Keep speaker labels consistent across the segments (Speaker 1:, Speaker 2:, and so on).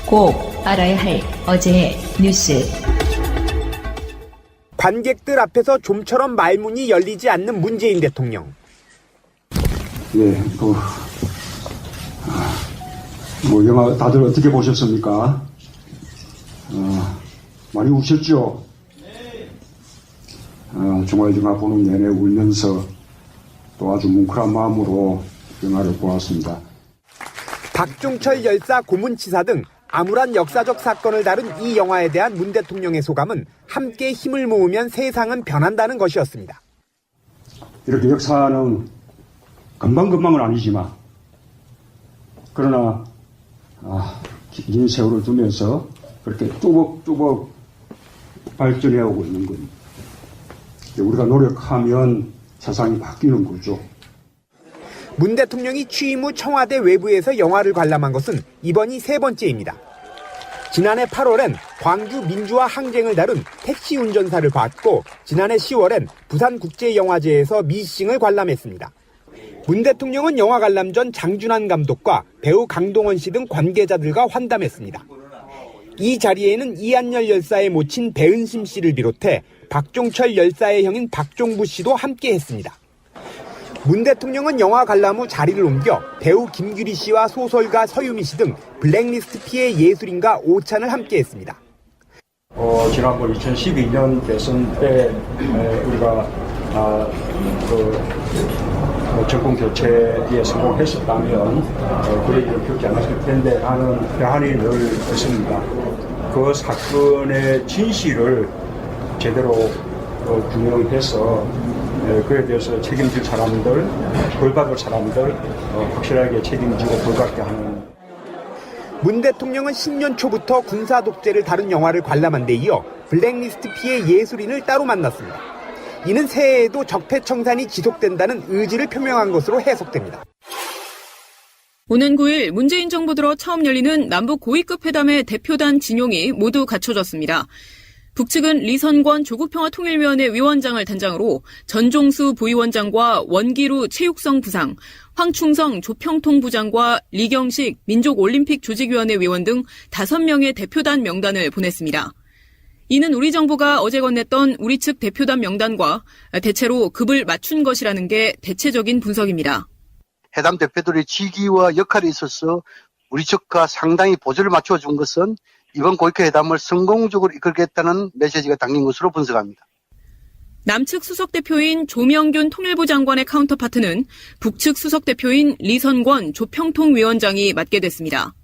Speaker 1: 꼭 알아야 할 어제의 뉴스.
Speaker 2: 관객들 앞에서 좀처럼 말문이 열리지 않는 문재인 대통령.
Speaker 3: 영화 다들 어떻게 보셨습니까? 많이 우셨죠? 정말 영화 보는 내내 울면서 또 아주 뭉클한 마음으로 영화를 보았습니다.
Speaker 2: 박종철 열사 고문치사 등 암울한 역사적 사건을 다룬 이 영화에 대한 문 대통령의 소감은 함께 힘을 모으면 세상은 변한다는 것이었습니다.
Speaker 3: 이렇게 역사는 금방금방은 아니지만 그러나 긴 세월을 두면서 그렇게 뚜벅뚜벅 발전해오고 있는 겁니다. 우리가 노력하면 세상이 바뀌는 거죠.
Speaker 2: 문 대통령이 취임 후 청와대 외부에서 영화를 관람한 것은 이번이 세 번째입니다. 지난해 8월엔 광주 민주화 항쟁을 다룬 택시 운전사를 봤고 지난해 10월엔 부산국제영화제에서 미싱을 관람했습니다. 문 대통령은 영화 관람 전 장준환 감독과 배우 강동원 씨 등 관계자들과 환담했습니다. 이 자리에는 이한열 열사의 모친 배은심 씨를 비롯해 박종철 열사의 형인 박종부 씨도 함께했습니다. 문 대통령은 영화 관람 후 자리를 옮겨 배우 김규리 씨와 소설가 서유미 씨 등 블랙리스트 피해 예술인과 오찬을 함께했습니다.
Speaker 3: 지난번 2012년 대선 때 우리가 정권 교체에 성공했었다면 그런 일을 겪지 않았을 텐데 하는 대안이 늘 있습니다. 그 사건의 진실을 제대로 규명해서 그에 대해서 책임질 사람들, 벌받을 사람들 확실하게 책임지고 벌받게 하는.
Speaker 2: 문 대통령은 신년 초부터 군사 독재를 다룬 영화를 관람한 데 이어 블랙리스트 피해 예술인을 따로 만났습니다. 이는 새해에도 적폐청산이 지속된다는 의지를 표명한 것으로 해석됩니다.
Speaker 4: 오는 9일 문재인 정부 들어 처음 열리는 남북 고위급 회담의 대표단 진용이 모두 갖춰졌습니다. 북측은 리선권 조국평화통일위원회 위원장을 단장으로 전종수 부위원장과 원기루 체육성 부상, 황충성 조평통 부장과 리경식 민족올림픽 조직위원회 위원 등 5명의 대표단 명단을 보냈습니다. 이는 우리 정부가 어제 건넸던 우리 측 대표단 명단과 대체로 급을 맞춘 것이라는 게 대체적인 분석입니다.
Speaker 5: 회담 대표들의 직위와 역할에 있어서 우리 측과 상당히 보조를 맞춰준 것은 이번 고위급 회담을 성공적으로 이끌겠다는 메시지가 담긴 것으로 분석합니다.
Speaker 4: 남측 수석대표인 조명균 통일부 장관의 카운터파트는 북측 수석대표인 리선권 조평통 위원장이 맡게 됐습니다.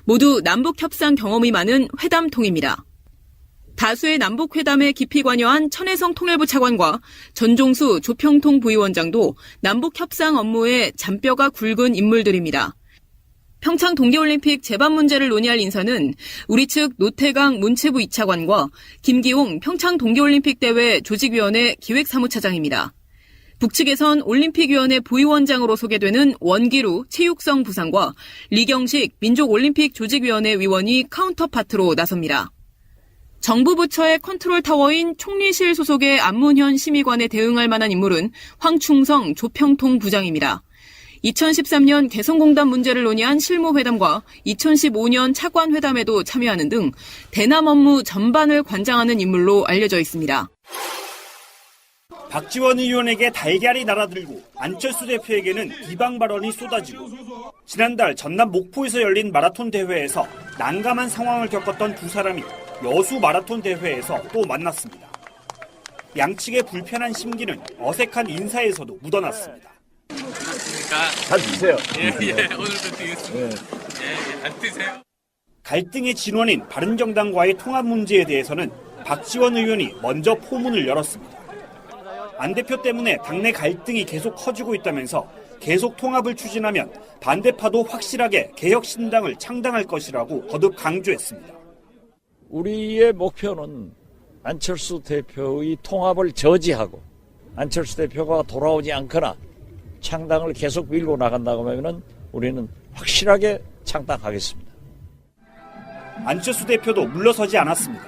Speaker 4: 모두 남북협상 경험이 많은 회담통입니다. 다수의 남북회담에 깊이 관여한 천혜성 통일부 차관과 전종수 조평통 부위원장도 남북협상 업무에 잔뼈가 굵은 인물들입니다. 평창 동계올림픽 재반 문제를 논의할 인사는 우리 측 노태강 문체부 2차관과 김기웅 평창 동계올림픽 대회 조직위원회 기획사무차장입니다. 북측에선 올림픽위원회 부위원장으로 소개되는 원기루 체육성 부상과 리경식 민족올림픽 조직위원회 위원이 카운터파트로 나섭니다. 정부 부처의 컨트롤타워인 총리실 소속의 안문현 심의관에 대응할 만한 인물은 황충성 조평통 부장입니다. 2013년 개성공단 문제를 논의한 실무회담과 2015년 차관회담에도 참여하는 등 대남 업무 전반을 관장하는 인물로 알려져 있습니다.
Speaker 6: 박지원 의원에게 달걀이 날아들고 안철수 대표에게는 비방 발언이 쏟아지고 지난달 전남 목포에서 열린 마라톤 대회에서 난감한 상황을 겪었던 두 사람이 여수 마라톤 대회에서 또 만났습니다. 양측의 불편한 심기는 어색한 인사에서도 묻어났습니다.
Speaker 7: 잘 드세요.
Speaker 6: 오늘도 드리겠습니다. 잘 드세요. 갈등의 진원인 바른정당과의 통합 문제에 대해서는 박지원 의원이 먼저 포문을 열었습니다. 안 대표 때문에 당내 갈등이 계속 커지고 있다면서 계속 통합을 추진하면 반대파도 확실하게 개혁신당을 창당할 것이라고 거듭 강조했습니다.
Speaker 7: 우리의 목표는 안철수 대표의 통합을 저지하고 안철수 대표가 돌아오지 않거나 창당을 계속 밀고 나간다고 하면 우리는 확실하게 창당하겠습니다.
Speaker 6: 안철수 대표도 물러서지 않았습니다.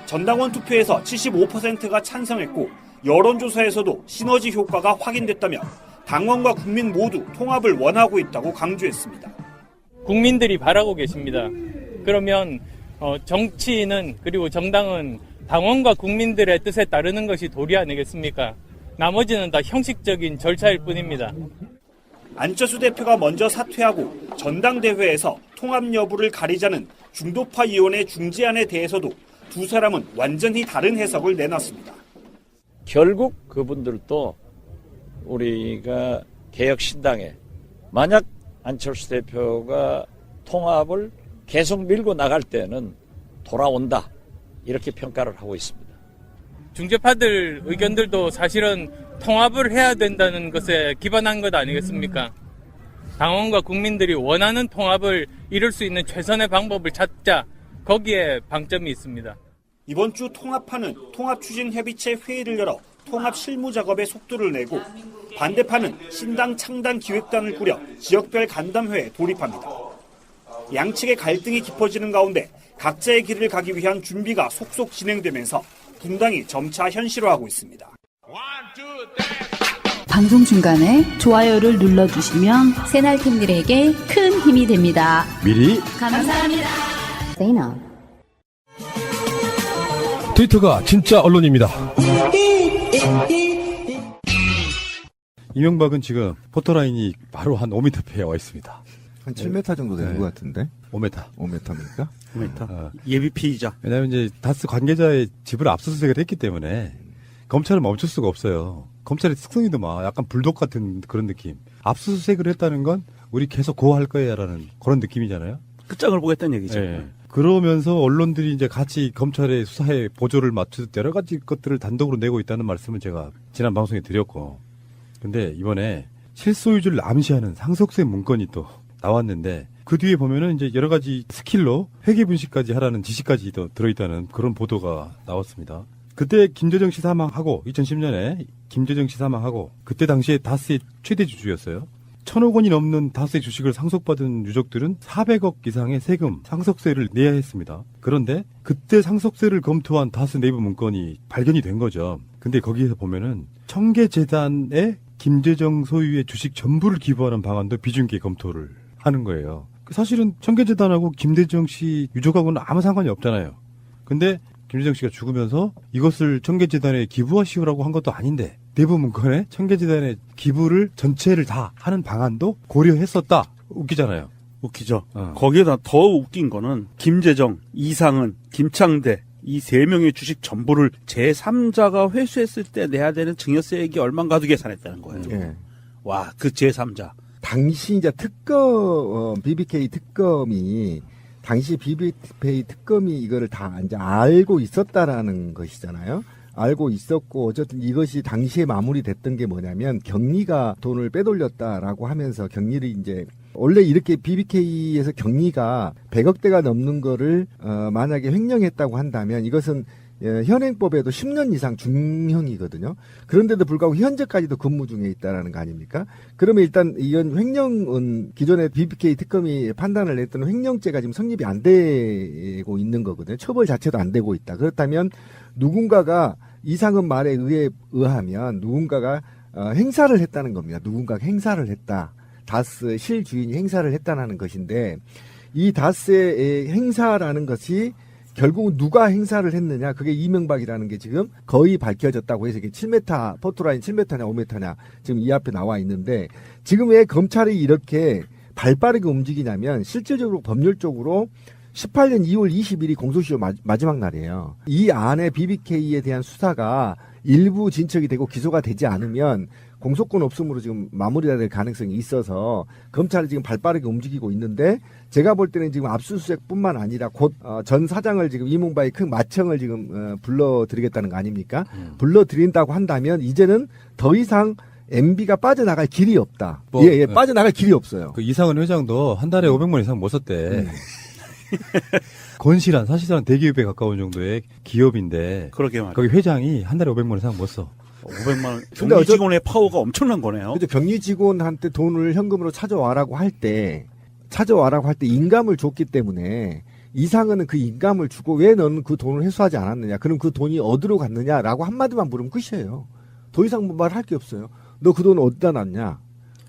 Speaker 6: 전당원 투표에서 75%가 찬성했고 여론조사에서도 시너지 효과가 확인됐다며 당원과 국민 모두 통합을 원하고 있다고 강조했습니다.
Speaker 8: 국민들이 바라고 계십니다. 그러면 정치인은 그리고 정당은 당원과 국민들의 뜻에 따르는 것이 도리 아니겠습니까? 나머지는 다 형식적인 절차일 뿐입니다.
Speaker 6: 안철수 대표가 먼저 사퇴하고 전당대회에서 통합 여부를 가리자는 중도파 의원의 중재안에 대해서도 두 사람은 완전히 다른 해석을 내놨습니다.
Speaker 7: 결국 그분들도 우리가 개혁신당에 만약 안철수 대표가 통합을 계속 밀고 나갈 때는 돌아온다, 이렇게 평가를 하고 있습니다.
Speaker 8: 중재파들 의견들도 사실은 통합을 해야 된다는 것에 기반한 것 아니겠습니까? 당원과 국민들이 원하는 통합을 이룰 수 있는 최선의 방법을 찾자, 거기에 방점이 있습니다.
Speaker 6: 이번 주 통합파는 통합추진협의체 회의를 열어 통합 실무 작업에 속도를 내고, 반대파는 신당 창당 기획단을 꾸려 지역별 간담회에 돌입합니다. 양측의 갈등이 깊어지는 가운데 각자의 길을 가기 위한 준비가 속속 진행되면서 분당이 점차 현실화하고 있습니다.
Speaker 9: 방송 중간에 좋아요를 눌러주시면 새날팀들에게 큰 힘이 됩니다.
Speaker 10: 미리
Speaker 9: 감사합니다.
Speaker 10: 트위터가 진짜 언론입니다. 이명박은 지금 포토라인이 바로 한 5m패에 와 있습니다.
Speaker 11: 한 7m 정도 되는 것 같은데?
Speaker 10: 5m.
Speaker 11: 5m입니까?
Speaker 10: 5m.
Speaker 12: 예비 피의자.
Speaker 10: 왜냐하면 이제 다스 관계자의 집을 압수수색을 했기 때문에 검찰은 멈출 수가 없어요. 검찰의 특성이도 막 약간 불독 같은 그런 느낌. 압수수색을 했다는 건 우리 계속 고할 거야라는 그런 느낌이잖아요.
Speaker 12: 끝장을 보겠다는 얘기죠.
Speaker 10: 네. 그러면서 언론들이 이제 같이 검찰의 수사에 보조를 맞추듯 여러 가지 것들을 단독으로 내고 있다는 말씀을 제가 지난 방송에 드렸고, 근데 이번에 실소유주를 암시하는 상속세 문건이 또 나왔는데, 그 뒤에 보면은 이제 여러 가지 스킬로 회계 분식까지 하라는 지시까지 또 들어있다는 그런 보도가 나왔습니다. 그때 김재정 씨 사망하고 2010년에 김재정 씨 사망하고 그때 당시에 다스의 최대 주주였어요. 1,000억 원이 넘는 다스의 주식을 상속받은 유족들은 400억 이상의 세금, 상속세를 내야 했습니다. 그런데 그때 상속세를 검토한 다스 내부 문건이 발견이 된 거죠. 근데 거기에서 보면은 청계재단에 김재정 소유의 주식 전부를 기부하는 방안도 비중있게 검토를 하는 거예요. 사실은 청계재단하고 김재정 씨 유족하고는 아무 상관이 없잖아요. 근데 김재정 씨가 죽으면서 이것을 청계재단에 기부하시오라고 한 것도 아닌데 내부 문건에 청계재단의 기부를 전체를 다 하는 방안도 고려했었다. 웃기잖아요.
Speaker 12: 웃기죠. 거기에다 더 웃긴 거는 김재정, 이상은, 김창대 이 세 명의 주식 전부를 제3자가 회수했을 때 내야 되는 증여세액이 얼마인가도 계산했다는 거예요.
Speaker 11: 예.
Speaker 12: 와, 그 제3자.
Speaker 11: 당시 이제 BBK 특검이 당시 BBK 특검이 이거를 다 이제 알고 있었다라는 것이잖아요. 알고 있었고 어쨌든 이것이 당시에 마무리됐던 게 뭐냐면 경리가 돈을 빼돌렸다라고 하면서 경리를 이제 원래 이렇게 BBK에서 경리가 100억대가 넘는 거를 만약에 횡령했다고 한다면 이것은 현행법에도 10년 이상 중형이거든요. 그런데도 불구하고 현재까지도 근무 중에 있다라는 거 아닙니까? 그러면 일단 이건 횡령은 기존에 BBK 특검이 판단을 했던 횡령죄가 지금 성립이 안 되고 있는 거거든요. 처벌 자체도 안 되고 있다. 그렇다면 누군가가 이상은 말에 의하면 누군가가 행사를 했다는 겁니다. 누군가가 행사를 했다. 다스 실주인이 행사를 했다는 것인데 이 다스의 행사라는 것이 결국은 누가 행사를 했느냐, 그게 이명박이라는 게 지금 거의 밝혀졌다고 해서 이게 7m, 포토라인 7m냐 5m냐 지금 이 앞에 나와 있는데 지금 왜 검찰이 이렇게 발빠르게 움직이냐면 실질적으로 법률적으로 18년 2월 20일이 공소시효 마지막 날이에요. 이 안에 BBK에 대한 수사가 일부 진척이 되고 기소가 되지 않으면 공소권 없음으로 지금 마무리가 될 가능성이 있어서 검찰이 지금 발빠르게 움직이고 있는데 제가 볼 때는 지금 압수수색뿐만 아니라 곧 전 사장을 지금 이명박의 큰 마청을 지금 불러드리겠다는 거 아닙니까? 불러드린다고 한다면 이제는 더 이상 MB가 빠져나갈 길이 없다. 빠져나갈 길이 없어요.
Speaker 10: 그 이상은 회장도 한 달에 500만 이상 못 썼대. 건실한 사실상 대기업에 가까운 정도의 기업인데
Speaker 12: 그러게 말이야.
Speaker 10: 거기 회장이 한 달에 500만 이상 못 써.
Speaker 12: 500만 원. 경리 직원의 파워가 엄청난 거네요.
Speaker 11: 그죠. 경리 직원한테 돈을 현금으로 찾아와라고 할 때 인감을 줬기 때문에 이상은 그 인감을 주고 왜 너는 그 돈을 회수하지 않았느냐. 그럼 그 돈이 어디로 갔느냐라고 한마디만 물으면 끝이에요. 더 이상 말할 게 없어요. 너 그 돈 어디다 놨냐?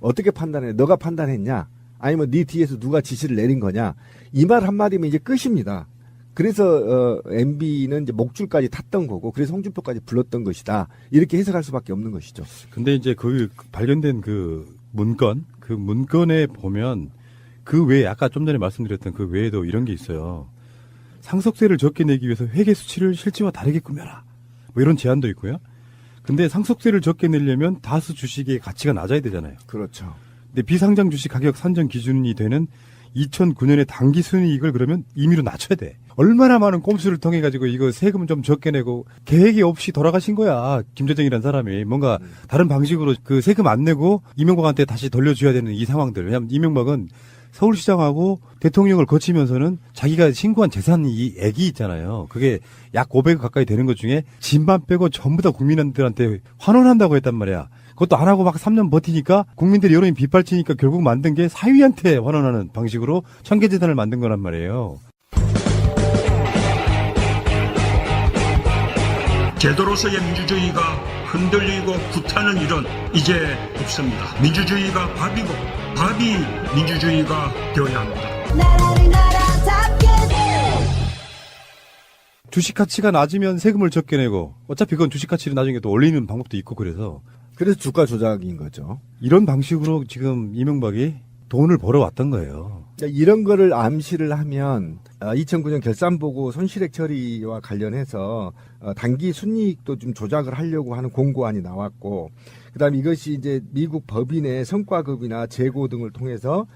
Speaker 11: 어떻게 판단해? 너가 판단했냐? 아니면 네 뒤에서 누가 지시를 내린 거냐. 이 말 한마디면 이제 끝입니다. 그래서 MB는 이제 목줄까지 탔던 거고 그래서 홍준표까지 불렀던 것이다. 이렇게 해석할 수밖에 없는 것이죠.
Speaker 10: 근데 이제 그 발견된 그 문건에 보면 그 외에 아까 좀 전에 말씀드렸던 그 외에도 이런 게 있어요. 상속세를 적게 내기 위해서 회계 수치를 실제와 다르게 꾸며라. 뭐 이런 제안도 있고요. 근데 상속세를 적게 내려면 다수 주식의 가치가 낮아야 되잖아요.
Speaker 11: 그렇죠.
Speaker 10: 근데 비상장 주식 가격 산정 기준이 되는 2009년의 당기 순이익을 그러면 임의로 낮춰야 돼. 얼마나 많은 꼼수를 통해 가지고 이거 세금 좀 적게 내고 계획이 없이 돌아가신 거야. 김재정이라는 사람이 뭔가 다른 방식으로 그 세금 안 내고 이명박한테 다시 돌려줘야 되는 이 상황들. 왜냐하면 이명박은 서울시장하고 대통령을 거치면서는 자기가 신고한 재산이 이 액이 있잖아요. 그게 약 500억 가까이 되는 것 중에 집만 빼고 전부 다 국민들한테 환원한다고 했단 말이야. 그것도 안 하고 막 3년 버티니까 국민들이 여론이 빗발치니까 결국 만든 게 사위한테 환원하는 방식으로 청계재단을 만든 거란 말이에요.
Speaker 13: 제도로서의 민주주의가 흔들리고 구타는 일은 이제 없습니다. 민주주의가 밥이고 밥이 민주주의가 되어야 합니다.
Speaker 10: 주식 가치가 낮으면 세금을 적게 내고 어차피 그건 주식 가치를 나중에 또 올리는 방법도 있고 그래서
Speaker 11: 주가 조작인 거죠.
Speaker 10: 이런 방식으로 지금 이명박이 돈을 벌어왔던 거예요.
Speaker 11: 이런 거를 암시를 하면 2009년 결산보고 손실액 처리와 관련해서 단기 순이익도 좀 조작을 하려고 하는 공고안이 나왔고, 그다음에 이것이 이제 미국 법인의 성과급이나 재고 등을 통해서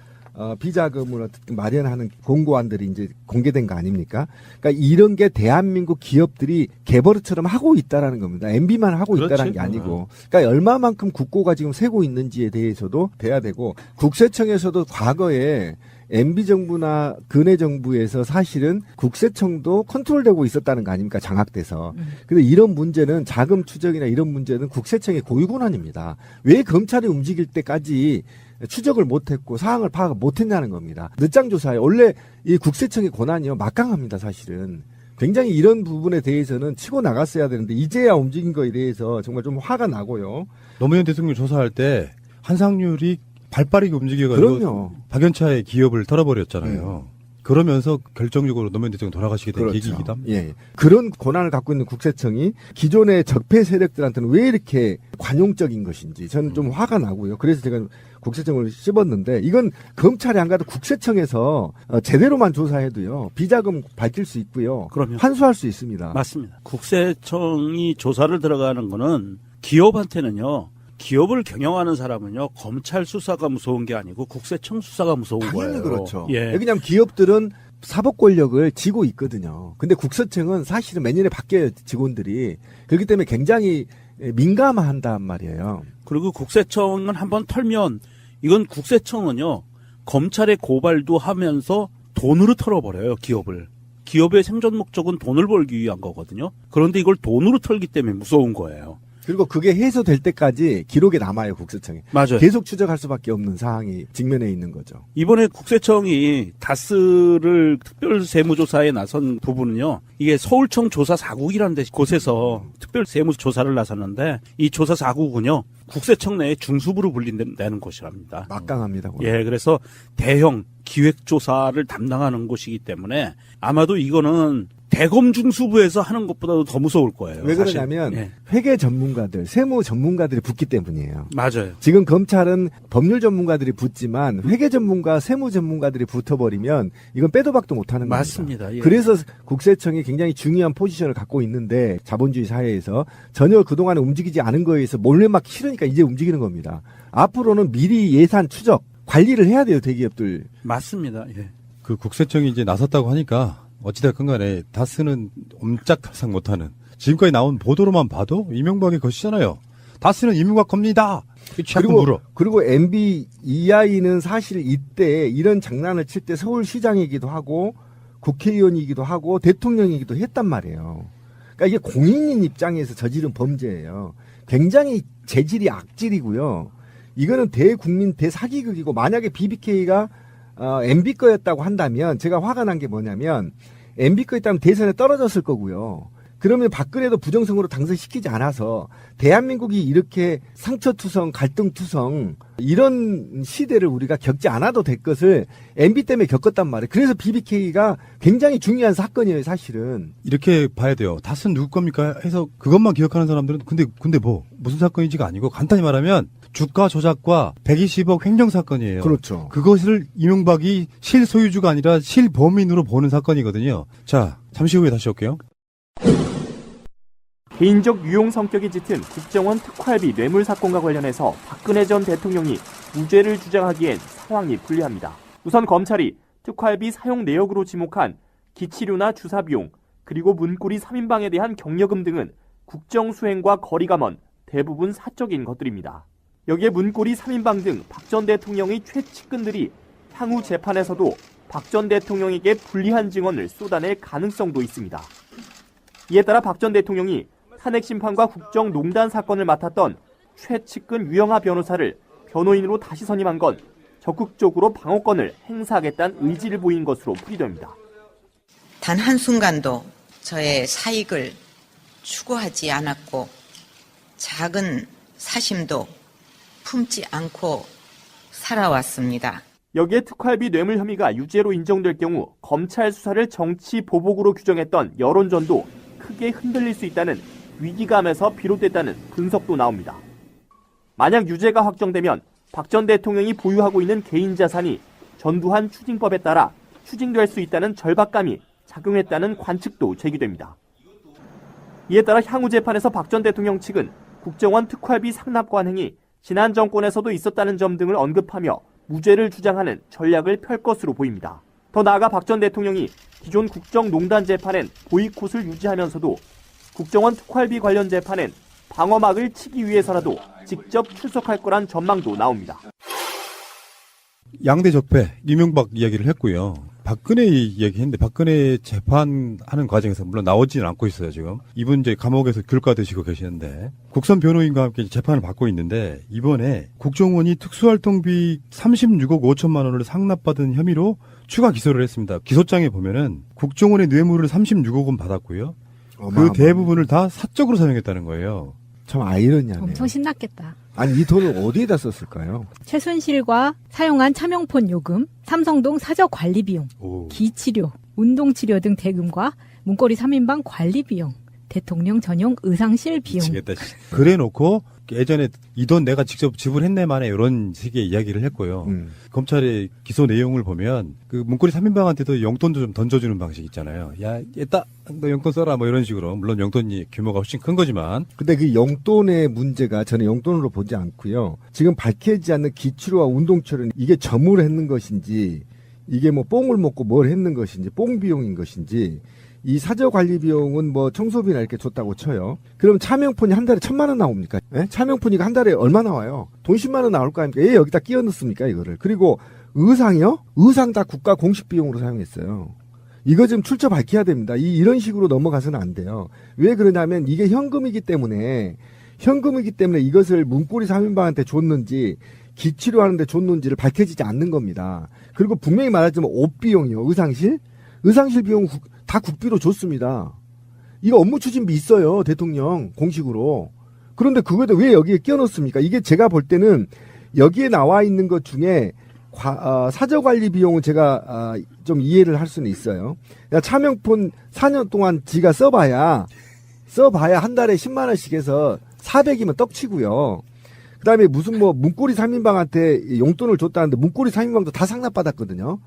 Speaker 11: 비자금을 어떻게 마련하는 공고안들이 이제 공개된 거 아닙니까? 그러니까 이런 게 대한민국 기업들이 개버릇처럼 하고 있다라는 겁니다. MB만 하고 있다라는 게 아니고, 그러니까 얼마만큼 국고가 지금 세고 있는지에 대해서도 돼야 되고, 국세청에서도 과거에 MB 정부나 근해 정부에서 사실은 국세청도 컨트롤되고 있었다는 거 아닙니까? 장악돼서. 근데 이런 문제는 자금 추적이나 이런 문제는 국세청의 고유 권한입니다. 왜 검찰이 움직일 때까지 추적을 못했고 사항을 파악을 못했냐는 겁니다. 늦장 조사에 원래 이 국세청의 권한이요 막강합니다. 사실은 굉장히 이런 부분에 대해서는 치고 나갔어야 되는데 이제야 움직인 거에 대해서 정말 좀 화가 나고요.
Speaker 10: 노무현 대통령 조사할 때 한상률이 발빠르게 움직여가지고
Speaker 11: 그럼요.
Speaker 10: 박연차의 기업을 털어버렸잖아요. 그러면서 결정적으로 노무현 대통령 돌아가시게 된
Speaker 11: 그렇죠.
Speaker 10: 계기이기도 합니다.
Speaker 11: 예. 그런 권한을 갖고 있는 국세청이 기존의 적폐 세력들한테는 왜 이렇게 관용적인 것인지 저는 좀 화가 나고요. 그래서 제가 국세청을 씹었는데 이건 검찰이 안 가도 국세청에서 제대로만 조사해도요. 비자금 밝힐 수 있고요.
Speaker 12: 그럼요.
Speaker 11: 환수할 수 있습니다.
Speaker 12: 맞습니다. 국세청이 조사를 들어가는 거는 기업한테는요. 기업을 경영하는 사람은요. 검찰 수사가 무서운 게 아니고 국세청 수사가 무서운
Speaker 11: 당연히
Speaker 12: 거예요.
Speaker 11: 그렇죠.
Speaker 12: 예.
Speaker 11: 왜냐하면 기업들은 사법 권력을 쥐고 있거든요. 근데 국세청은 사실은 매년에 바뀌어요. 직원들이. 그렇기 때문에 굉장히 민감한단 말이에요.
Speaker 12: 그리고 국세청은 한번 털면 이건 국세청은요. 검찰의 고발도 하면서 돈으로 털어버려요. 기업을. 기업의 생존 목적은 돈을 벌기 위한 거거든요. 그런데 이걸 돈으로 털기 때문에 무서운 거예요.
Speaker 11: 그리고 그게 해소될 때까지 기록에 남아요, 국세청에.
Speaker 12: 맞아요.
Speaker 11: 계속 추적할 수밖에 없는 상황이 직면해 있는 거죠.
Speaker 12: 이번에 국세청이 다스를 특별 세무조사에 나선 부분은요. 이게 서울청 조사 4국이라는 곳에서 특별 세무조사를 나섰는데 이 조사 4국은요. 국세청 내에 중수부로 분린다는 곳이랍니다.
Speaker 11: 막강합니다.
Speaker 12: 예, 그래서 대형 기획조사를 담당하는 곳이기 때문에 아마도 이거는 대검 중수부에서 하는 것보다도 더 무서울 거예요.
Speaker 11: 왜
Speaker 12: 사실.
Speaker 11: 그러냐면
Speaker 12: 예.
Speaker 11: 회계 전문가들, 세무 전문가들이 붙기 때문이에요.
Speaker 12: 맞아요.
Speaker 11: 지금 검찰은 법률 전문가들이 붙지만 회계 전문가, 세무 전문가들이 붙어버리면 이건 빼도 박도 못하는 겁니다.
Speaker 12: 맞습니다. 예.
Speaker 11: 그래서 국세청이 굉장히 중요한 포지션을 갖고 있는데 자본주의 사회에서 전혀 그동안에 움직이지 않은 거에 의해서 몰래 막 싫으니까 이제 움직이는 겁니다. 앞으로는 미리 예산 추적, 관리를 해야 돼요, 대기업들.
Speaker 12: 맞습니다. 예.
Speaker 10: 그 국세청이 이제 나섰다고 하니까 어찌됐건 간에 다스는 옴짝달싹 못하는 지금까지 나온 보도로만 봐도 이명박의 것이잖아요. 다스는 이명박 겁니다.
Speaker 11: 그리고 MB EI는 사실 이때 이런 장난을 칠 때 서울시장이기도 하고 국회의원이기도 하고 대통령이기도 했단 말이에요. 그러니까 이게 공인인 입장에서 저지른 범죄예요. 굉장히 재질이 악질이고요. 이거는 대국민 대사기극이고 만약에 BBK가 MB 거였다고 한다면 제가 화가 난 게 뭐냐면 MB 거였다면 대선에 떨어졌을 거고요. 그러면 박근혜도 부정선거로 당선시키지 않아서 대한민국이 이렇게 상처투성, 갈등투성 이런 시대를 우리가 겪지 않아도 될 것을 MB 때문에 겪었단 말이에요. 그래서 BBK가 굉장히 중요한 사건이에요, 사실은.
Speaker 10: 이렇게 봐야 돼요. 다스는 누구 겁니까? 해서 그것만 기억하는 사람들은 근데 뭐 무슨 사건인지가 아니고 간단히 말하면 주가 조작과 120억 횡령 사건이에요.
Speaker 11: 그렇죠.
Speaker 10: 그것을 이명박이 실소유주가 아니라 실범인으로 보는 사건이거든요. 자, 잠시 후에 다시 올게요.
Speaker 14: 개인적 유용 성격이 짙은 국정원 특활비 뇌물 사건과 관련해서 박근혜 전 대통령이 무죄를 주장하기엔 상황이 불리합니다. 우선 검찰이 특활비 사용 내역으로 지목한 기치료나 주사비용, 그리고 문고리 3인방에 대한 경력금 등은 국정수행과 거리가 먼 대부분 사적인 것들입니다. 여기에 문고리 3인방 등 박 전 대통령의 최측근들이 향후 재판에서도 박 전 대통령에게 불리한 증언을 쏟아낼 가능성도 있습니다. 이에 따라 박 전 대통령이 탄핵심판과 국정농단 사건을 맡았던 최측근 유영하 변호사를 변호인으로 다시 선임한 건 적극적으로 방어권을 행사하겠다는 의지를 보인 것으로 풀이됩니다.
Speaker 15: 단 한순간도 저의 사익을 추구하지 않았고 작은 사심도 품지 않고 살아왔습니다.
Speaker 14: 여기에 특활비 뇌물 혐의가 유죄로 인정될 경우 검찰 수사를 정치 보복으로 규정했던 여론전도 크게 흔들릴 수 있다는 위기감에서 비롯됐다는 분석도 나옵니다. 만약 유죄가 확정되면 박 전 대통령이 보유하고 있는 개인 자산이 전두환 추징법에 따라 추징될 수 있다는 절박감이 작용했다는 관측도 제기됩니다. 이에 따라 향후 재판에서 박 전 대통령 측은 국정원 특활비 상납 관행이 지난 정권에서도 있었다는 점 등을 언급하며 무죄를 주장하는 전략을 펼 것으로 보입니다. 더 나아가 박 전 대통령이 기존 국정농단 재판엔 보이콧을 유지하면서도 국정원 특활비 관련 재판엔 방어막을 치기 위해서라도 직접 출석할 거란 전망도 나옵니다.
Speaker 10: 양대 적폐, 이명박 이야기를 했고요. 박근혜 이야기했는데 박근혜 재판하는 과정에서 물론 나오지는 않고 있어요, 지금. 이분 이제 감옥에서 귤까드시고 계시는데 국선 변호인과 함께 재판을 받고 있는데 이번에 국정원이 특수활동비 36억 5천만 원을 상납받은 혐의로 추가 기소를 했습니다. 기소장에 보면은 국정원의 뇌물을 36억 원 받았고요. 그 대부분을 다 사적으로 사용했다는 거예요.
Speaker 11: 참 아이러니하네요.
Speaker 16: 엄청 신났겠다.
Speaker 11: 아니 이 돈을 어디에다 썼을까요?
Speaker 16: 최순실과 사용한 차명폰 요금, 삼성동 사저 관리 비용, 기치료, 운동치료 등 대금과 문고리 3인방 관리 비용, 대통령 전용 의상실 비용.
Speaker 10: 미치겠다. 그래 놓고 예전에 이 돈 내가 직접 지불했네만에 이런 식의 이야기를 했고요. 검찰의 기소 내용을 보면 그 문고리 3인방한테도 용돈도 좀 던져주는 방식 있잖아요. 야, 얘따 너 용돈 써라 뭐 이런 식으로. 물론 용돈이 규모가 훨씬 큰 거지만.
Speaker 11: 근데 그 용돈의 문제가 저는 용돈으로 보지 않고요. 지금 밝혀지지 않는 기치료와 운동치료는 이게 점을 했는 것인지 이게 뭐 뽕을 먹고 뭘 했는 것인지 뽕 비용인 것인지 이 사저 관리 비용은 뭐 청소비나 이렇게 줬다고 쳐요. 그럼 차명폰이 한 달에 1,000만 원 나옵니까? 예? 차명폰이 한 달에 얼마 나와요? 돈 10만 원 나올 거 아닙니까? 왜 여기다 끼워 넣습니까, 이거를? 그리고 의상이요? 의상 다 국가 공식 비용으로 사용했어요. 이거 좀 출처 밝혀야 됩니다. 이런 식으로 넘어가서는 안 돼요. 왜 그러냐면 이게 현금이기 때문에 이것을 문고리 3인방한테 줬는지 기치료 하는데 줬는지를 밝혀지지 않는 겁니다. 그리고 분명히 말하자면 옷 비용이요. 의상실 비용 다 국비로 줬습니다. 이거 업무 추진비 있어요. 대통령 공식으로. 그런데 그거도 왜 여기에 끼워 넣습니까? 이게 제가 볼 때는 여기에 나와 있는 것 중에 사저관리 비용은 제가 좀 이해를 할 수는 있어요. 차명폰 4년 동안 지가 써봐야 한 달에 10만 원씩 해서 400이면 떡치고요. 그 다음에 무슨 뭐 문고리 3인방한테 용돈을 줬다는데 문고리 3인방도 다 상납받았거든요.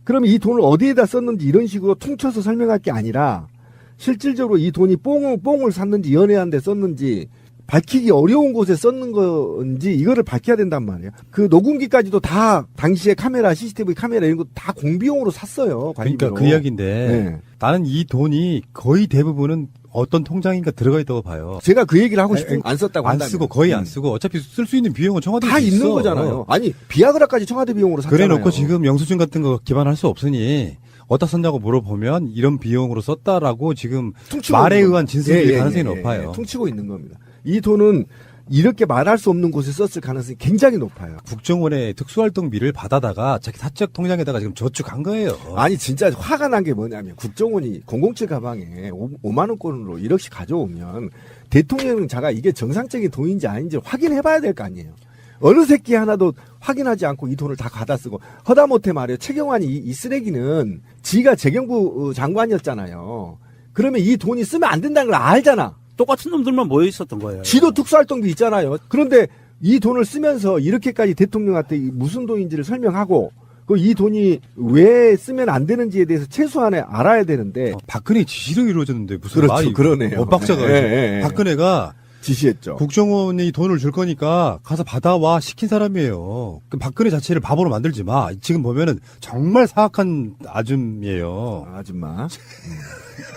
Speaker 11: 그러면 이 돈을 어디에다 썼는지 이런 식으로 퉁쳐서 설명할 게 아니라 실질적으로 이 돈이 뽕을 샀는지 연애한 데 썼는지 밝히기 어려운 곳에 썼는 건지 이거를 밝혀야 된단 말이에요. 그 녹음기까지도 다 당시에 카메라, CCTV 카메라 이런 거 다 공비용으로 샀어요.
Speaker 10: 그러니까 그 이야기인데
Speaker 11: 네.
Speaker 10: 나는 이 돈이 거의 대부분은 어떤 통장인가 들어가 있다고 봐요.
Speaker 11: 제가 그 얘기를 하고 싶은 안 썼다고 한다면.
Speaker 10: 안 쓰고 거의 안 쓰고 어차피 쓸 수 있는 비용은 청와대에
Speaker 11: 다
Speaker 10: 있어.
Speaker 11: 있는 거잖아요. 아니 비아그라까지 청와대 비용으로 샀잖아요.
Speaker 10: 그래 놓고 지금 영수증 같은 거 기반할 수 없으니 어디다 썼냐고 물어보면 이런 비용으로 썼다라고 지금 말에 의한 진술일 가능성이 높아요.
Speaker 11: 퉁치고 있는 겁니다. 이 돈은 이렇게 말할 수 없는 곳에 썼을 가능성이 굉장히 높아요.
Speaker 10: 국정원의 특수활동비를 받아다가 자기 사적 통장에다가 지금 저축한 거예요.
Speaker 11: 아니 진짜 화가 난 게 뭐냐면 국정원이 007 가방에 5만 원권으로 1억씩 가져오면 대통령은 자가 이게 정상적인 돈인지 아닌지 확인해봐야 될 거 아니에요. 어느 새끼 하나도 확인하지 않고 이 돈을 다 갖다 쓰고 허다못해 말이에요. 최경환이 이 쓰레기는 지가 재경부 장관이었잖아요. 그러면 이 돈이 쓰면 안 된다는 걸 알잖아.
Speaker 12: 똑같은 놈들만 모여 있었던 거예요.
Speaker 11: 지도 특수활동비 있잖아요. 그런데 이 돈을 쓰면서 이렇게까지 대통령한테 무슨 돈인지를 설명하고 이 돈이 왜 쓰면 안 되는지에 대해서 최소한에 알아야 되는데
Speaker 10: 박근혜 지시로 이루어졌는데 무슨
Speaker 11: 그렇죠,
Speaker 10: 말이
Speaker 11: 그러네요.
Speaker 10: 엇박자가
Speaker 11: 네.
Speaker 10: 박근혜가
Speaker 11: 지시했죠.
Speaker 10: 국정원이 돈을 줄 거니까 가서 받아와 시킨 사람이에요. 그 박근혜 자체를 바보로 만들지 마. 지금 보면은 정말 사악한 아줌이에요.
Speaker 11: 아줌마.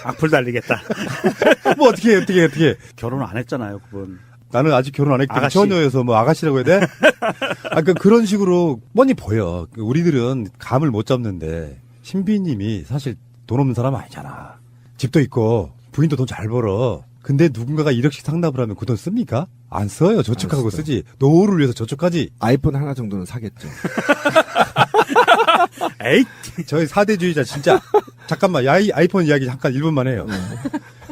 Speaker 12: 악플 달리겠다.
Speaker 10: 뭐 어떻게
Speaker 12: 결혼 안 했잖아요, 그분.
Speaker 10: 나는 아직 결혼 안 했기 때문에
Speaker 12: 아가씨.
Speaker 10: 처녀여서 뭐 아가씨라고 해야 돼? 그런 식으로 뻔히 보여. 우리들은 감을 못 잡는데 신비님이 사실 돈 없는 사람 아니잖아. 집도 있고 부인도 돈 잘 벌어. 근데 누군가가 1억씩 상납을 하면 그 돈 씁니까? 안 써요. 저축하고 쓰지. 노후를 위해서 저축하지.
Speaker 11: 아이폰 하나 정도는 사겠죠.
Speaker 10: 에이, 저희 4대주의자 진짜. 잠깐만, 아이폰 이야기 잠깐 1분만 해요.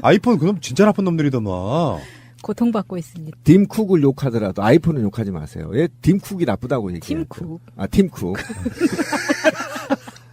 Speaker 10: 아이폰 그놈 진짜 나쁜 놈들이더만.
Speaker 16: 고통받고 있습니다.
Speaker 11: 팀쿡을 욕하더라도 아이폰은 욕하지 마세요. 왜 팀쿡이 나쁘다고 얘기해요?
Speaker 16: 팀쿡.
Speaker 11: 팀쿡.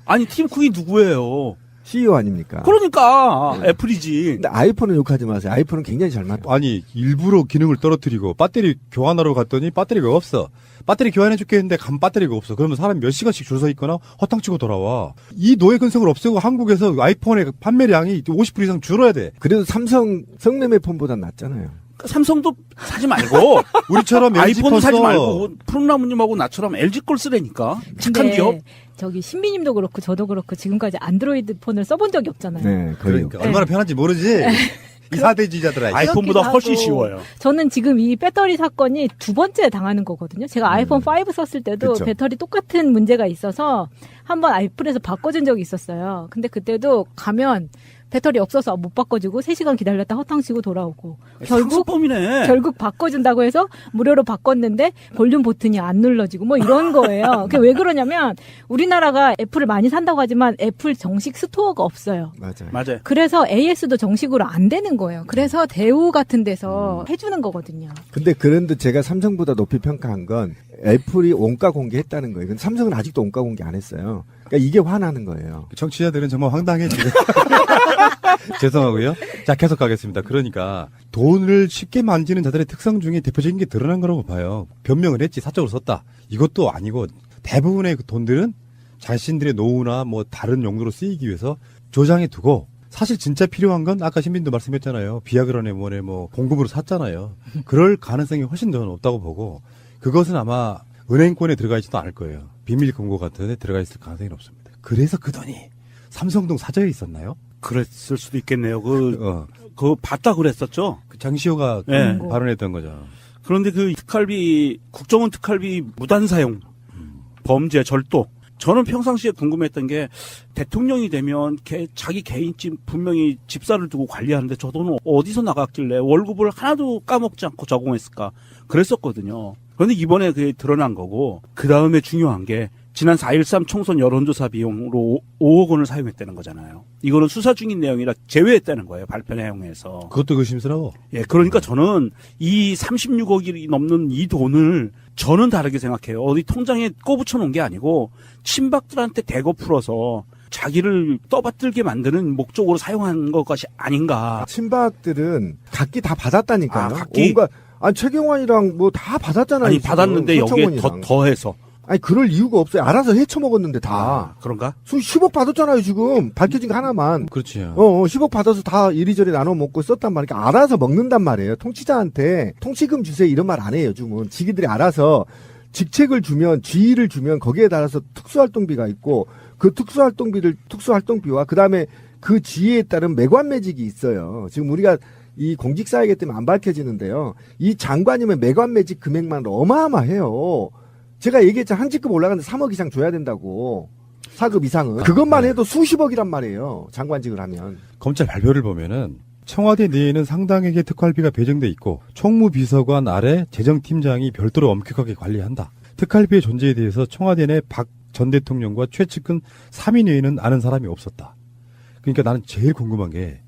Speaker 12: 아니, 팀쿡이 누구예요?
Speaker 11: CEO 아닙니까?
Speaker 12: 그러니까 애플이지.
Speaker 11: 근데 아이폰은 욕하지 마세요. 아이폰은 굉장히 잘 맞다.
Speaker 10: 아니 일부러 기능을 떨어뜨리고 배터리 교환하러 갔더니 배터리가 없어. 배터리 교환해 줄겠는데 간 배터리가 없어. 그러면 사람 몇 시간씩 줄 서 있거나 허탕치고 돌아와. 이 노예 근성을 없애고 한국에서 아이폰의 판매량이 50% 이상 줄어야 돼.
Speaker 11: 그래도 삼성 성매매 폰보단 낫잖아요.
Speaker 12: 삼성도 사지 말고
Speaker 10: 우리처럼
Speaker 12: 아이폰도 사지 말고 푸른나무님하고 나처럼 LG 걸 쓰라니까. 착한 기업.
Speaker 16: 저기 신비님도 그렇고 저도 그렇고 지금까지 안드로이드 폰을 써본 적이 없잖아요.
Speaker 11: 네,
Speaker 10: 그러니까 얼마나 편한지 모르지. 이 4대주의자들아.
Speaker 12: 아이폰보다 훨씬 쉬워요.
Speaker 16: 저는 지금 이 배터리 사건이 두 번째 당하는 거거든요. 제가 아이폰 5 썼을 때도
Speaker 11: 그쵸.
Speaker 16: 배터리 똑같은 문제가 있어서 한번 애플에서 바꿔준 적이 있었어요. 근데 그때도 가면 배터리 없어서 못 바꿔주고 3시간 기다렸다 허탕치고 돌아오고 결국 바꿔준다고 해서 무료로 바꿨는데 볼륨 버튼이 안 눌러지고 뭐 이런 거예요. 그게 왜 그러냐면 우리나라가 애플을 많이 산다고 하지만 애플 정식 스토어가 없어요.
Speaker 11: 맞아요.
Speaker 16: 그래서 AS도 정식으로 안 되는 거예요. 그래서 대우 같은 데서 해주는 거거든요.
Speaker 11: 근데 그런데 제가 삼성보다 높이 평가한 건 애플이 원가 공개했다는 거예요. 근데 삼성은 아직도 원가 공개 안 했어요. 그러니까 이게 화나는 거예요.
Speaker 10: 청취자들은 정말 황당해 지금. 죄송하고요. 자, 계속 가겠습니다. 그러니까 돈을 쉽게 만지는 자들의 특성 중에 대표적인 게 드러난 거라고 봐요. 변명을 했지 사적으로 썼다. 이것도 아니고 대부분의 그 돈들은 자신들의 노후나 뭐 다른 용도로 쓰이기 위해서 조장해 두고 사실 진짜 필요한 건 아까 신빈도 말씀했잖아요. 비아그라네 뭐네 뭐 공급으로 샀잖아요. 그럴 가능성이 훨씬 더 높다고 보고 그것은 아마 은행권에 들어가 있지도 않을 거예요. 비밀 금고 같은 데 들어가 있을 가능성이 높습니다. 그래서 그 돈이 삼성동 사저에 있었나요?
Speaker 12: 그랬을 수도 있겠네요. 그거 봤다 그랬었죠?
Speaker 10: 장시호가
Speaker 12: 네.
Speaker 10: 발언했던 거죠.
Speaker 12: 그런데 그 특활비, 국정원 특활비 무단 사용, 범죄, 절도. 저는 평상시에 궁금했던 게 대통령이 되면 자기 개인집 분명히 집사를 두고 관리하는데 저 돈은 어디서 나갔길래 월급을 하나도 까먹지 않고 저공했을까 그랬었거든요. 그런데 이번에 그게 드러난 거고 그 다음에 중요한 게 지난 4.13 총선 여론조사 비용으로 5억 원을 사용했다는 거잖아요. 이거는 수사 중인 내용이라 제외했다는 거예요. 발표 내용에서.
Speaker 10: 그것도 의심스러워.
Speaker 12: 예, 그러니까 저는 이 36억이 넘는 이 돈을 저는 다르게 생각해요. 어디 통장에 꿔붙여 놓은 게 아니고 친박들한테 대거 풀어서 자기를 떠받들게 만드는 목적으로 사용한 것이 아닌가.
Speaker 11: 친박들은 각기 다 받았다니까요.
Speaker 12: 각기?
Speaker 11: 최경환이랑 뭐 다 받았잖아요.
Speaker 12: 아니, 받았는데 여기에 더해서.
Speaker 11: 아니, 그럴 이유가 없어요. 알아서 헤쳐먹었는데 다.
Speaker 12: 그런가?
Speaker 11: 10억 받았잖아요, 지금. 밝혀진 거 하나만.
Speaker 10: 그렇지요.
Speaker 11: 10억 받아서 다 이리저리 나눠 먹고 썼단 말이니까 알아서 먹는단 말이에요. 통치자한테 통치금 주세요 이런 말 안 해요, 요즘은. 지기들이 알아서 직책을 주면, 지위를 주면 거기에 따라서 특수활동비가 있고 그 특수활동비와 그 다음에 그 지위에 따른 매관매직이 있어요. 지금 우리가 이 공직사회이기 때문에 안 밝혀지는데요. 이 장관이면 매관매직 금액만 어마어마해요. 제가 얘기했잖아요. 한 직급 올라가는데 3억 이상 줘야 된다고. 4급 이상은. 그것만 해도 수십억이란 말이에요. 장관직을 하면.
Speaker 10: 검찰 발표를 보면은 청와대 내에는 상당에게 특활비가 배정돼 있고 총무비서관 아래 재정팀장이 별도로 엄격하게 관리한다. 특활비의 존재에 대해서 청와대 내 박 전 대통령과 최측근 3인 외에는 아는 사람이 없었다. 그러니까 나는 제일 궁금한 게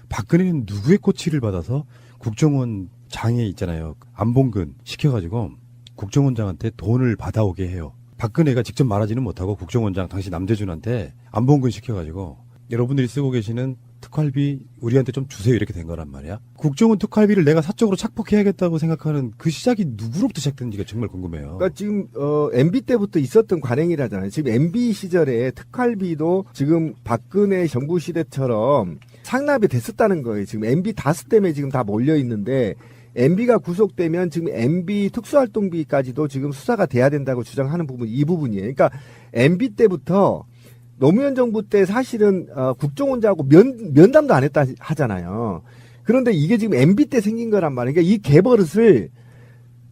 Speaker 10: 박근혜는 누구의 코치를 받아서 국정원 장에 있잖아요. 안봉근 시켜가지고 국정원장한테 돈을 받아오게 해요. 박근혜가 직접 말하지는 못하고 국정원장 당시 남재준한테 안봉근 시켜가지고 여러분들이 쓰고 계시는 특활비 우리한테 좀 주세요 이렇게 된 거란 말이야. 국정원 특활비를 내가 사적으로 착복해야겠다고 생각하는 그 시작이 누구로부터 시작됐는지가 정말 궁금해요.
Speaker 11: 그러니까 지금 MB 때부터 있었던 관행이라잖아요. 지금 MB 시절에 특활비도 지금 박근혜 정부 시대처럼 상납이 됐었다는 거예요. 지금 MB 다스 때문에 지금 다 몰려 있는데 MB가 구속되면 지금 MB 특수활동비까지도 지금 수사가 돼야 된다고 주장하는 부분 이 부분이에요. 그러니까 MB 때부터 노무현 정부 때 사실은 국정원장하고 면담도 안 했다 하잖아요. 그런데 이게 지금 MB 때 생긴 거란 말이에요. 그러니까 이 개버릇을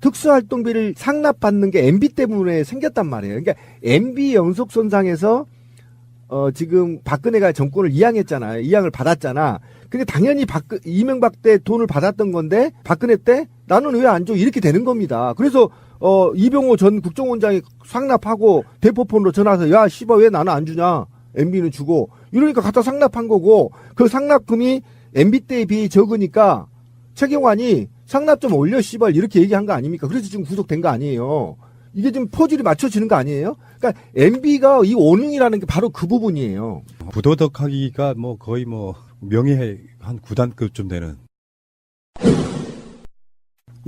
Speaker 11: 특수활동비를 상납받는 게 MB 때문에 생겼단 말이에요. 그러니까 MB 연속선상에서 지금 박근혜가 정권을 이양했잖아요. 이양을 받았잖아. 근데 당연히 이명박 때 돈을 받았던 건데 박근혜 때 나는 왜 안 줘? 이렇게 되는 겁니다. 그래서 이병호 전 국정원장이 상납하고 대포폰으로 전화해서 야 씨발 왜 나는 안 주냐? MB는 주고 이러니까 갖다 상납한 거고 그 상납금이 MB 때에 비해 적으니까 최경환이 상납 좀 올려 씨발 이렇게 얘기한 거 아닙니까? 그래서 지금 구속된 거 아니에요. 이게 지금 퍼즐이 맞춰지는 거 아니에요? 그러니까 MB가 이 오능이라는 게 바로 그 부분이에요.
Speaker 10: 부도덕하기가 거의 명예 한 9단급쯤 되는.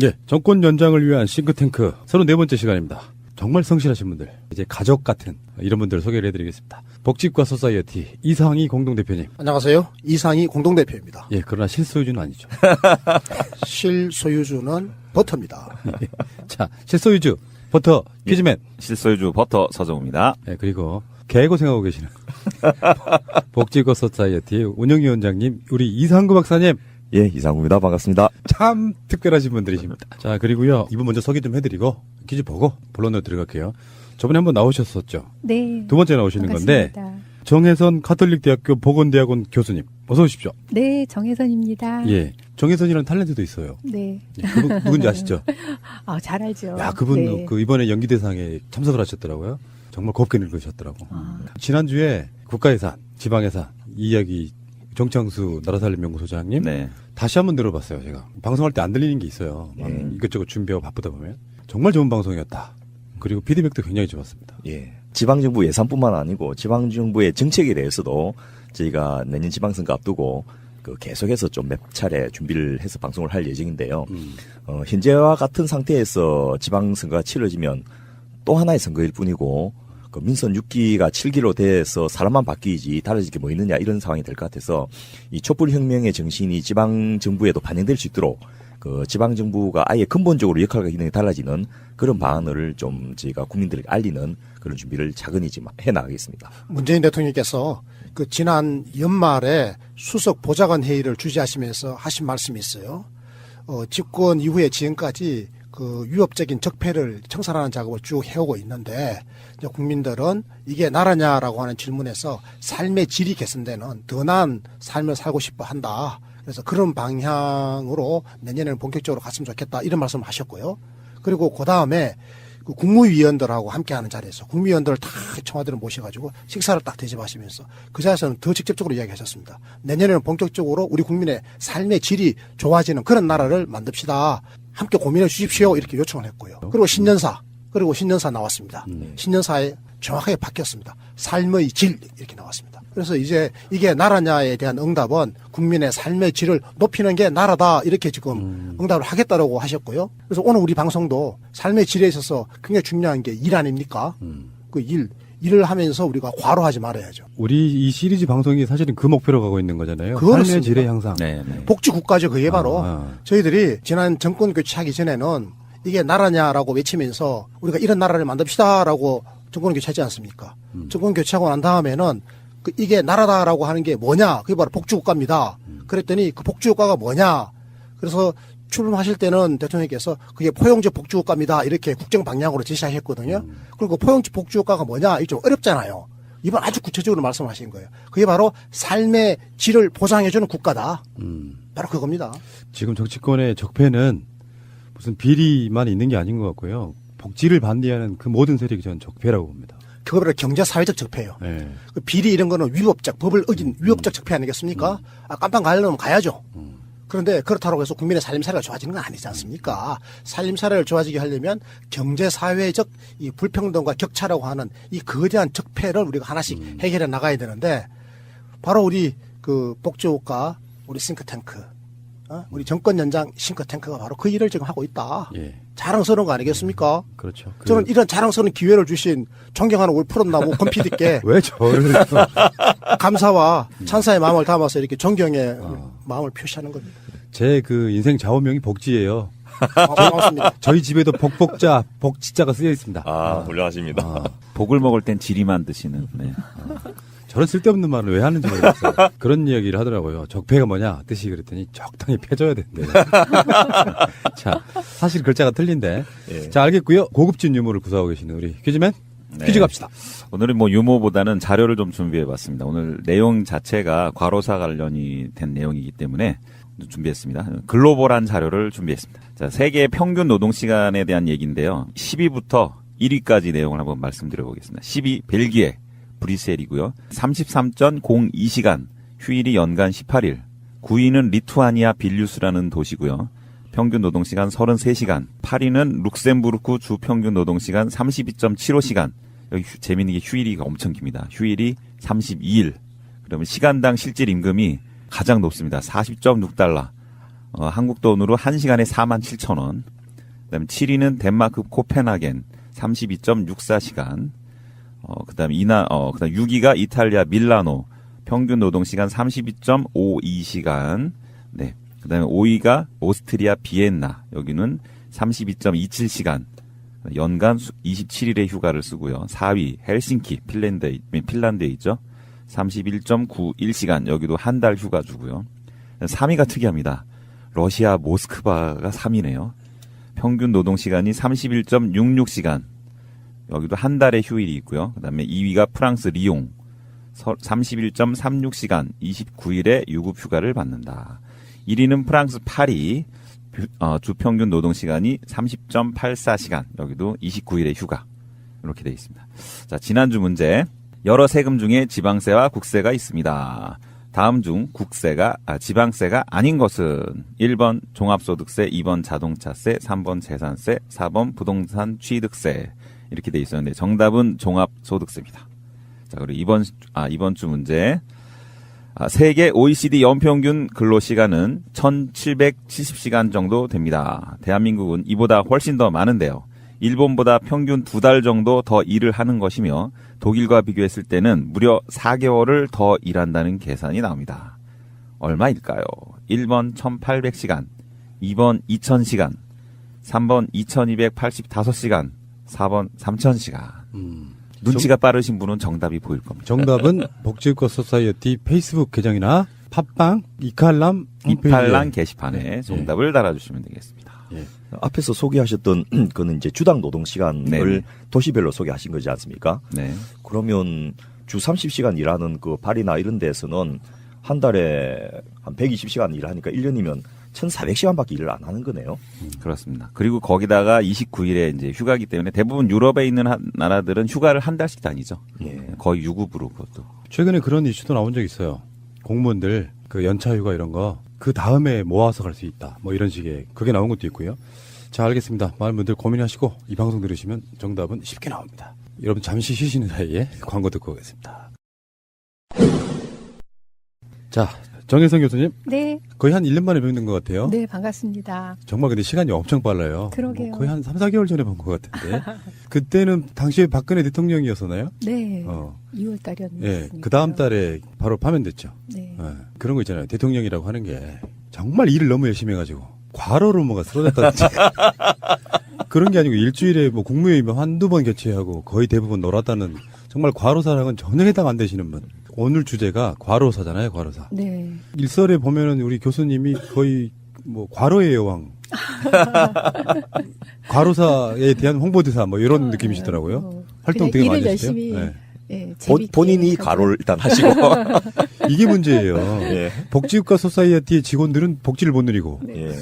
Speaker 10: 예, 정권 연장을 위한 싱크탱크 34번째 시간입니다. 정말 성실하신 분들, 이제 가족 같은 이런 분들을 소개를 해드리겠습니다. 복지과 소사이어티 이상희 공동대표님.
Speaker 17: 안녕하세요. 이상희 공동대표입니다.
Speaker 10: 예, 그러나 실소유주는 아니죠.
Speaker 17: 실소유주는 버터입니다.
Speaker 10: 예. 자, 실소유주 버터 퀴즈맨.
Speaker 18: 실소유주 버터 서정우입니다.
Speaker 10: 예, 그리고 개고생하고 계시는 복지과 소사이어티 운영위원장님 우리 이상구 박사님.
Speaker 18: 예, 이상구입니다. 반갑습니다.
Speaker 10: 참 특별하신 분들이십니다. 자, 그리고요, 이분 먼저 소개 좀 해드리고, 퀴즈 보고, 본론으로 들어갈게요. 저번에 한번 나오셨었죠?
Speaker 19: 네.
Speaker 10: 두 번째 나오시는
Speaker 19: 반갑습니다.
Speaker 10: 건데, 정혜선 카톨릭대학교 보건대학원 교수님, 어서 오십시오.
Speaker 19: 네, 정혜선입니다.
Speaker 10: 예. 정혜선이라는 탤런트도 있어요.
Speaker 19: 네.
Speaker 10: 예, 그분 누군지 아시죠?
Speaker 19: 아, 잘 알죠.
Speaker 10: 야, 그분,
Speaker 19: 네.
Speaker 10: 이번에 연기대상에 참석을 하셨더라고요. 정말 곱게 늙으셨더라고. 지난주에 국가예산, 지방예산, 이 이야기 정창수 나라살림연구소장님 다시 한번 들어봤어요. 제가 방송할 때 안 들리는 게 있어요. 이것저것 준비하고 바쁘다 보면 정말 좋은 방송이었다. 그리고 피드백도 굉장히 좋았습니다.
Speaker 18: 예, 지방정부 예산뿐만 아니고 지방정부의 정책에 대해서도 저희가 내년 지방선거 앞두고 계속해서 좀 몇 차례 준비를 해서 방송을 할 예정인데요. 현재와 같은 상태에서 지방선거가 치러지면 또 하나의 선거일 뿐이고 민선 6기가 7기로 돼서 사람만 바뀌지 달라질 게 뭐 있느냐 이런 상황이 될 것 같아서 이 촛불혁명의 정신이 지방정부에도 반영될 수 있도록 지방정부가 아예 근본적으로 역할과 기능이 달라지는 그런 방안을 좀 저희가 국민들에게 알리는 그런 준비를 차근히 지금 해나가겠습니다.
Speaker 17: 문재인 대통령께서 지난 연말에 수석 보좌관 회의를 주재하시면서 하신 말씀이 있어요. 집권 이후에 지금까지 위협적인 적폐를 청산하는 작업을 쭉 해오고 있는데 이제 국민들은 이게 나라냐라고 하는 질문에서 삶의 질이 개선되는 더 나은 삶을 살고 싶어 한다. 그래서 그런 방향으로 내년에는 본격적으로 갔으면 좋겠다 이런 말씀을 하셨고요. 그리고 그 다음에 국무위원들하고 함께하는 자리에서 국무위원들을 다 청와대로 모셔가지고 식사를 딱 대접하시면서 그 자리에서는 더 직접적으로 이야기하셨습니다. 내년에는 본격적으로 우리 국민의 삶의 질이 좋아지는 그런 나라를 만듭시다. 함께 고민해 주십시오. 이렇게 요청을 했고요. 그리고 신년사 나왔습니다. 신년사에 정확하게 바뀌었습니다. 삶의 질 이렇게 나왔습니다. 그래서 이제 이게 나라냐에 대한 응답은 국민의 삶의 질을 높이는 게 나라다 이렇게 지금 응답을 하겠다라고 하셨고요. 그래서 오늘 우리 방송도 삶의 질에 있어서 굉장히 중요한 게 일 아닙니까? 그 일을 하면서 우리가 과로하지 말아야죠.
Speaker 10: 우리 이 시리즈 방송이 사실은 그 목표로 가고 있는 거잖아요. 삶의 질의 향상.
Speaker 17: 복지국가죠. 그게 바로 저희들이 지난 정권 교체하기 전에는 이게 나라냐라고 외치면서 우리가 이런 나라를 만듭시다라고 정권 교체하지 않습니까? 정권 교체하고 난 다음에는 이게 나라다라고 하는 게 뭐냐? 그게 바로 복지국가입니다. 그랬더니 그 복지국가가 뭐냐? 그래서 출범하실 때는 대통령께서 그게 포용적 복지국가입니다. 이렇게 국정 방향으로 제시했거든요. 그리고 포용적 복지국가가 뭐냐? 이게 좀 어렵잖아요. 이번 아주 구체적으로 말씀하신 거예요. 그게 바로 삶의 질을 보장해주는 국가다. 바로 그겁니다.
Speaker 10: 지금 정치권의 적폐는 무슨 비리만 있는 게 아닌 것 같고요. 복지를 반대하는 그 모든 세력이 저는 적폐라고 봅니다.
Speaker 17: 그거 바로 경제 사회적 적폐예요.
Speaker 10: 네.
Speaker 17: 그 비리 이런 거는 위법적, 법을 어긴 위법적 적폐 아니겠습니까? 깜빵 가려면 가야죠. 그런데 그렇다고 해서 국민의 살림살이가 좋아지는 건 아니지 않습니까? 살림살이를 좋아지게 하려면 경제사회적 이 불평등과 격차라고 하는 이 거대한 적폐를 우리가 하나씩 해결해 나가야 되는데 바로 우리 그 복지국가, 우리 싱크탱크, 우리 정권 연장 싱크탱크가 바로 그 일을 지금 하고 있다.
Speaker 10: 예.
Speaker 17: 자랑스러운 거 아니겠습니까?
Speaker 10: 그렇죠.
Speaker 17: 저는 이런 자랑스러운 기회를 주신 존경하는 우리 푸른나무 권PD께
Speaker 10: 왜 저를
Speaker 17: 감사와 찬사의 마음을 담아서 이렇게 존경의 마음을 표시하는 겁니다.
Speaker 10: 제 그 인생 좌우명이 복지예요.
Speaker 17: 고맙습니다.
Speaker 10: 저희 집에도 복복자, 복지자가 쓰여 있습니다.
Speaker 18: 훌륭하십니다.
Speaker 20: 복을 먹을 땐 지리만 드시는. 네.
Speaker 10: 저런 쓸데없는 말을 왜 하는지 모르겠어요. 그런 이야기를 하더라고요. 적폐가 뭐냐 뜻이 그랬더니 적당히 패줘야 된대요. 자, 사실 글자가 틀린데.
Speaker 20: 예.
Speaker 10: 자, 알겠고요. 고급진 유머를 구사하고 계시는 우리 퀴즈맨.
Speaker 20: 네.
Speaker 10: 퀴즈 갑시다.
Speaker 20: 오늘은 뭐 유머보다는 자료를 좀 준비해봤습니다. 오늘 내용 자체가 과로사 관련이 된 내용이기 때문에 준비했습니다. 글로벌한 자료를 준비했습니다. 자, 세계 평균 노동시간에 대한 얘기인데요. 10위부터 1위까지 내용을 한번 말씀드려보겠습니다. 10위 벨기에. 브뤼셀이고요. 33.02시간, 휴일이 연간 18일. 9위는 리투아니아 빌뉴스라는 도시고요. 평균 노동시간 33시간. 8위는 룩셈부르크 주 평균 노동시간 32.75시간. 여기 재미있는 게 휴일이가 엄청 깁니다. 휴일이 32일. 그러면 시간당 실질 임금이 가장 높습니다. 40.6달러. 한국 돈으로 1시간에 47,000원. 그다음에 7위는 덴마크 코펜하겐 32.64시간. 그다음에 6위가 이탈리아 밀라노 평균 노동시간 32.52시간. 네. 그다음에 5위가 오스트리아 비엔나. 여기는 32.27시간. 연간 27일의 휴가를 쓰고요. 4위 헬싱키 핀란드에 있죠. 31.91시간. 여기도 한 달 휴가 주고요. 3위가 특이합니다. 러시아 모스크바가 3위네요. 평균 노동시간이 31.66시간. 여기도 한 달의 휴일이 있고요. 그 다음에 2위가 프랑스 리옹 31.36시간 29일의 유급 휴가를 받는다. 1위는 프랑스 파리 주평균 노동시간이 30.84시간 여기도 29일의 휴가 이렇게 되어 있습니다. 자, 지난주 문제 여러 세금 중에 지방세와 국세가 있습니다. 다음 중 지방세가 아닌 것은 1번 종합소득세, 2번 자동차세, 3번 재산세, 4번 부동산 취득세 이렇게 돼 있었는데 정답은 종합소득세입니다. 자, 그리고 이번 주 문제. 세계 OECD 연평균 근로시간은 1770시간 정도 됩니다. 대한민국은 이보다 훨씬 더 많은데요. 일본보다 평균 2달 정도 더 일을 하는 것이며 독일과 비교했을 때는 무려 4개월을 더 일한다는 계산이 나옵니다. 얼마일까요? 1번 1800시간, 2번 2000시간, 3번 2285시간, 4번 3000시간. 눈치가 빠르신 분은 정답이 보일 겁니다.
Speaker 10: 정답은 복지국가 소사이어티 페이스북 계정이나 팟빵, 이칼람
Speaker 20: 게시판에 정답을 달아주시면 되겠습니다.
Speaker 18: 예. 앞에서 소개하셨던 그는 이제 주당 노동 시간을 도시별로 소개하신 거지 않습니까?
Speaker 20: 네.
Speaker 18: 그러면 주 30시간 일하는 그 파리나 이런 데서는 한 달에 한 120시간 일하니까 1년이면 1,400시간밖에 일을 안 하는 거네요.
Speaker 20: 그렇습니다. 그리고 거기다가 29일에 이제 휴가기 때문에 대부분 유럽에 있는 나라들은 휴가를 한 달씩 다니죠.
Speaker 18: 예.
Speaker 20: 거의 유급으로 그것도.
Speaker 10: 최근에 그런 이슈도 나온 적 있어요. 공무원들 그 연차 휴가 이런 거 그 다음에 모아서 갈 수 있다. 뭐 이런 식의 그게 나온 것도 있고요. 자, 알겠습니다. 많은 분들 고민하시고 이 방송 들으시면 정답은 쉽게 나옵니다. 여러분 잠시 쉬시는 사이에 광고 듣고 오겠습니다. 자, 정혜성 교수님.
Speaker 19: 네.
Speaker 10: 거의 한 1년 만에 뵙는 것 같아요.
Speaker 19: 네, 반갑습니다.
Speaker 10: 정말 근데 시간이 엄청 빨라요.
Speaker 19: 그러게요.
Speaker 10: 거의 한 3, 4개월 전에 본 것 같은데. 그때는 당시에 박근혜 대통령이었었나요?
Speaker 19: 네. 2월 달이었는데.
Speaker 10: 예, 그 다음 달에 바로 파면됐죠.
Speaker 19: 네.
Speaker 10: 그런 거 있잖아요. 대통령이라고 하는 게 정말 일을 너무 열심히 해가지고 과로로 뭐가 쓰러졌다든지 그런 게 아니고 일주일에 뭐 국무회의만 한두 번 개최하고 거의 대부분 놀았다는 정말 과로사랑은 전혀 해당 안 되시는 분. 오늘 주제가 과로사잖아요, 과로사.
Speaker 19: 네.
Speaker 10: 일설에 보면은 우리 교수님이 거의 뭐 과로의 여왕. 과로사에 대한 홍보대사 뭐 이런 느낌이시더라고요. 활동 되게 많이
Speaker 19: 일을
Speaker 10: 하시대요.
Speaker 19: 열심히 예,
Speaker 18: 본인이 과로를 일단 하시고
Speaker 10: 이게 문제예요.
Speaker 18: 예.
Speaker 10: 복지국가 소사이어티의 직원들은 복지를 못 누리고
Speaker 18: 예.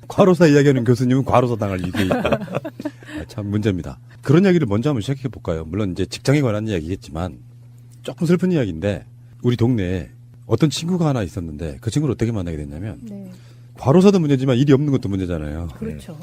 Speaker 10: 과로사 이야기하는 교수님은 과로사 당할 일이 있다. 참 문제입니다. 그런 이야기를 먼저 한번 시작해 볼까요? 물론 이제 직장에 관한 이야기겠지만 조금 슬픈 이야기인데 우리 동네에 어떤 친구가 하나 있었는데 그 친구를 어떻게 만나게 됐냐면
Speaker 19: 네.
Speaker 10: 과로사도 문제지만 일이 없는 것도 문제잖아요.
Speaker 19: 그렇죠.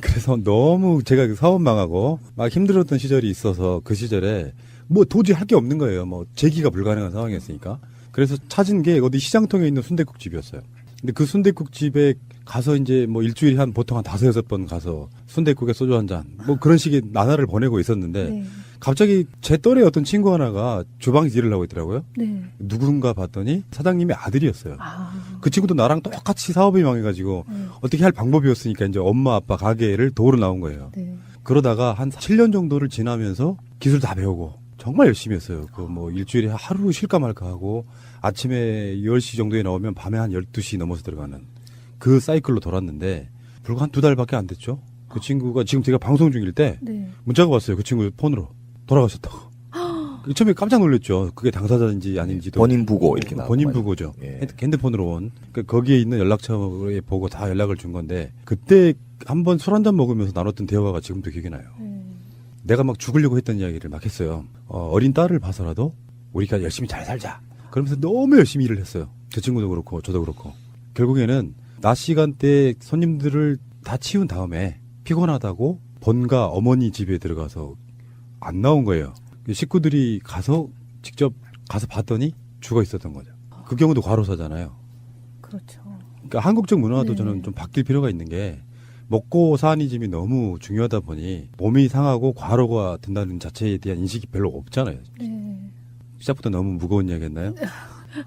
Speaker 10: 그래서 너무 제가 사업 망하고 막 힘들었던 시절이 있어서 그 시절에 뭐 도저히 할 게 없는 거예요. 뭐 재기가 불가능한 상황이었으니까. 그래서 찾은 게 어디 시장통에 있는 순댓국집이었어요. 근데 그 순댓국집에 가서 이제 뭐 일주일에 보통 한 5-6번 가서 순댓국에 소주 한 잔 뭐 그런 식의 나날을 보내고 있었는데
Speaker 19: 네.
Speaker 10: 갑자기 제 또래 어떤 친구 하나가 주방에서 일을 하고 있더라고요.
Speaker 19: 네.
Speaker 10: 누군가 봤더니 사장님의 아들이었어요. 그 친구도 나랑 똑같이 사업이 망해가지고 어떻게 할 방법이 없으니까 이제 엄마 아빠 가게를 도우러 나온 거예요.
Speaker 19: 네.
Speaker 10: 그러다가 한 7년 정도를 지나면서 기술 다 배우고 정말 열심히 했어요. 그 뭐 일주일에 하루 쉴까 말까 하고 아침에 10시 정도에 나오면 밤에 한 12시 넘어서 들어가는 그 사이클로 돌았는데 불과 한 2달밖에 안 됐죠. 그 친구가 지금 제가 방송 중일 때
Speaker 19: 네.
Speaker 10: 문자가 왔어요. 그 친구 폰으로 돌아가셨다고. 처음에 깜짝 놀랐죠. 그게 당사자인지 아닌지도.
Speaker 18: 본인 부고 이렇게 나오고
Speaker 10: 본인
Speaker 18: 말이에요.
Speaker 10: 부고죠.
Speaker 18: 예.
Speaker 10: 핸드폰으로 온. 그러니까 거기에 있는 연락처에 보고 다 연락을 준 건데 그때 한번 술 한잔 먹으면서 나눴던 대화가 지금도 기억이 나요. 내가 막 죽으려고 했던 이야기를 막 했어요. 어린 딸을 봐서라도 우리가 열심히 잘 살자. 그러면서 너무 열심히 일을 했어요. 그 친구도 그렇고 저도 그렇고. 결국에는 낮 시간대에 손님들을 다 치운 다음에 피곤하다고 본가 어머니 집에 들어가서 안 나온 거예요. 식구들이 가서 직접 가서 봤더니 죽어 있었던 거죠. 그 경우도 과로사잖아요.
Speaker 19: 그렇죠.
Speaker 10: 그러니까 한국적 문화도
Speaker 19: 네.
Speaker 10: 저는 좀 바뀔 필요가 있는 게 먹고 사는 짐이 너무 중요하다 보니 몸이 상하고 과로가 된다는 자체에 대한 인식이 별로 없잖아요.
Speaker 19: 네.
Speaker 10: 시작부터 너무 무거운 이야기였나요?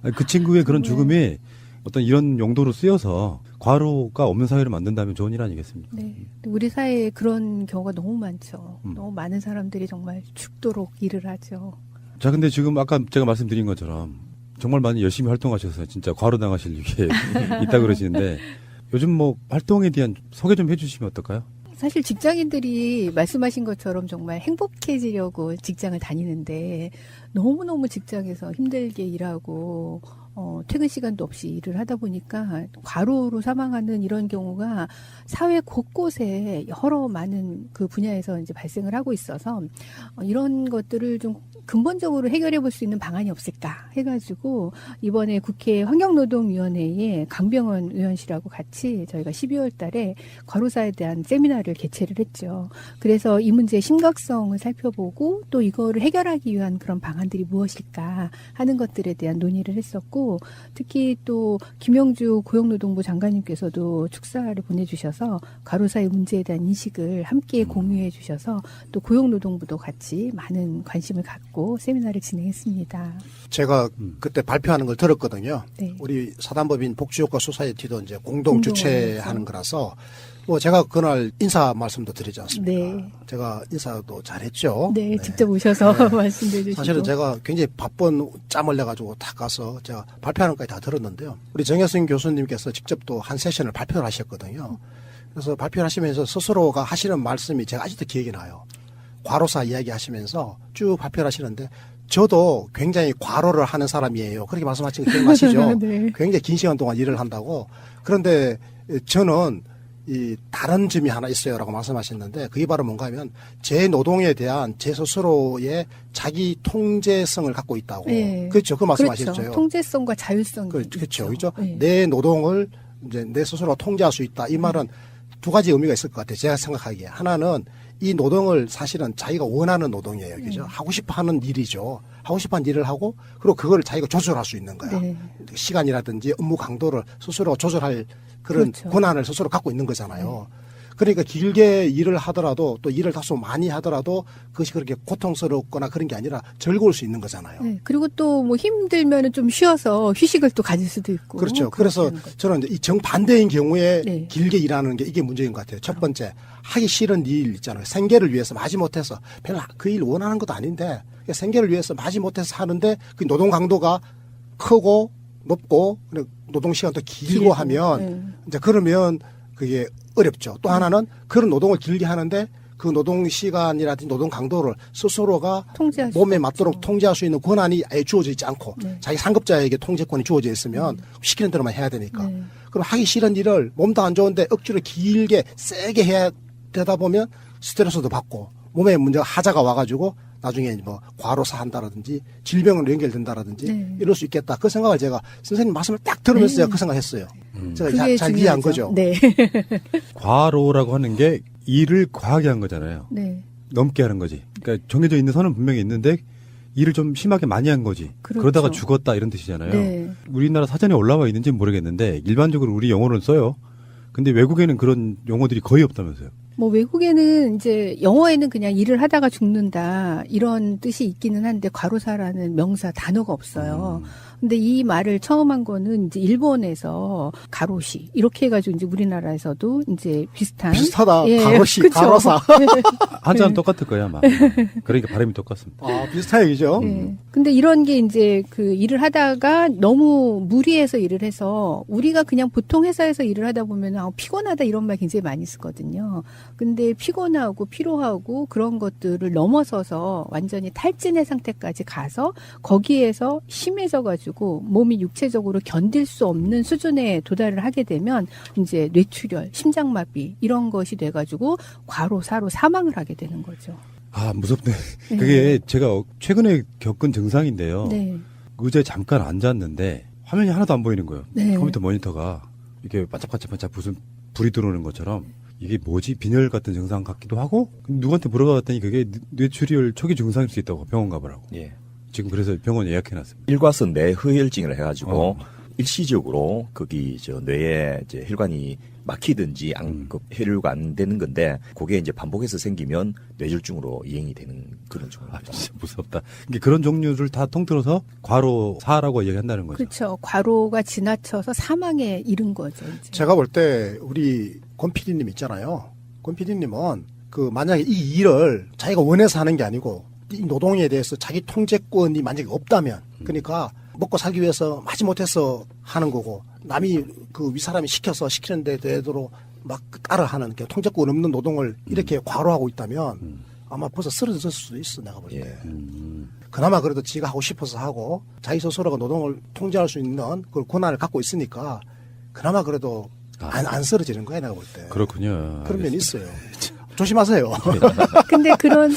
Speaker 10: 아니, 그 친구의 그런 죽음이 어떤 이런 용도로 쓰여서 과로가 없는 사회를 만든다면 좋은 일 아니겠습니까?
Speaker 19: 네. 우리 사회에 그런 경우가 너무 많죠. 너무 많은 사람들이 정말 죽도록 일을 하죠.
Speaker 10: 자, 근데 지금 아까 제가 말씀드린 것처럼 정말 많이 열심히 활동하셔서 진짜 과로 당하실 일이 있다 그러시는데 요즘 뭐 활동에 대한 소개 좀 해주시면 어떨까요?
Speaker 19: 사실 직장인들이 말씀하신 것처럼 정말 행복해지려고 직장을 다니는데 너무너무 직장에서 힘들게 일하고 퇴근 시간도 없이 일을 하다 보니까 과로로 사망하는 이런 경우가 사회 곳곳에 여러 많은 그 분야에서 이제 발생을 하고 있어서 이런 것들을 좀 근본적으로 해결해 볼 수 있는 방안이 없을까 해가지고 이번에 국회 환경노동위원회에 강병원 의원실하고 같이 저희가 12월 달에 과로사에 대한 세미나를 개최를 했죠. 그래서 이 문제의 심각성을 살펴보고 또 이거를 해결하기 위한 그런 방안들이 무엇일까 하는 것들에 대한 논의를 했었고 특히 또 김영주 고용노동부 장관님께서도 축사를 보내주셔서 과로사의 문제에 대한 인식을 함께 공유해 주셔서 또 고용노동부도 같이 많은 관심을 갖고 세미나를 진행했습니다.
Speaker 17: 제가 그때 발표하는 걸 들었거든요.
Speaker 19: 네.
Speaker 17: 우리 사단법인 복지효과 소사이어티도 이제 공동 주최하는 거라서 뭐 제가 그날 인사 말씀도 드리지 않습니까?
Speaker 19: 네.
Speaker 17: 제가 인사도 잘했죠.
Speaker 19: 네, 직접 오셔서 말씀해 주시고.
Speaker 17: 사실은 제가 굉장히 바쁜 짬을 내가지고 다 가서 제가 발표하는 것까지 다 들었는데요. 우리 정혜승 교수님께서 직접 또 한 세션을 발표를 하셨거든요. 그래서 발표를 하시면서 스스로가 하시는 말씀이 제가 아직도 기억이 나요. 과로사 이야기 하시면서 쭉 발표를 하시는데 저도 굉장히 과로를 하는 사람이에요. 그렇게 말씀하신 거 기억나시죠?
Speaker 19: 네.
Speaker 17: 굉장히 긴 시간 동안 일을 한다고. 그런데 저는 이 다른 점이 하나 있어요라고 말씀하셨는데 그게 바로 뭔가 하면 제 노동에 대한 제 스스로의 자기 통제성을 갖고 있다고.
Speaker 19: 네.
Speaker 17: 그렇죠. 그 말씀하셨죠.
Speaker 19: 그렇죠. 통제성과 자율성.
Speaker 17: 그렇죠. 그렇죠. 네. 내 노동을 이제 내 스스로 통제할 수 있다. 이 말은 두 가지 의미가 있을 것 같아요. 제가 생각하기에. 하나는 이 노동을 사실은 자기가 원하는 노동이에요. 그죠? 하고 싶어 하는 일이죠. 하고 싶어 하는 일을 하고, 그리고 그걸 자기가 조절할 수 있는 거야.
Speaker 19: 네.
Speaker 17: 시간이라든지 업무 강도를 스스로 조절할 그런
Speaker 19: 그렇죠.
Speaker 17: 권한을 스스로 갖고 있는 거잖아요. 그러니까 길게 일을 하더라도 또 일을 다소 많이 하더라도 그것이 그렇게 고통스럽거나 그런 게 아니라 즐거울 수 있는 거잖아요.
Speaker 19: 네. 그리고 또 뭐 힘들면은 좀 쉬어서 휴식을 또 가질 수도 있고.
Speaker 17: 그렇죠. 그래서 저는 이제 이 정반대인 경우에
Speaker 19: 네.
Speaker 17: 길게 일하는 게 이게 문제인 것 같아요. 첫 번째, 하기 싫은 일 있잖아요. 생계를 위해서 마지못해서 별로 그 일 원하는 것도 아닌데 생계를 위해서 마지못해서 하는데 그 노동 강도가 크고 높고 노동 시간도 길고 하면 이제 그러면 그게 어렵죠. 또 하나는 그런 노동을 길게 하는데 그 노동 시간이라든지 노동 강도를 스스로가
Speaker 19: 통제할 수
Speaker 17: 몸에 맞도록 통제할 수 있는 권한이 아예 주어져 있지 않고
Speaker 19: 네.
Speaker 17: 자기 상급자에게 통제권이 주어져 있으면 시키는 대로만 해야 되니까. 그럼 하기 싫은 일을 몸도 안 좋은데 억지로 길게 세게 해야 되다 보면 스트레스도 받고 몸에 문제가 하자가 와가지고 나중에 뭐 과로사 한다라든지 질병으로 연결된다라든지 이럴 수 있겠다. 그 생각을 제가 선생님 말씀을 딱 들으면서 제가 그 생각했어요. 제가 잘 이해한 거죠.
Speaker 19: 네.
Speaker 10: 과로라고 하는 게 일을 과하게 한 거잖아요.
Speaker 19: 네.
Speaker 10: 넘게 하는 거지. 그러니까 정해져 있는 선은 분명히 있는데 일을 좀 심하게 많이 한 거지.
Speaker 19: 그렇죠.
Speaker 10: 그러다가 죽었다 이런 뜻이잖아요.
Speaker 19: 네.
Speaker 10: 우리나라 사전에 올라와 있는지는 모르겠는데 일반적으로 우리 영어로는 써요. 근데 외국에는 그런 용어들이 거의 없다면서요.
Speaker 19: 뭐 외국에는 이제 영어에는 그냥 일을 하다가 죽는다 이런 뜻이 있기는 한데 과로사라는 명사 단어가 없어요. 근데 이 말을 처음 한 거는 이제 일본에서 가로시 이렇게 해가지고 이제 우리나라에서도 이제
Speaker 17: 비슷하다.
Speaker 19: 예,
Speaker 17: 가로시,
Speaker 19: 그쵸?
Speaker 17: 가로사.
Speaker 10: 한자는 똑같을 거야 아마. 그러니까 발음이 똑같습니다.
Speaker 17: 아, 비슷한 얘기죠.
Speaker 19: 네. 근데 이런 게 이제 그 일을 하다가 너무 무리해서 일을 해서 우리가 그냥 보통 회사에서 일을 하다 보면 피곤하다 이런 말 굉장히 많이 쓰거든요. 근데 피곤하고 피로하고 그런 것들을 넘어서서 완전히 탈진의 상태까지 가서 거기에서 심해져가지고 몸이 육체적으로 견딜 수 없는 수준에 도달을 하게 되면 이제 뇌출혈, 심장마비 이런 것이 돼가지고 과로사로 사망을 하게 되는 거죠.
Speaker 10: 아 무섭네. 그게 제가 최근에 겪은 증상인데요.
Speaker 19: 네.
Speaker 10: 의자에 잠깐 앉았는데 화면이 하나도 안 보이는 거예요.
Speaker 19: 네.
Speaker 10: 컴퓨터 모니터가 이렇게 반짝반짝 무슨 불이 들어오는 것처럼 이게 뭐지? 빈혈 같은 증상 같기도 하고 누구한테 물어봤더니 그게 뇌출혈 초기 증상일 수 있다고 병원 가보라고.
Speaker 18: 예.
Speaker 10: 지금 그래서 병원 예약해놨습니다.
Speaker 18: 일과성 뇌허혈증을 해가지고 일시적으로 거기 저 뇌에 이제 혈관이 막히든지 혈류가 안 되는 건데 그게 이제 반복해서 생기면 뇌졸중으로 이행이 되는 그런 종류입니다.
Speaker 10: 아, 진짜 무섭다. 그러니까 그런 종류를 다 통틀어서 과로사라고 얘기한다는 거죠.
Speaker 19: 그렇죠. 과로가 지나쳐서 사망에 이른 거죠. 이제.
Speaker 17: 제가 볼 때 우리 권 PD님 있잖아요. 권 PD님은 그 만약에 이 일을 자기가 원해서 하는 게 아니고 이 노동에 대해서 자기 통제권이 만약에 없다면 그러니까 먹고 살기 위해서 마지못해서 하는 거고 남이 그 윗사람이 시키는 데 되도록 막 따라 하는 통제권 없는 노동을 이렇게 과로하고 있다면 아마 벌써 쓰러졌을 수도 있어 내가 볼 때. 그나마 그래도 지가 하고 싶어서 하고 자기 스스로가 노동을 통제할 수 있는 그 권한을 갖고 있으니까 그나마 그래도 안 쓰러지는 거야 내가 볼 때.
Speaker 10: 그렇군요.
Speaker 17: 그런 면이 있어요. 조심하세요.
Speaker 19: 근데 그런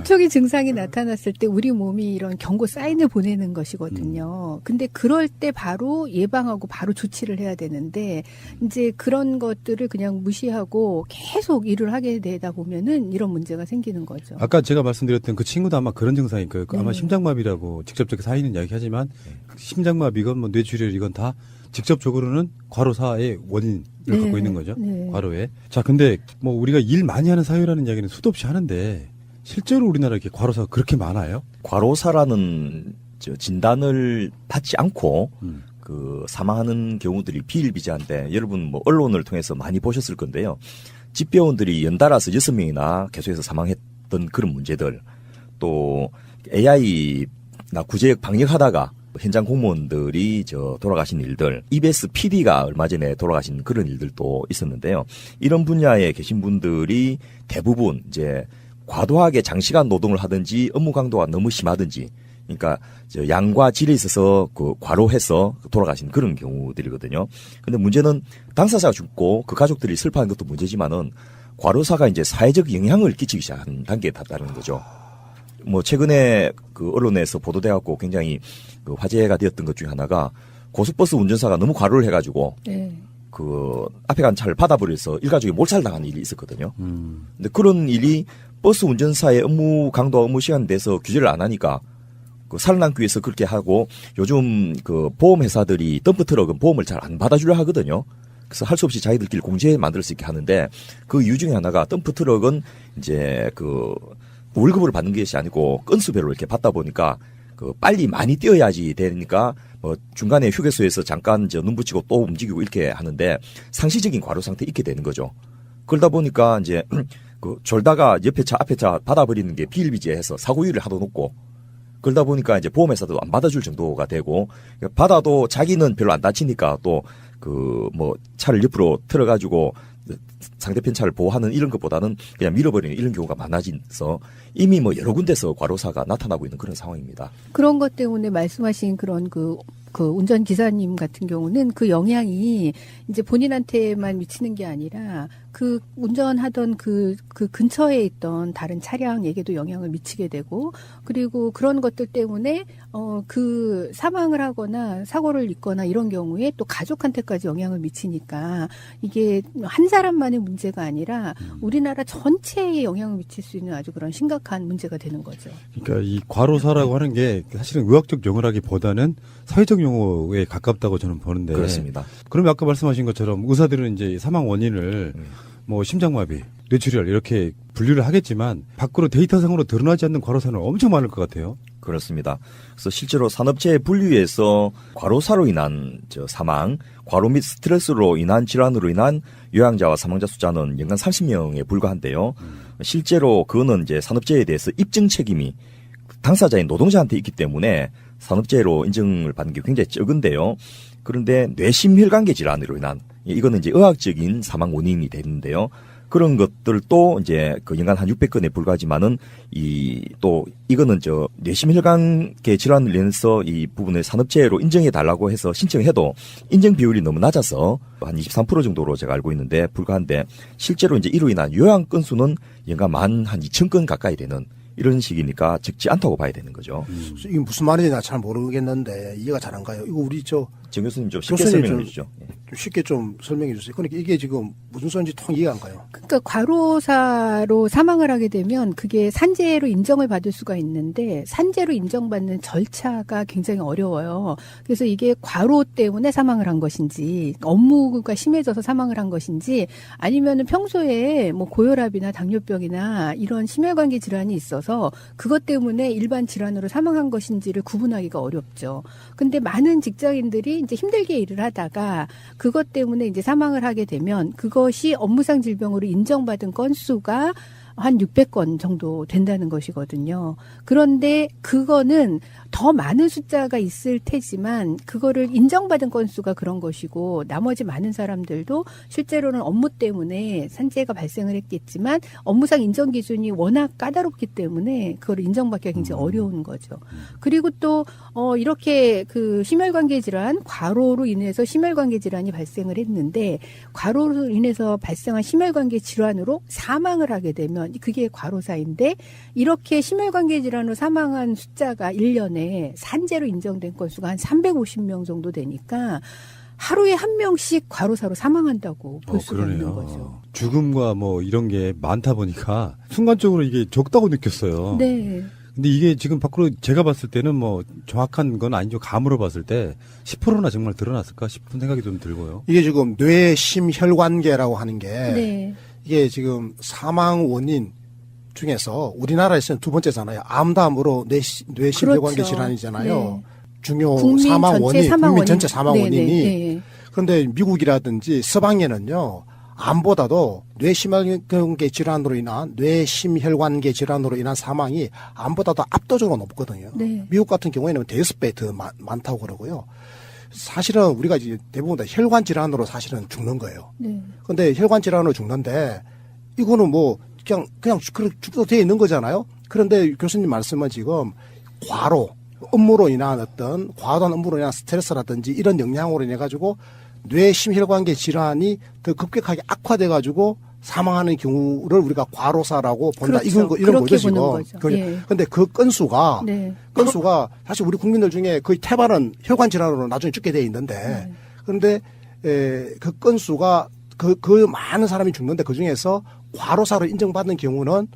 Speaker 19: 초기 증상이 나타났을 때 우리 몸이 이런 경고 사인을 보내는 것이거든요. 근데 그럴 때 바로 예방하고 바로 조치를 해야 되는데 이제 그런 것들을 그냥 무시하고 계속 일을 하게 되다 보면은 이런 문제가 생기는 거죠.
Speaker 10: 아까 제가 말씀드렸던 그 친구도 아마 그런 증상일 거예요. 아마 심장마비라고 직접적인 사인은 이야기하지만 심장마비건 뭐 뇌출혈 이건 다 직접적으로는 과로사의 원인을 갖고 있는 거죠. 과로에. 자, 근데 뭐 우리가 일 많이 하는 사회라는 이야기는 수도 없이 하는데 실제로 우리나라에 이렇게 과로사가 그렇게 많아요?
Speaker 18: 과로사라는 진단을 받지 않고 그 사망하는 경우들이 비일비재한데 여러분 뭐 언론을 통해서 많이 보셨을 건데요. 집배원들이 연달아서 6명이나 계속해서 사망했던 그런 문제들, 또 AI나 구제역 방역하다가 현장 공무원들이 돌아가신 일들, EBS PD가 얼마 전에 돌아가신 그런 일들도 있었는데요. 이런 분야에 계신 분들이 대부분 이제 과도하게 장시간 노동을 하든지 업무 강도가 너무 심하든지, 그러니까 양과 질에 있어서 그 과로해서 돌아가신 그런 경우들이거든요. 근데 문제는 당사자가 죽고 그 가족들이 슬퍼하는 것도 문제지만은 과로사가 이제 사회적 영향을 끼치기 시작한 단계에達다는 거죠. 뭐 최근에 그 언론에서 보도돼갖고 굉장히 그 화제가 되었던 것 중에 하나가 고속버스 운전사가 너무 과로를 해가지고 그 앞에 간 차를 받아버려서 일가족이 몰살당하는 일이 있었거든요. 근데 그런 일이 버스 운전사의 업무 강도와 업무 시간에 대해서 규제를 안 하니까 그 살아남기 위해서 그렇게 하고 요즘 그 보험회사들이 덤프트럭은 보험을 잘 안 받아주려 하거든요. 그래서 할 수 없이 자기들끼리 공제 만들 수 있게 하는데 그 이유 중에 하나가 덤프트럭은 이제 그 월급을 받는 것이 아니고 건수별로 이렇게 받다 보니까 그 빨리 많이 뛰어야지 되니까 뭐 중간에 휴게소에서 잠깐 눈 붙이고 또 움직이고 이렇게 하는데 상시적인 과로 상태에 있게 되는 거죠. 그러다 보니까 이제 그 졸다가 옆에 차 앞에 차 받아버리는 게 비일비재해서 사고율이 하도 높고 그러다 보니까 이제 보험회사도 안 받아줄 정도가 되고 받아도 자기는 별로 안 다치니까 또 그 뭐 차를 옆으로 틀어가지고 상대 편차를 보호하는 이런 것보다는 그냥 밀어버리는 이런 경우가 많아져서 이미 뭐 여러 군데서 과로사가 나타나고 있는 그런 상황입니다.
Speaker 19: 그런 것 때문에 말씀하신 그런 그 운전기사님 같은 경우는 그 영향이 이제 본인한테만 미치는 게 아니라 그 운전하던 그 근처에 있던 다른 차량에게도 영향을 미치게 되고, 그리고 그런 것들 때문에 그 사망을 하거나 사고를 입거나 이런 경우에 또 가족한테까지 영향을 미치니까 이게 한 사람만의 문제가 아니라 우리나라 전체에 영향을 미칠 수 있는 아주 그런 심각한 문제가 되는 거죠.
Speaker 10: 그러니까 이 과로사라고 하는 게 사실은 의학적 용어라기보다는 사회적 용어에 가깝다고 저는 보는데.
Speaker 18: 그렇습니다.
Speaker 10: 그러면 아까 말씀하신 것처럼 의사들은 이제 사망 원인을 뭐 심장마비, 뇌출혈 이렇게 분류를 하겠지만 밖으로 데이터상으로 드러나지 않는 과로사는 엄청 많을 것 같아요.
Speaker 18: 그렇습니다. 그래서 실제로 산업재해 분류에서 과로사로 인한 사망, 과로 및 스트레스로 인한 질환으로 인한 요양자와 사망자 숫자는 연간 30명에 불과한데요. 실제로 그거는 이제 산업재해에 대해서 입증 책임이 당사자인 노동자한테 있기 때문에 산업재해로 인정을 받는 게 굉장히 적은데요. 그런데 뇌심혈관계 질환으로 인한, 이거는 이제 의학적인 사망 원인이 되는데요. 그런 것들도 이제 그 연간 한 600건에 불과하지만은 이거는 뇌심혈관계 질환을 인해서 이 부분을 산업재해로 인정해 달라고 해서 신청해도 인정 비율이 너무 낮아서 한 23% 정도로 제가 알고 있는데 불과한데, 실제로 이제 이로 인한 요양 건수는 연간 한 2,000건 가까이 되는 이런 식이니까 적지 않다고 봐야 되는 거죠.
Speaker 17: 이게 무슨 말인지 나 잘 모르겠는데 이해가 잘 안 가요. 이거 우리 정
Speaker 18: 교수님 좀 쉽게 설명해 주시죠.
Speaker 17: 쉽게 좀 설명해 주세요. 그러니까 이게 지금 무슨 소리인지 통 이해가 안 가요.
Speaker 19: 그러니까 과로사로 사망을 하게 되면 그게 산재로 인정을 받을 수가 있는데 산재로 인정받는 절차가 굉장히 어려워요. 그래서 이게 과로 때문에 사망을 한 것인지, 업무가 심해져서 사망을 한 것인지, 아니면은 평소에 뭐 고혈압이나 당뇨병이나 이런 심혈관계 질환이 있어서 그것 때문에 일반 질환으로 사망한 것인지를 구분하기가 어렵죠. 근데 많은 직장인들이 이제 힘들게 일을 하다가 그것 때문에 이제 사망을 하게 되면 그것이 업무상 질병으로 인정받은 건수가 한 600건 정도 된다는 것이거든요. 그런데 그거는 더 많은 숫자가 있을 테지만 그거를 인정받은 건수가 그런 것이고, 나머지 많은 사람들도 실제로는 업무 때문에 산재가 발생을 했겠지만 업무상 인정 기준이 워낙 까다롭기 때문에 그걸 인정받기가 굉장히 어려운 거죠. 그리고 또 이렇게 그 심혈관계 질환, 과로로 인해서 심혈관계 질환이 발생을 했는데 과로로 인해서 발생한 심혈관계 질환으로 사망을 하게 되면 그게 과로사인데, 이렇게 심혈관계 질환으로 사망한 숫자가 1년에 산재로 인정된 건수가 한 350명 정도 되니까 하루에 한 명씩 과로사로 사망한다고 볼 수가 있는 거죠.
Speaker 10: 죽음과 뭐 이런 게 많다 보니까 순간적으로 이게 적다고 느꼈어요.
Speaker 19: 네.
Speaker 10: 근데 이게 지금 밖으로 제가 봤을 때는 뭐 정확한 건 아니죠. 감으로 봤을 때 10%나 정말 드러났을까 싶은 생각이 좀 들고요.
Speaker 17: 이게 지금 뇌심혈관계라고 하는 게
Speaker 19: 네.
Speaker 17: 이게 지금 사망 원인 중에서 우리나라에서는 두 번째잖아요. 암 다음으로 뇌심혈관계
Speaker 19: 그렇죠.
Speaker 17: 질환이잖아요.
Speaker 19: 네.
Speaker 17: 중요 사망 원인, 국민 전체 사망
Speaker 19: 네,
Speaker 17: 원인이.
Speaker 19: 네, 네.
Speaker 17: 그런데 미국이라든지 서방에는요, 암보다도 뇌심혈관계 질환으로 인한 뇌심혈관계 질환으로 인한 사망이 암보다도 압도적으로 높거든요.
Speaker 19: 네.
Speaker 17: 미국 같은 경우에는 대여섯 배 더 많다고 그러고요. 사실은 우리가 이제 대부분 다 혈관 질환으로 사실은 죽는 거예요.
Speaker 19: 네.
Speaker 17: 근데 혈관 질환으로 죽는데 이거는 뭐 그냥 죽도 되어 있는 거잖아요. 그런데 교수님 말씀은 지금 과로, 업무로 인한 어떤 과도한 업무로 인한 스트레스라든지 이런 영향으로 인해 가지고 뇌심혈관계 질환이 더 급격하게 악화돼 가지고 사망하는 경우를 우리가 과로사라고 본다.
Speaker 19: 그렇죠.
Speaker 17: 이런 거죠,
Speaker 19: 지금.
Speaker 17: 그런데 그 건수가
Speaker 19: 네.
Speaker 17: 사실 우리 국민들 중에 거의 태반은 혈관 질환으로 나중에 죽게 돼 있는데, 그런데 그 건수가 그 많은 사람이 죽는데 그 중에서 과로사로 인정받는 경우는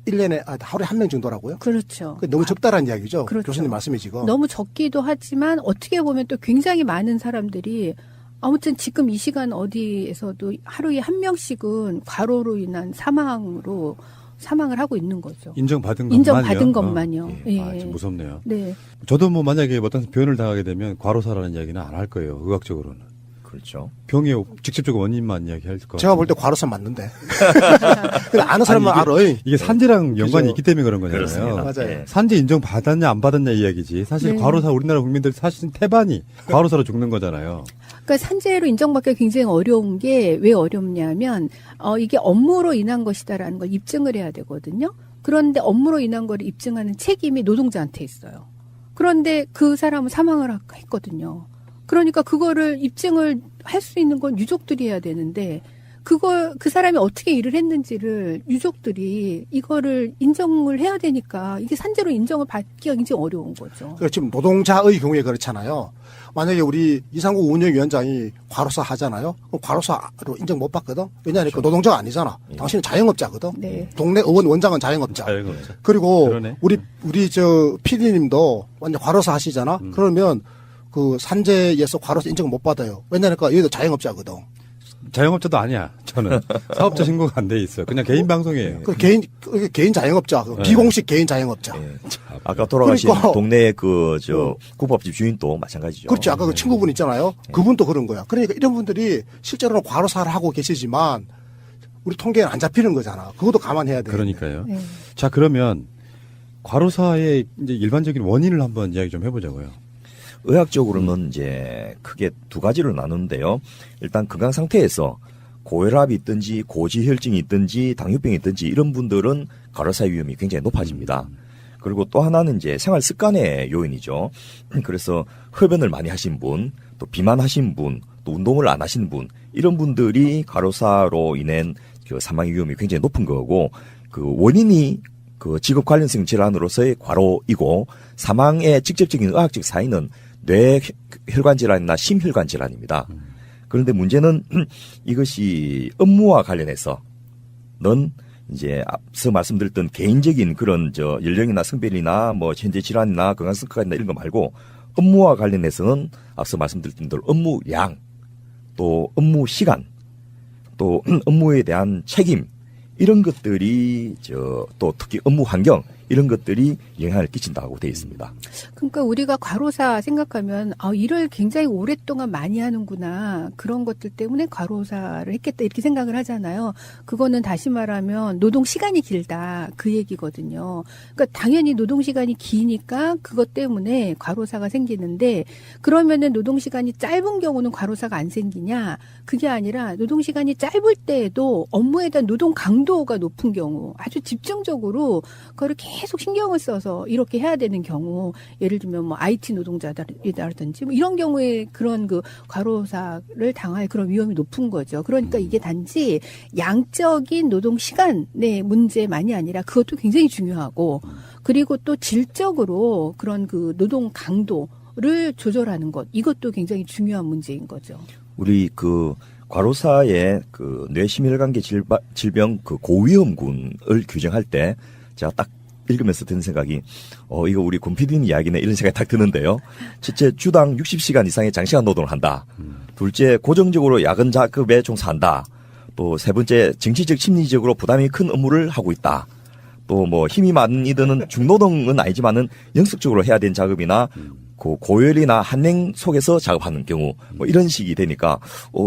Speaker 17: 1년에 하루에 한 명 정도라고요?
Speaker 19: 그렇죠.
Speaker 17: 너무 적다라는 이야기죠.
Speaker 19: 그렇죠.
Speaker 17: 교수님 말씀이 지금.
Speaker 19: 너무 적기도 하지만 어떻게 보면 또 굉장히 많은 사람들이 아무튼 지금 이 시간 어디에서도 하루에 한 명씩은 과로로 인한 사망을 하고 있는 거죠.
Speaker 10: 인정받은
Speaker 19: 것만요.
Speaker 10: 예.
Speaker 19: 예.
Speaker 10: 좀 무섭네요.
Speaker 19: 네.
Speaker 10: 저도 뭐 만약에 어떤 변을 당하게 되면 과로사라는 이야기는 안 할 거예요. 의학적으로는.
Speaker 18: 그렇죠.
Speaker 10: 병의 직접적 원인만 이야기할 거.
Speaker 17: 제가 볼 때 과로사 맞는데. 근데 아는 사람만 알아요.
Speaker 10: 이게 산재랑 연관이
Speaker 17: 그죠.
Speaker 10: 있기 때문에 그런 거잖아요.
Speaker 18: 그렇습니다.
Speaker 17: 맞아요.
Speaker 18: 예.
Speaker 10: 산재 인정 받았냐 안 받았냐 이야기지. 사실
Speaker 19: 네.
Speaker 10: 과로사 우리나라 국민들 사실 태반이 과로사로 죽는 거잖아요.
Speaker 19: 그러니까 산재로 인정받기가 굉장히 어려운 게 왜 어렵냐면 이게 업무로 인한 것이다라는 걸 입증을 해야 되거든요. 그런데 업무로 인한 걸 입증하는 책임이 노동자한테 있어요. 그런데 그 사람은 사망을 했거든요. 그러니까 그거를 입증을 할 수 있는 건 유족들이 해야 되는데 그 사람이 어떻게 일을 했는지를 유족들이 이거를 인정을 해야 되니까 이게 산재로 인정을 받기가 굉장히 어려운 거죠.
Speaker 17: 그러니까 지금 노동자의 경우에 그렇잖아요. 만약에 우리 이상구 운영위원장이 과로사 하잖아요. 그럼 과로사로 인정 못 받거든. 왜냐하면 그 노동자가 아니잖아. 당신은 자영업자거든.
Speaker 19: 네.
Speaker 17: 동네 의원 원장은 자영업자.
Speaker 10: 자영업자.
Speaker 17: 그리고
Speaker 10: 그러네.
Speaker 17: 우리 저 PD님도 완전 과로사 하시잖아. 그러면 그 산재에서 과로사 인정을 못 받아요. 왜냐하면 얘도 자영업자거든.
Speaker 10: 자영업자도 아니야. 저는 사업자 신고가 안 돼 있어요. 그냥 개인 방송이에요.
Speaker 17: 그 개인 자영업자,
Speaker 10: 네.
Speaker 17: 비공식 개인 자영업자.
Speaker 18: 아까 돌아가신
Speaker 17: 그러니까
Speaker 18: 동네 국밥집 주인도 마찬가지죠.
Speaker 17: 그렇지. 아까 그 친구분 있잖아요. 그분도 그런 거야. 그러니까 이런 분들이 실제로는 과로사를 하고 계시지만 우리 통계는 안 잡히는 거잖아. 그것도 감안해야 돼.
Speaker 10: 그러니까요.
Speaker 19: 네.
Speaker 10: 자, 그러면 과로사의 이제 일반적인 원인을 한번 이야기 좀 해보자고요.
Speaker 18: 의학적으로는 이제 크게 두 가지로 나누는데요. 일단 건강 상태에서 고혈압이 있든지 고지혈증이 있든지 당뇨병이 있든지 이런 분들은 과로사 위험이 굉장히 높아집니다. 그리고 또 하나는 이제 생활 습관의 요인이죠. 그래서 흡연을 많이 하신 분, 또 비만하신 분, 또 운동을 안 하신 분, 이런 분들이 과로사로 인한 그 사망 위험이 굉장히 높은 거고, 그 원인이 그 직업 관련성 질환으로서의 과로이고, 사망의 직접적인 의학적 사인은 뇌혈관 질환이나 심혈관 질환입니다. 그런데 문제는 이것이 업무와 관련해서는 이제 앞서 말씀드렸던 개인적인 그런 연령이나 성별이나 뭐 현재 질환이나 건강 성과나 이런 거 말고 업무와 관련해서는 앞서 말씀드렸던 대로 업무 양, 또 업무 시간, 또 업무에 대한 책임 이런 것들이 또 특히 업무 환경 이런 것들이 영향을 끼친다고 되어 있습니다.
Speaker 19: 그러니까 우리가 과로사 생각하면 일을 굉장히 오랫동안 많이 하는구나. 그런 것들 때문에 과로사를 했겠다 이렇게 생각을 하잖아요. 그거는 다시 말하면 노동 시간이 길다 그 얘기거든요. 그러니까 당연히 노동 시간이 기니까 그것 때문에 과로사가 생기는데 그러면은 노동 시간이 짧은 경우는 과로사가 안 생기냐? 그게 아니라 노동 시간이 짧을 때에도 업무에 대한 노동 강도가 높은 경우 아주 집중적으로 그거를 계속 신경을 써서 이렇게 해야 되는 경우 예를 들면 뭐 IT 노동자들이라든지 뭐 이런 경우에 그런 그 과로사를 당할 그런 위험이 높은 거죠. 그러니까 이게 단지 양적인 노동 시간의 문제만이 아니라 그것도 굉장히 중요하고 그리고 또 질적으로 그런 그 노동 강도를 조절하는 것 이것도 굉장히 중요한 문제인 거죠. 우리
Speaker 18: 그 과로사의 그 뇌심혈관계 질병 그 고위험군을 규정할 때 제가 딱 읽으면서 드는 생각이 이거 우리 권 PD님 이야기네 이런 생각이 딱 드는데요. 첫째 주당 60시간 이상의 장시간 노동을 한다. 둘째 고정적으로 야근 작업에 종사한다. 또 세 번째 정치적 심리적으로 부담이 큰 업무를 하고 있다. 또 뭐 힘이 많은 이들은 중노동은 아니지만은 영속적으로 해야 되는 작업이나 그 고열이나 한냉 속에서 작업하는 경우 뭐 이런 식이 되니까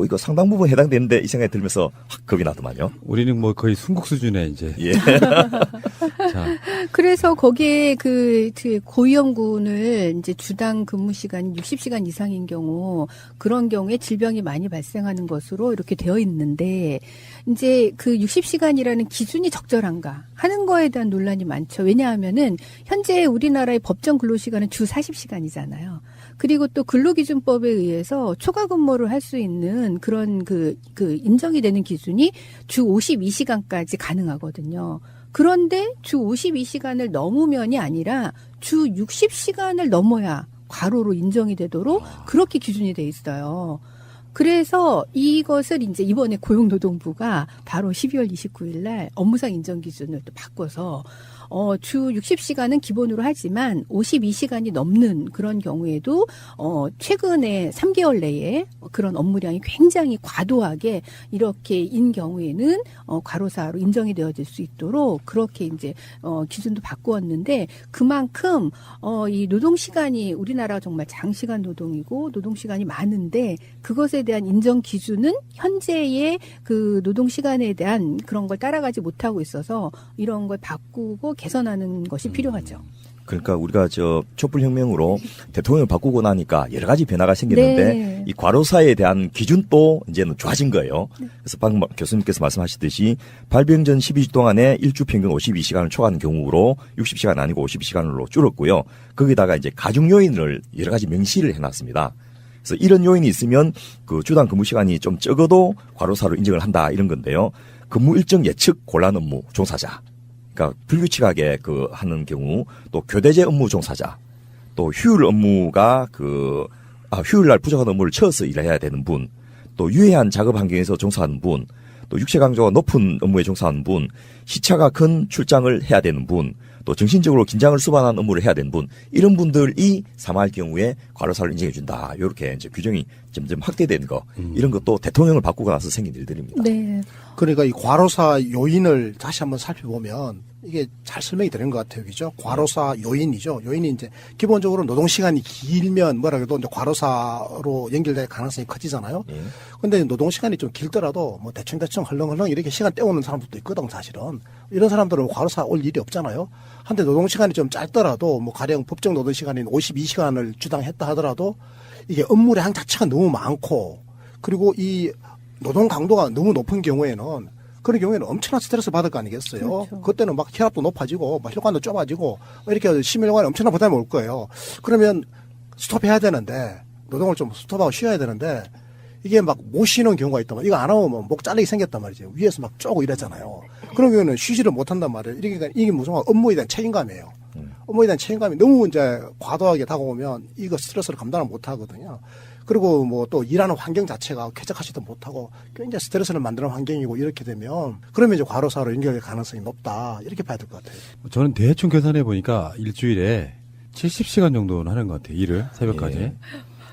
Speaker 18: 이거 상당 부분 해당되는데 이 생각이 들면서 확 겁이 나더만요.
Speaker 10: 우리는 뭐 거의 순국 수준의 이제.
Speaker 18: 예.
Speaker 19: 자. 그래서 거기에 그 고위험군을 이제 주당 근무 시간이 60시간 이상인 경우 그런 경우에 질병이 많이 발생하는 것으로 이렇게 되어 있는데 이제 그 60시간이라는 기준이 적절한가 하는 거에 대한 논란이 많죠. 왜냐하면은 현재 우리나라의 법정 근로시간은 주 40시간이잖아요. 그리고 또 근로기준법에 의해서 초과 근무를 할 수 있는 그런 그 인정이 되는 기준이 주 52시간까지 가능하거든요. 그런데 주 52시간을 넘으면이 아니라 주 60시간을 넘어야 과로로 인정이 되도록 그렇게 기준이 돼 있어요. 그래서 이것을 이제 이번에 고용노동부가 바로 12월 29일 날 업무상 인정 기준을 또 바꿔서 주 60시간은 기본으로 하지만 52시간이 넘는 그런 경우에도 최근에 3개월 내에 그런 업무량이 굉장히 과도하게 이렇게 인 경우에는 과로사로 인정이 되어질 수 있도록 그렇게 이제 기준도 바꾸었는데 그만큼 이 노동 시간이 우리나라가 정말 장시간 노동이고 노동 시간이 많은데 그것에 대한 인정 기준은 현재의 그 노동 시간에 대한 그런 걸 따라가지 못하고 있어서 이런 걸 바꾸고 개선하는 것이 필요하죠.
Speaker 18: 그러니까 우리가 촛불혁명으로 대통령을 바꾸고 나니까 여러 가지 변화가 생겼는데
Speaker 19: 네.
Speaker 18: 이 과로사에 대한 기준도 이제는 좋아진 거예요. 그래서 방금 교수님께서 말씀하셨듯이 발병 전 12주 동안에 일주 평균 52시간을 초과하는 경우로 60시간 아니고 52시간으로 줄었고요. 거기다가 이제 가중 요인을 여러 가지 명시를 해놨습니다. 그래서 이런 요인이 있으면 그 주당 근무 시간이 좀 적어도 과로사로 인정을 한다 이런 건데요. 근무 일정 예측 곤란 업무 종사자. 그러니까 불규칙하게 하는 경우, 또 교대제 업무 종사자, 또 휴일 업무가 휴일날 부족한 업무를 채워서 일해야 되는 분, 또 유해한 작업 환경에서 종사하는 분, 또 육체 강도가 높은 업무에 종사하는 분, 시차가 큰 출장을 해야 되는 분, 또 정신적으로 긴장을 수반한 업무를 해야 되는 분, 이런 분들이 사망할 경우에 과로사를 인정해준다. 이렇게 이제 규정이 점점 확대되는 거, 이런 것도 대통령을 바꾸고 나서 생긴 일들입니다.
Speaker 19: 네.
Speaker 17: 그러니까 이 과로사 요인을 다시 한번 살펴보면 이게 잘 설명이 되는 것 같아요. 그죠? 과로사 요인이죠. 요인이 이제 기본적으로 노동시간이 길면 뭐라 그래도 이제 과로사로 연결될 가능성이 커지잖아요. 근데 노동시간이 좀 길더라도 뭐 대충 헐렁헐렁 이렇게 시간 때우는 사람들도 있거든, 사실은. 이런 사람들은 과로사 올 일이 없잖아요. 한데 노동시간이 좀 짧더라도 뭐 가령 법정 노동시간인 52시간을 주당했다 하더라도 이게 업무량 자체가 너무 많고 그리고 이 노동 강도가 너무 높은 경우에는 그런 경우에는 엄청난 스트레스 받을 거 아니겠어요. 그렇죠. 그때는 막 혈압도 높아지고 막 혈관도 좁아지고 이렇게 심혈관에 엄청난 부담이 올 거예요. 그러면 스톱해야 되는데 노동을 좀 스톱하고 쉬어야 되는데 이게 막 못 쉬는 경우가 있단 말이에요. 이거 안 하면 목 잘리게 생겼단 말이죠. 위에서 막 쪼고 이러잖아요. 그런 경우는 쉬지를 못한단 말이에요. 이게 무슨 업무에 대한 책임감이에요. 업무에 대한 책임감이 너무 이제 과도하게 다가오면 이거 스트레스를 감당을 못 하거든요. 그리고 뭐 또 일하는 환경 자체가 쾌적하지도 못하고 굉장히 스트레스를 만드는 환경이고 이렇게 되면 그러면 이제 과로사로 연결될 가능성이 높다. 이렇게 봐야 될 것 같아요.
Speaker 10: 저는 대충 계산해 보니까 일주일에 70시간 정도는 하는 것 같아요. 일을 새벽까지.
Speaker 18: 예.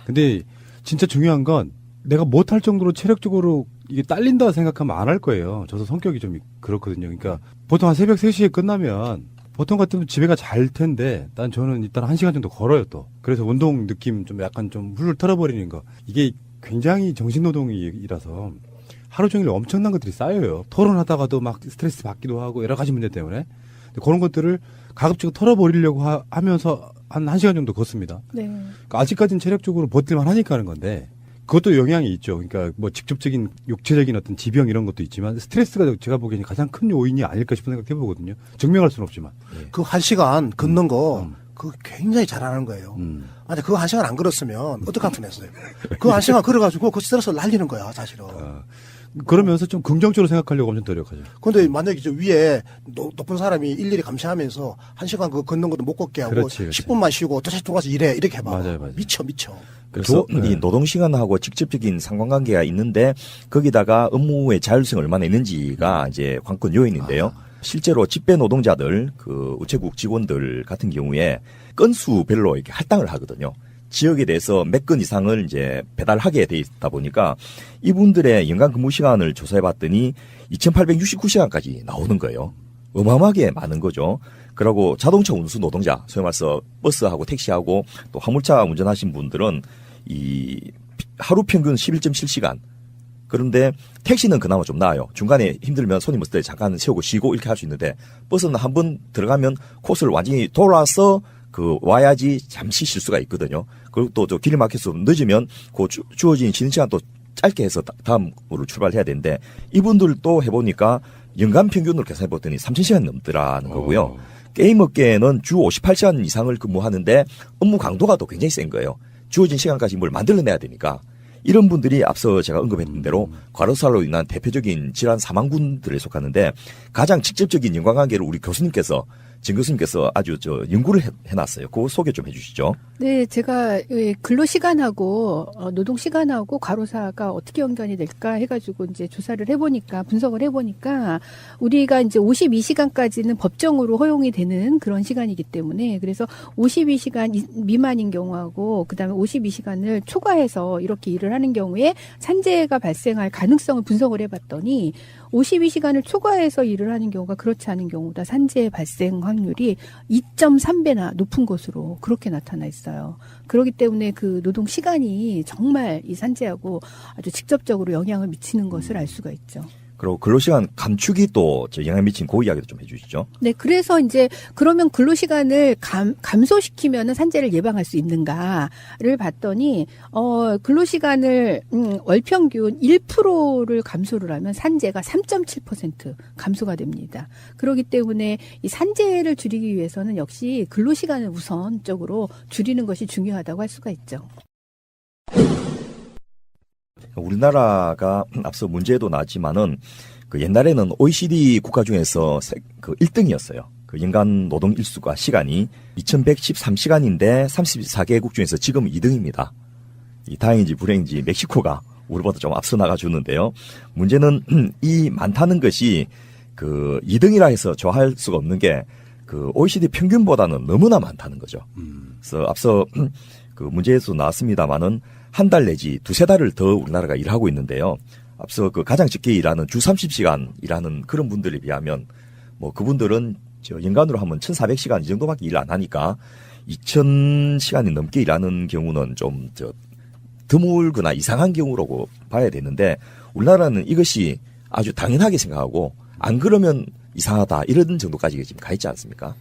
Speaker 10: 근데 진짜 중요한 건 내가 못할 정도로 체력적으로 이게 딸린다 생각하면 안 할 거예요. 저도 성격이 좀 그렇거든요. 그러니까 보통 한 새벽 3시에 끝나면 보통 같으면 집에가 잘 텐데 저는 일단 1시간 정도 걸어요 또. 그래서 운동 느낌 좀 약간 좀 훌훌 털어버리는 거. 이게 굉장히 정신노동이라서 하루 종일 엄청난 것들이 쌓여요. 토론하다가도 막 스트레스 받기도 하고 여러 가지 문제 때문에. 그런 것들을 가급적 털어버리려고 하면서 한 1시간 정도 걷습니다.
Speaker 19: 네.
Speaker 10: 그러니까 아직까지는 체력적으로 버틸만 하니까 하는 건데 그것도 영향이 있죠. 그러니까 뭐 직접적인 육체적인 어떤 지병 이런 것도 있지만 스트레스가 제가 보기에는 가장 큰 요인이 아닐까 싶은 생각 해보거든요. 증명할 수는 없지만.
Speaker 17: 그 1시간 걷는 거 그거 굉장히 잘하는 거예요. 아니 그거 1시간 안 걸었으면 어떡할 뻔했어요. 그 1시간 걸어가지고 그 스트레스를 날리는 거야 사실은.
Speaker 10: 그러면서 좀 긍정적으로 생각하려고 엄청 노력하죠.
Speaker 17: 근데 만약에 저 위에 높은 사람이 일일이 감시하면서 1시간 그 걷는 것도 못 걷게 하고
Speaker 10: 그렇지.
Speaker 17: 10분만 쉬고 다시 돌아가서 일해 이렇게 해봐.
Speaker 10: 맞아요.
Speaker 18: 그래서
Speaker 17: 미쳐.
Speaker 18: 이 노동시간하고 직접적인 상관관계가 있는데 거기다가 업무의 자율성이 얼마나 있는지가 이제 관건 요인인데요. 실제로 집배 노동자들, 우체국 직원들 같은 경우에 건수별로 이렇게 할당을 하거든요. 지역에 대해서 몇 건 이상을 이제 배달하게 돼 있다 보니까 이분들의 연간 근무 시간을 조사해 봤더니 2,869시간까지 나오는 거예요. 어마어마하게 많은 거죠. 그리고 자동차 운수 노동자, 소위 말해서 버스하고 택시하고 또 화물차 운전하신 분들은 이 하루 평균 11.7시간. 그런데 택시는 그나마 좀 나아요. 중간에 힘들면 손님 없을 때 잠깐 세우고 쉬고 이렇게 할 수 있는데 버스는 한 번 들어가면 코스를 완전히 돌아서 와야지 잠시 쉴 수가 있거든요. 그리고 또 길이 막혀서 늦으면 주어진 쉬는 시간 또 짧게 해서 다음으로 출발해야 되는데 이분들도 해보니까 연간 평균으로 계산해봤더니 3,000시간 넘더라는 거고요. 게임 업계에는 주 58시간 이상을 근무하는데 업무 강도가 또 굉장히 센 거예요. 주어진 시간까지 뭘 만들어내야 되니까. 이런 분들이 앞서 제가 언급했던 대로 과로사로 인한 대표적인 질환 사망군들에 속하는데 가장 직접적인 연관관계를 우리 교수님께서 진 교수님께서 아주 연구를 해놨어요. 그거 소개 좀 해주시죠.
Speaker 19: 네, 제가 근로시간하고 노동시간하고 과로사가 어떻게 연관이 될까 해가지고 이제 조사를 해보니까, 분석을 해보니까, 우리가 이제 52시간까지는 법정으로 허용이 되는 그런 시간이기 때문에, 그래서 52시간 미만인 경우하고, 그 다음에 52시간을 초과해서 이렇게 일을 하는 경우에 산재가 발생할 가능성을 분석을 해봤더니, 52시간을 초과해서 일을 하는 경우가 그렇지 않은 경우보다 산재 발생 확률이 2.3배나 높은 것으로 그렇게 나타나 있어요. 그렇기 때문에 그 노동 시간이 정말 이 산재하고 아주 직접적으로 영향을 미치는 것을 알 수가 있죠.
Speaker 18: 그리고 근로시간 감축이 또 영향 미친 그 이야기도 좀 해주시죠.
Speaker 19: 네, 그래서 이제 그러면 근로시간을 감소시키면은 산재를 예방할 수 있는가를 봤더니 근로시간을 월평균 1%를 감소를 하면 산재가 3.7% 감소가 됩니다. 그렇기 때문에 이 산재를 줄이기 위해서는 역시 근로시간을 우선적으로 줄이는 것이 중요하다고 할 수가 있죠.
Speaker 18: 우리나라가 앞서 문제도 나왔지만은 그 옛날에는 OECD 국가 중에서 그 1등이었어요. 그 연간 노동 일수가 시간이 2113시간인데 34개국 중에서 지금 2등입니다. 이 다행인지 불행인지 멕시코가 우리보다 좀 앞서 나가주는데요. 문제는 이 많다는 것이 그 2등이라 해서 좋아할 수가 없는 게 그 OECD 평균보다는 너무나 많다는 거죠. 그래서 앞서 그 문제에서 나왔습니다만은 한 달 내지 두세 달을 더 우리나라가 일하고 있는데요. 앞서 그 가장 적게 일하는 주 30시간 일하는 그런 분들에 비하면 뭐 그분들은 연간으로 하면 1,400시간 이 정도밖에 일 안 하니까 2,000시간이 넘게 일하는 경우는 좀 드물거나 이상한 경우라고 봐야 되는데 우리나라는 이것이 아주 당연하게 생각하고 안 그러면 이상하다 이런 정도까지 지금 가 있지 않습니까?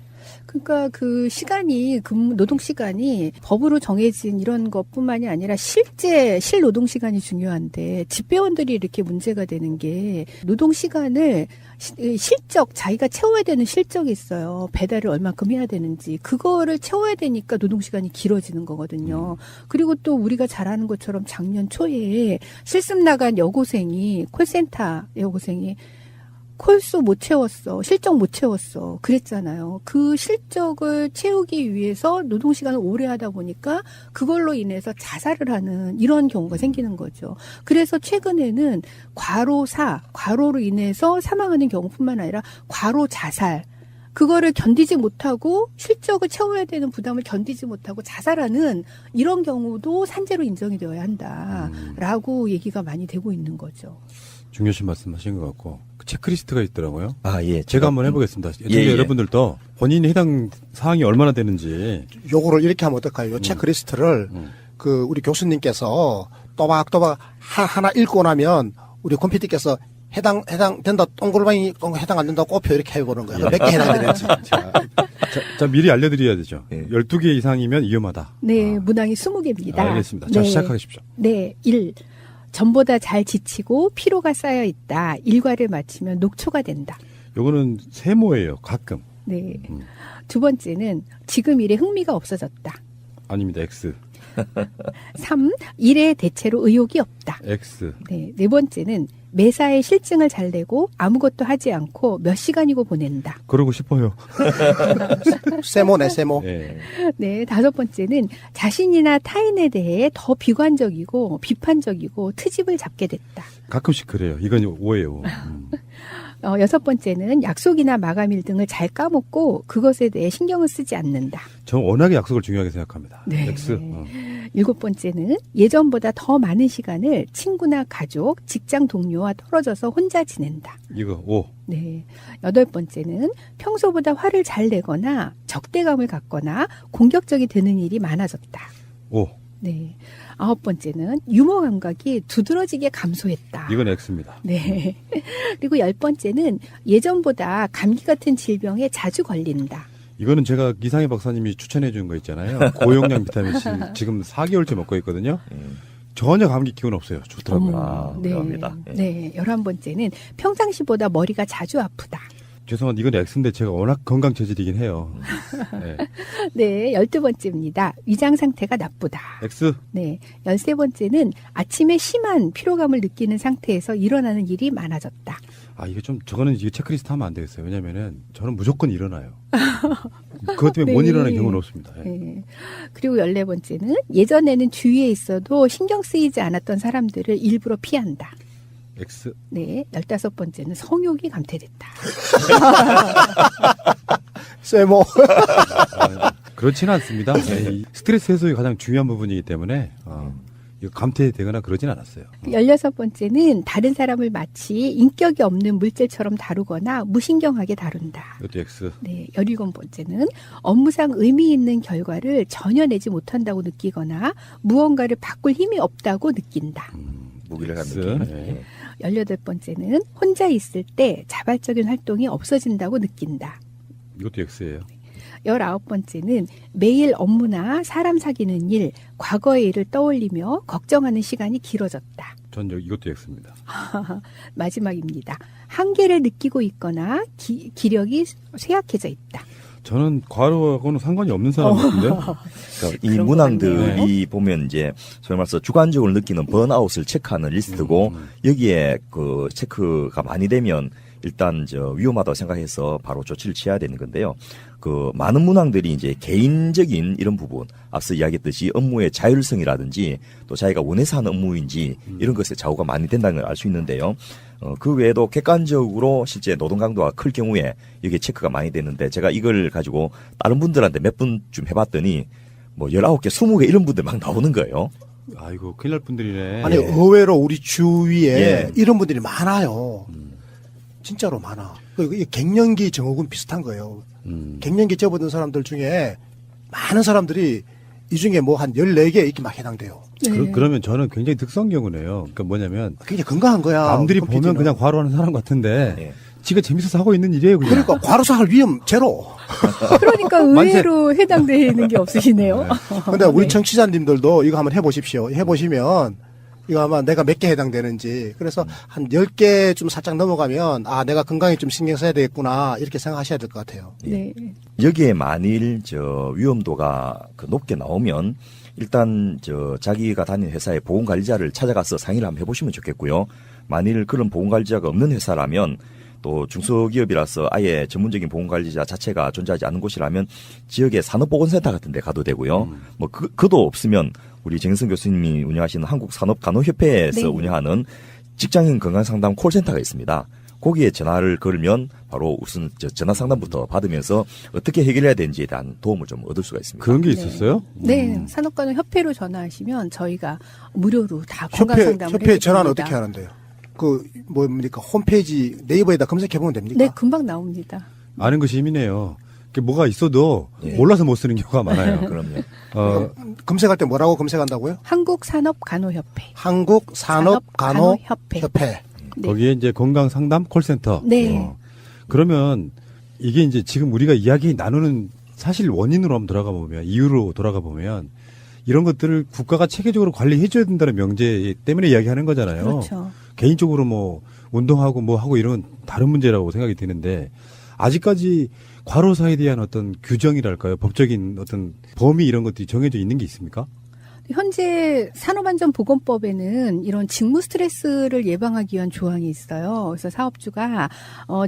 Speaker 19: 그러니까 그 시간이 노동 시간이 법으로 정해진 이런 것뿐만이 아니라 실제 실노동 시간이 중요한데 집배원들이 이렇게 문제가 되는 게 노동 시간을 실적 자기가 채워야 되는 실적이 있어요. 배달을 얼마큼 해야 되는지 그거를 채워야 되니까 노동 시간이 길어지는 거거든요. 그리고 또 우리가 잘 아는 것처럼 작년 초에 실습 나간 여고생이 콜센터 여고생이 콜수 못 채웠어. 실적 못 채웠어. 그랬잖아요. 그 실적을 채우기 위해서 노동시간을 오래 하다 보니까 그걸로 인해서 자살을 하는 이런 경우가 생기는 거죠. 그래서 최근에는 과로로 인해서 사망하는 경우뿐만 아니라 과로 자살. 그거를 견디지 못하고 실적을 채워야 되는 부담을 견디지 못하고 자살하는 이런 경우도 산재로 인정이 되어야 한다라고 얘기가 많이 되고 있는 거죠.
Speaker 10: 중요하신 말씀하신 것 같고 그 체크리스트가 있더라고요.
Speaker 18: 아, 예.
Speaker 10: 제가 한번 해보겠습니다. 여러분들도 본인이 해당 사항이 얼마나 되는지.
Speaker 17: 요거를 이렇게 하면 어떨까요? 요 체크리스트를 그 우리 교수님께서 또박또박 하나 읽고 나면 우리 컴퓨터께서 해당 된다 동글방이 해당 안 된다 꼽혀 이렇게 해보는 거예요. 몇 개 해당되는지.
Speaker 10: 자, 미리 알려드려야 되죠. 12개 이상이면 위험하다.
Speaker 19: 네, 문항이 20개입니다.
Speaker 10: 알겠습니다. 자,
Speaker 19: 네.
Speaker 10: 시작하십시오.
Speaker 19: 네, 1. 전보다 잘 지치고 피로가 쌓여 있다. 일과를 마치면 녹초가 된다.
Speaker 10: 요거는 세모예요. 가끔.
Speaker 19: 네. 두 번째는 지금 일에 흥미가 없어졌다.
Speaker 10: 아닙니다. X.
Speaker 19: 3. 일에 대체로 의욕이 없다.
Speaker 10: X.
Speaker 19: 네. 네 번째는 매사에 실증을 잘 내고 아무것도 하지 않고 몇 시간이고 보낸다.
Speaker 10: 그러고 싶어요.
Speaker 17: 세모네, 세모.
Speaker 10: 네.
Speaker 19: 네. 다섯 번째는 자신이나 타인에 대해 더 비관적이고 비판적이고 트집을 잡게 됐다.
Speaker 10: 가끔씩 그래요. 이건 오해요.
Speaker 19: 여섯 번째는 약속이나 마감일 등을 잘 까먹고 그것에 대해 신경을 쓰지 않는다.
Speaker 10: 저는 워낙에 약속을 중요하게 생각합니다.
Speaker 19: 네.
Speaker 10: X.
Speaker 19: 일곱 번째는 예전보다 더 많은 시간을 친구나 가족, 직장 동료와 떨어져서 혼자 지낸다.
Speaker 10: 이거 5.
Speaker 19: 네. 여덟 번째는 평소보다 화를 잘 내거나 적대감을 갖거나 공격적이 되는 일이 많아졌다.
Speaker 10: 5.
Speaker 19: 네. 아홉 번째는 유머 감각이 두드러지게 감소했다.
Speaker 10: 이건 X입니다.
Speaker 19: 네. 그리고 열 번째는 예전보다 감기 같은 질병에 자주 걸린다.
Speaker 10: 이거는 제가 이상해 박사님이 추천해 준 거 있잖아요. 고용량 비타민C 지금 4개월째 먹고 있거든요. 전혀 감기 기운 없어요. 좋더라고요.
Speaker 19: 네. 네. 11번째는 평상시보다 머리가 자주 아프다.
Speaker 10: 죄송한데 이건 X인데 제가 워낙 건강 체질이긴 해요. 네.
Speaker 19: 네, 12번째입니다. 위장 상태가 나쁘다.
Speaker 10: X.
Speaker 19: 네, 13번째는 아침에 심한 피로감을 느끼는 상태에서 일어나는 일이 많아졌다.
Speaker 10: 아, 이게 좀 저거는 이게 체크리스트 하면 안 되겠어요. 왜냐면은 저는 무조건 일어나요. 그것 때문에 못
Speaker 19: 네.
Speaker 10: 일어나는 경우는 없습니다. 예.
Speaker 19: 네. 그리고 14번째는 예전에는 주위에 있어도 신경 쓰이지 않았던 사람들을 일부러 피한다.
Speaker 10: X.
Speaker 19: 네. 15번째는 성욕이 감퇴됐다.
Speaker 17: 쎄모.
Speaker 10: 그렇지는 않습니다. 예, 이 스트레스 해소가 가장 중요한 부분이기 때문에 이거 감퇴되거나 그러진 않았어요.
Speaker 19: 16번째는 다른 사람을 마치 인격이 없는 물질처럼 다루거나 무신경하게 다룬다.
Speaker 10: 이것도 X.
Speaker 19: 네, 17번째는 업무상 의미 있는 결과를 전혀 내지 못한다고 느끼거나 무언가를 바꿀 힘이 없다고 느낀다.
Speaker 18: 무기력한
Speaker 10: X.
Speaker 18: 느낌.
Speaker 10: 네.
Speaker 19: 18번째는 혼자 있을 때 자발적인 활동이 없어진다고 느낀다.
Speaker 10: 이것도 X예요.
Speaker 19: 19번째는 매일 업무나 사람 사귀는 일, 과거의 일을 떠올리며 걱정하는 시간이 길어졌다.
Speaker 10: 전 이것도 X입니다.
Speaker 19: 마지막입니다. 한계를 느끼고 있거나 기력이 쇠약해져 있다.
Speaker 10: 저는 과로하고는 상관이 없는 사람 같은데.
Speaker 18: 그러니까 이 문항들이 보면 이제 소위 말해서 주관적으로 느끼는 번아웃을 체크하는 리스트고 여기에 그 체크가 많이 되면 일단 위험하다고 생각해서 바로 조치를 취해야 되는 건데요. 그 많은 문항들이 이제 개인적인 이런 부분, 앞서 이야기했듯이 업무의 자율성이라든지 또 자기가 원해서 하는 업무인지 이런 것에 좌우가 많이 된다는 걸 알 수 있는데요. 그 외에도 객관적으로 실제 노동 강도가 클 경우에 여기에 체크가 많이 되는데 제가 이걸 가지고 다른 분들한테 몇 분쯤 해봤더니 뭐 19개, 20개 이런 분들 막 나오는 거예요.
Speaker 10: 아이고, 큰일 날 분들이네.
Speaker 17: 아니, 의외로 우리 주위에 이런 분들이 많아요. 진짜로 많아. 이 갱년기 증후군 비슷한 거예요. 갱년기 접어든 사람들 중에 많은 사람들이 이 중에 뭐 한 14개 이렇게 막 해당돼요.
Speaker 19: 네.
Speaker 10: 그러면 저는 굉장히 특성 경우네요. 그러니까 뭐냐면
Speaker 17: 굉장히 건강한 거야.
Speaker 10: 남들이
Speaker 17: 컴퓨터는.
Speaker 10: 보면 그냥 과로하는 사람 같은데 지가 재밌어서 하고 있는 일이에요. 그냥.
Speaker 17: 그러니까 과로사 할 위험 제로.
Speaker 19: 그러니까 의외로 해당되는 게 없으시네요.
Speaker 17: 근데 우리 청취자님들도 이거 한번 해보십시오. 해보시면 이거 아마 내가 몇 개 해당되는지. 그래서 한 10개 좀 살짝 넘어가면 아, 내가 건강에 좀 신경 써야 되겠구나. 이렇게 생각하셔야 될 것 같아요.
Speaker 19: 네.
Speaker 18: 여기에 만일 위험도가 높게 나오면 일단 자기가 다니는 회사의 보건관리자를 찾아가서 상의를 한번 해보시면 좋겠고요. 만일 그런 보건관리자가 없는 회사라면 또 중소기업이라서 아예 전문적인 보건관리자 자체가 존재하지 않는 곳이라면 지역의 산업보건센터 같은 데 가도 되고요. 뭐 그도 없으면 우리 정선 교수님이 운영하시는 한국산업간호협회에서
Speaker 19: 네.
Speaker 18: 운영하는 직장인 건강상담 콜센터가 있습니다. 거기에 전화를 걸면 바로 우선 전화 상담부터 받으면서 어떻게 해결해야 되는지에 대한 도움을 좀 얻을 수가 있습니다.
Speaker 10: 그런 게 있었어요?
Speaker 19: 네, 산업간호협회로 전화하시면 저희가 무료로 다 건강 상담을
Speaker 17: 협회 전화는
Speaker 19: 해드립니다.
Speaker 17: 어떻게 하는데요? 그 뭡니까 홈페이지 네이버에다 검색해 보면 됩니까?
Speaker 19: 네, 금방 나옵니다.
Speaker 10: 아는 것이 힘이네요. 뭐가 있어도 몰라서 못 쓰는 경우가 많아요.
Speaker 18: 그럼요.
Speaker 17: 검색할 때 뭐라고 검색한다고요?
Speaker 19: 한국산업간호협회.
Speaker 17: 한국산업간호협회.
Speaker 19: 네.
Speaker 10: 거기에 이제 건강 상담 콜센터.
Speaker 19: 네.
Speaker 10: 그러면 이게 이제 지금 우리가 이야기 나누는 사실 원인으로 한번 돌아가 보면 이유로 돌아가 보면 이런 것들을 국가가 체계적으로 관리해줘야 된다는 명제 때문에 이야기하는 거잖아요.
Speaker 19: 그렇죠.
Speaker 10: 개인적으로 뭐 운동하고 뭐 하고 이런 다른 문제라고 생각이 드는데 아직까지 과로사에 대한 어떤 규정이랄까요? 법적인 어떤 범위 이런 것들이 정해져 있는 게 있습니까?
Speaker 19: 현재 산업안전보건법에는 이런 직무 스트레스를 예방하기 위한 조항이 있어요. 그래서 사업주가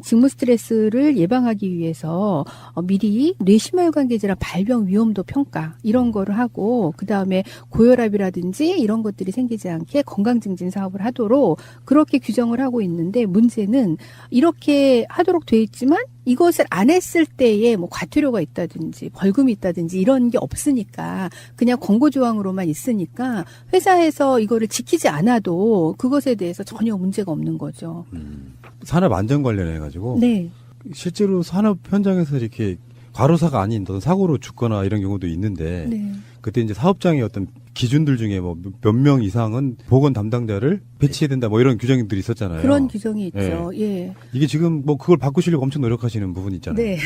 Speaker 19: 직무 스트레스를 예방하기 위해서 미리 뇌심혈관계 질환 발병 위험도 평가 이런 거를 하고 그다음에 고혈압이라든지 이런 것들이 생기지 않게 건강증진 사업을 하도록 그렇게 규정을 하고 있는데 문제는 이렇게 하도록 돼 있지만 이것을 안 했을 때에 뭐 과태료가 있다든지 벌금이 있다든지 이런 게 없으니까 그냥 권고조항으로만 있으니까 회사에서 이거를 지키지 않아도 그것에 대해서 전혀 문제가 없는 거죠.
Speaker 10: 산업 안전 관련해 가지고
Speaker 19: 네.
Speaker 10: 실제로 산업 현장에서 이렇게 과로사가 아닌 어떤 사고로 죽거나 이런 경우도 있는데
Speaker 19: 네.
Speaker 10: 그때 이제 사업장의 어떤 기준들 중에 뭐 몇 명 이상은 보건 담당자를 배치해야 된다 뭐 이런 규정들이 있었잖아요.
Speaker 19: 그런 규정이 있죠. 예.
Speaker 10: 이게 지금 뭐 그걸 바꾸시려고 엄청 노력하시는 부분이 있잖아요.
Speaker 19: 네.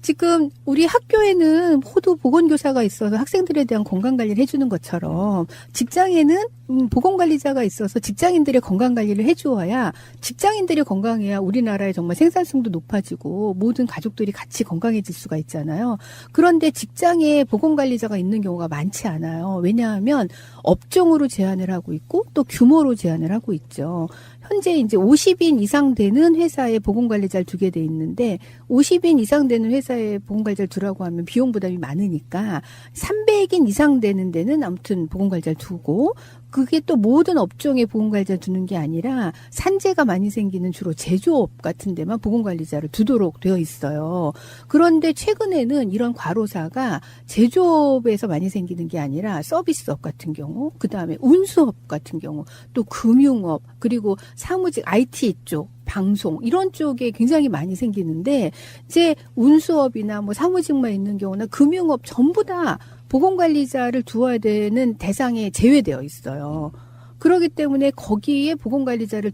Speaker 19: 지금 우리 학교에는 호두 보건교사가 있어서 학생들에 대한 건강관리를 해주는 것처럼 직장에는 보건관리자가 있어서 직장인들의 건강관리를 해주어야 직장인들이 건강해야 우리나라의 정말 생산성도 높아지고 모든 가족들이 같이 건강해질 수가 있잖아요. 그런데 직장에 보건관리자가 있는 경우가 많지 않아요. 왜냐하면 왜냐하면 업종으로 제한을 하고 있고 또 규모로 제한을 하고 있죠. 현재 이제 50인 이상 되는 회사에 보건관리자를 두게 돼 있는데 50인 이상 되는 회사에 보건관리자를 두라고 하면 비용 부담이 많으니까 300인 이상 되는 데는 아무튼 보건관리자를 두고 그게 또 모든 업종에 보건관리자 두는 게 아니라 산재가 많이 생기는 주로 제조업 같은 데만 보건관리자를 두도록 되어 있어요. 그런데 최근에는 이런 과로사가 제조업에서 많이 생기는 게 아니라 서비스업 같은 경우, 그다음에 운수업 같은 경우, 또 금융업, 그리고 사무직 IT 쪽, 방송 이런 쪽에 굉장히 많이 생기는데 이제 운수업이나 뭐 사무직만 있는 경우나 금융업 전부 다 보건관리자를 두어야 되는 대상에 제외되어 있어요. 그렇기 때문에 거기에 보건관리자를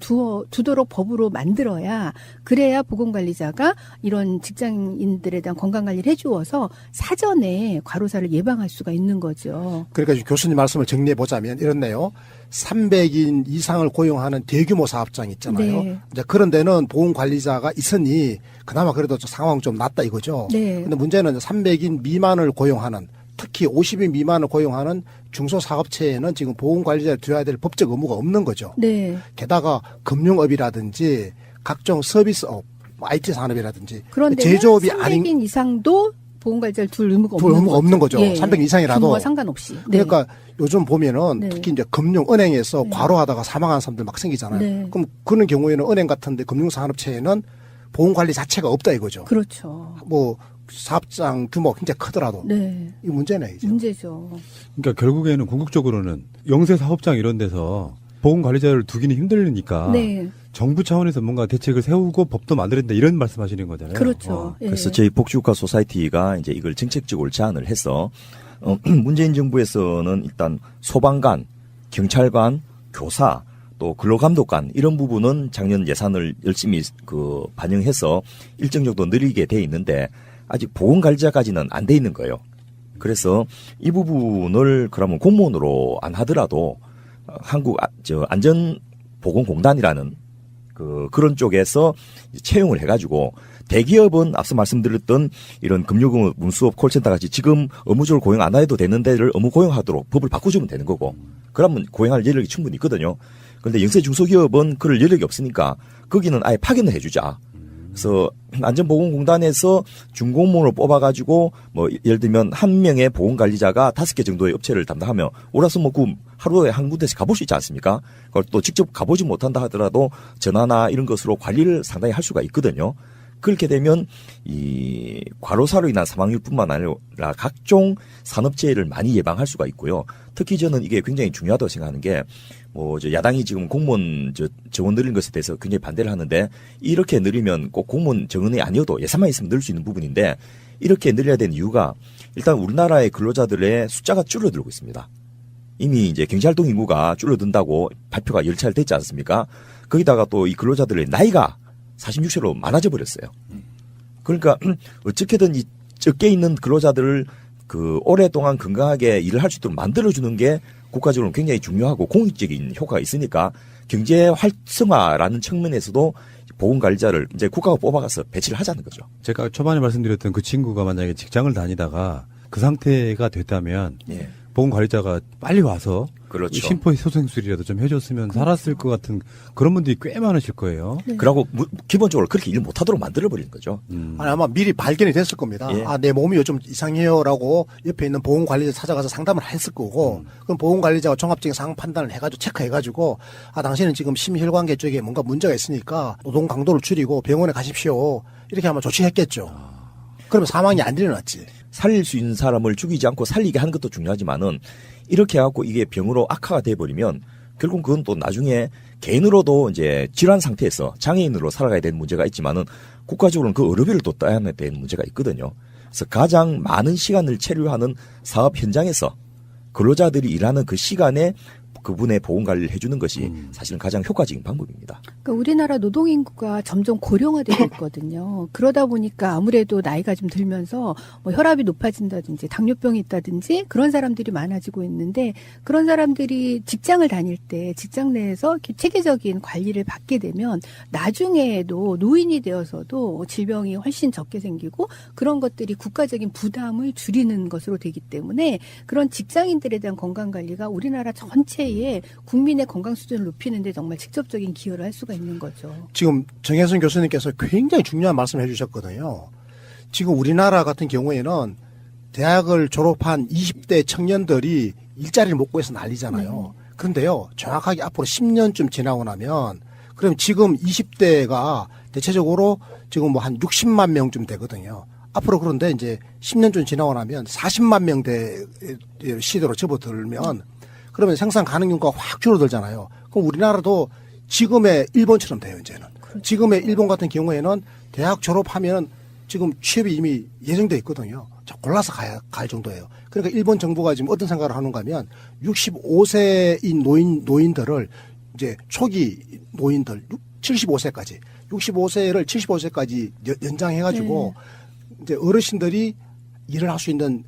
Speaker 19: 두도록 법으로 만들어야 그래야 보건관리자가 이런 직장인들에 대한 건강관리를 해주어서 사전에 과로사를 예방할 수가 있는 거죠.
Speaker 17: 그러니까 교수님 말씀을 정리해보자면 이렇네요. 300인 이상을 고용하는 대규모 사업장 있잖아요.
Speaker 19: 네.
Speaker 17: 이제 그런 데는 보건관리자가 있으니 그나마 그래도 상황 좀 낫다 이거죠.
Speaker 19: 네.
Speaker 17: 근데 문제는 300인 미만을 고용하는 특히 50인 미만을 고용하는 중소사업체에는 지금 보건관리자를 두어야 될 법적 의무가 없는 거죠.
Speaker 19: 네.
Speaker 17: 게다가 금융업이라든지 각종 서비스업, IT 산업이라든지
Speaker 19: 그런데
Speaker 17: 제조업이
Speaker 19: 300인
Speaker 17: 아닌
Speaker 19: 이상도 보건관리자를 둘 의무가
Speaker 17: 없는 거죠.
Speaker 19: 예.
Speaker 17: 300 이상이라도.
Speaker 19: 규모와 상관없이. 네.
Speaker 17: 그러니까 요즘 보면은
Speaker 19: 네.
Speaker 17: 특히 이제 금융 은행에서 과로하다가 사망한 사람들 막 생기잖아요.
Speaker 19: 네.
Speaker 17: 그럼 그런 경우에는 은행 같은데 금융산업체에는 보건관리 자체가 없다 이거죠.
Speaker 19: 그렇죠.
Speaker 17: 뭐 사업장 규모 굉장히 크더라도
Speaker 19: 네.
Speaker 17: 이 문제네 이제.
Speaker 19: 문제죠.
Speaker 10: 그러니까 결국에는 궁극적으로는 영세 사업장 이런 데서 보건관리자를 두기는 힘들으니까
Speaker 19: 네.
Speaker 10: 정부 차원에서 뭔가 대책을 세우고 법도 만들어야 이런 말씀하시는 거잖아요.
Speaker 19: 그렇죠. 예.
Speaker 18: 그래서 저희 복지국가 소사이티가 이제 이걸 정책적으로 제안을 해서 문재인 정부에서는 일단 소방관, 경찰관, 교사, 또 근로감독관 이런 부분은 작년 예산을 열심히 반영해서 일정 정도 늘리게 돼 있는데 아직 보건관리자까지는 안 돼 있는 거예요. 그래서 이 부분을 그러면 공무원으로 안 하더라도 한국 안전보건공단이라는 그런 쪽에서 채용을 해가지고 대기업은 앞서 말씀드렸던 이런 금융업, 운수업, 콜센터 같이 지금 업무적으로 고용 안 해도 되는 데를 업무 고용하도록 법을 바꿔주면 되는 거고 그러면 고용할 여력이 충분히 있거든요. 그런데 영세 중소기업은 그럴 여력이 없으니까 거기는 아예 파견을 해주자. 그래서 안전보건공단에서 중공무원을 뽑아가지고 뭐 예를 들면 한 명의 보건관리자가 5개 정도의 업체를 담당하면 올라서먹고 하루에 한 군데씩 가볼 수 있지 않습니까? 그걸 또 직접 가보지 못한다 하더라도 전화나 이런 것으로 관리를 상당히 할 수가 있거든요. 그렇게 되면 이 과로사로 인한 사망률뿐만 아니라 각종 산업재해를 많이 예방할 수가 있고요. 특히 저는 이게 굉장히 중요하다고 생각하는 게 야당이 지금 공무원 정원 늘린 것에 대해서 굉장히 반대를 하는데 이렇게 늘리면 꼭 공무원 정원이 아니어도 예산만 있으면 늘릴 수 있는 부분인데 이렇게 늘려야 되는 이유가 일단 우리나라의 근로자들의 숫자가 줄어들고 있습니다. 이미 이제 경제활동 인구가 줄어든다고 발표가 열차례 됐지 않습니까? 거기다가 또 이 근로자들의 나이가 46세로 많아져 버렸어요. 그러니까 어떻게든 이 적게 있는 근로자들을 오랫동안 건강하게 일을 할 수 있도록 만들어주는 게 국가적으로 굉장히 중요하고 공익적인 효과가 있으니까 경제 활성화라는 측면에서도 보건관리자를 이제 국가가 뽑아가서 배치를 하자는 거죠.
Speaker 10: 제가 초반에 말씀드렸던 그 친구가 만약에 직장을 다니다가 그 상태가 됐다면
Speaker 18: 예.
Speaker 10: 보건관리자가 빨리 와서
Speaker 18: 그렇죠.
Speaker 10: 심폐소생술이라도 좀 해줬으면 살았을 것 같은 그런 분들이 꽤 많으실 거예요.
Speaker 19: 네.
Speaker 18: 그러고 기본적으로 그렇게 일 못하도록 만들어버리는 거죠.
Speaker 17: 아니, 아마 미리 발견이 됐을 겁니다.
Speaker 18: 예.
Speaker 17: 아, 내 몸이 요즘 이상해요라고 옆에 있는 보건관리자 찾아가서 상담을 했을 거고, 그럼 보건관리자가 종합적인 상황 판단을 해가지고 체크해가지고, 아, 당신은 지금 심혈관계 쪽에 뭔가 문제가 있으니까 노동 강도를 줄이고 병원에 가십시오. 이렇게 하면 조치했겠죠. 그러면 사망이 안 일어났지.
Speaker 18: 살릴 수 있는 사람을 죽이지 않고 살리게 하는 것도 중요하지만은 이렇게 해갖고 이게 병으로 악화가 돼버리면 결국 그건 또 나중에 개인으로도 이제 질환 상태에서 장애인으로 살아가야 되는 문제가 있지만은 국가적으로는 그 의료비를 또 따야 되는 문제가 있거든요. 그래서 가장 많은 시간을 체류하는 사업 현장에서 근로자들이 일하는 그 시간에 그분의 보건 관리를 해주는 것이 사실은 가장 효과적인 방법입니다.
Speaker 19: 그러니까 우리나라 노동 인구가 점점 고령화되고 있거든요. 그러다 보니까 아무래도 나이가 좀 들면서 뭐 혈압이 높아진다든지 당뇨병이 있다든지 그런 사람들이 많아지고 있는데 그런 사람들이 직장을 다닐 때 직장 내에서 이렇게 체계적인 관리를 받게 되면 나중에도 노인이 되어서도 질병이 훨씬 적게 생기고 그런 것들이 국가적인 부담을 줄이는 것으로 되기 때문에 그런 직장인들에 대한 건강 관리가 우리나라 전체에 국민의 건강 수준을 높이는 데 정말 직접적인 기여를 할 수가 있는 거죠.
Speaker 17: 지금 정혜선 교수님께서 굉장히 중요한 말씀을 해주셨거든요. 지금 우리나라 같은 경우에는 대학을 졸업한 20대 청년들이 일자리를 못 구해서 난리잖아요. 네. 그런데요, 정확하게 앞으로 10년쯤 지나고 나면 그럼 지금 20대가 대체적으로 지금 뭐 한 60만 명쯤 되거든요. 앞으로 그런데 이제 10년쯤 지나고 나면 40만 명대 시대로 접어들면 그러면 생산 가능률가 확 줄어들잖아요. 그럼 우리나라도 지금의 일본처럼 돼요, 이제는. 그렇죠. 지금의 일본 같은 경우에는 대학 졸업하면 지금 취업이 이미 예정돼 있거든요. 골라서 갈 정도예요. 그러니까 일본 정부가 지금 어떤 생각을 하는가 하면 65세인 노인들을 이제 초기 노인들 75세까지 65세를 75세까지 연장해가지고 이제 어르신들이 일을 할 수 있는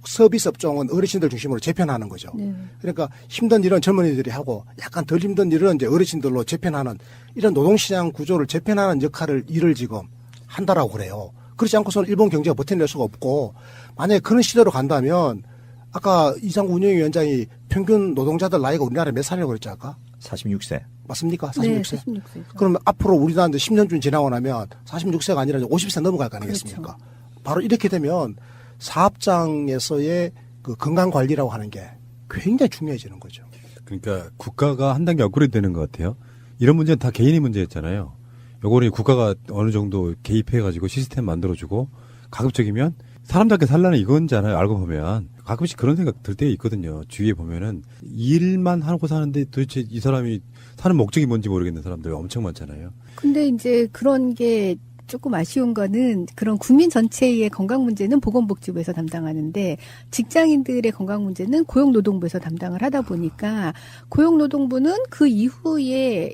Speaker 17: 서비스 업종은 어르신들 중심으로 재편하는 거죠. 네. 그러니까 힘든 일은 젊은이들이 하고 약간 덜 힘든 일은 이제 어르신들로 재편하는 이런 노동시장 구조를 재편하는 일을 지금 한다라고 그래요. 그렇지 않고서는 일본 경제가 버텨낼 수가 없고 만약에 그런 시대로 간다면 아까 이상구 운영위원장이 평균 노동자들 나이가 우리나라에 몇 살이라고 그랬지 아까?
Speaker 18: 46세.
Speaker 17: 맞습니까? 46세?
Speaker 19: 네, 46세.
Speaker 17: 그러면 앞으로 우리나라한테 10년쯤 지나고 나면 46세가 아니라 50세 넘어갈 거 아니겠습니까? 그렇죠. 바로 이렇게 되면 사업장에서의 그 건강 관리라고 하는 게 굉장히 중요해지는 거죠.
Speaker 10: 그러니까 국가가 한 단계 업그레이드 되는 것 같아요. 이런 문제는 다 개인의 문제였잖아요. 요거는 국가가 어느 정도 개입해가지고 시스템 만들어주고 가급적이면 사람답게 살라는 이건잖아요. 알고 보면 가끔씩 그런 생각 들 때 있거든요. 주위에 보면은 일만 하고 사는데 도대체 이 사람이 사는 목적이 뭔지 모르겠는 사람들 엄청 많잖아요.
Speaker 19: 근데 이제 그런 게 조금 아쉬운 거는 그런 국민 전체의 건강 문제는 보건복지부에서 담당하는데 직장인들의 건강 문제는 고용노동부에서 담당을 하다 보니까 고용노동부는 그 이후에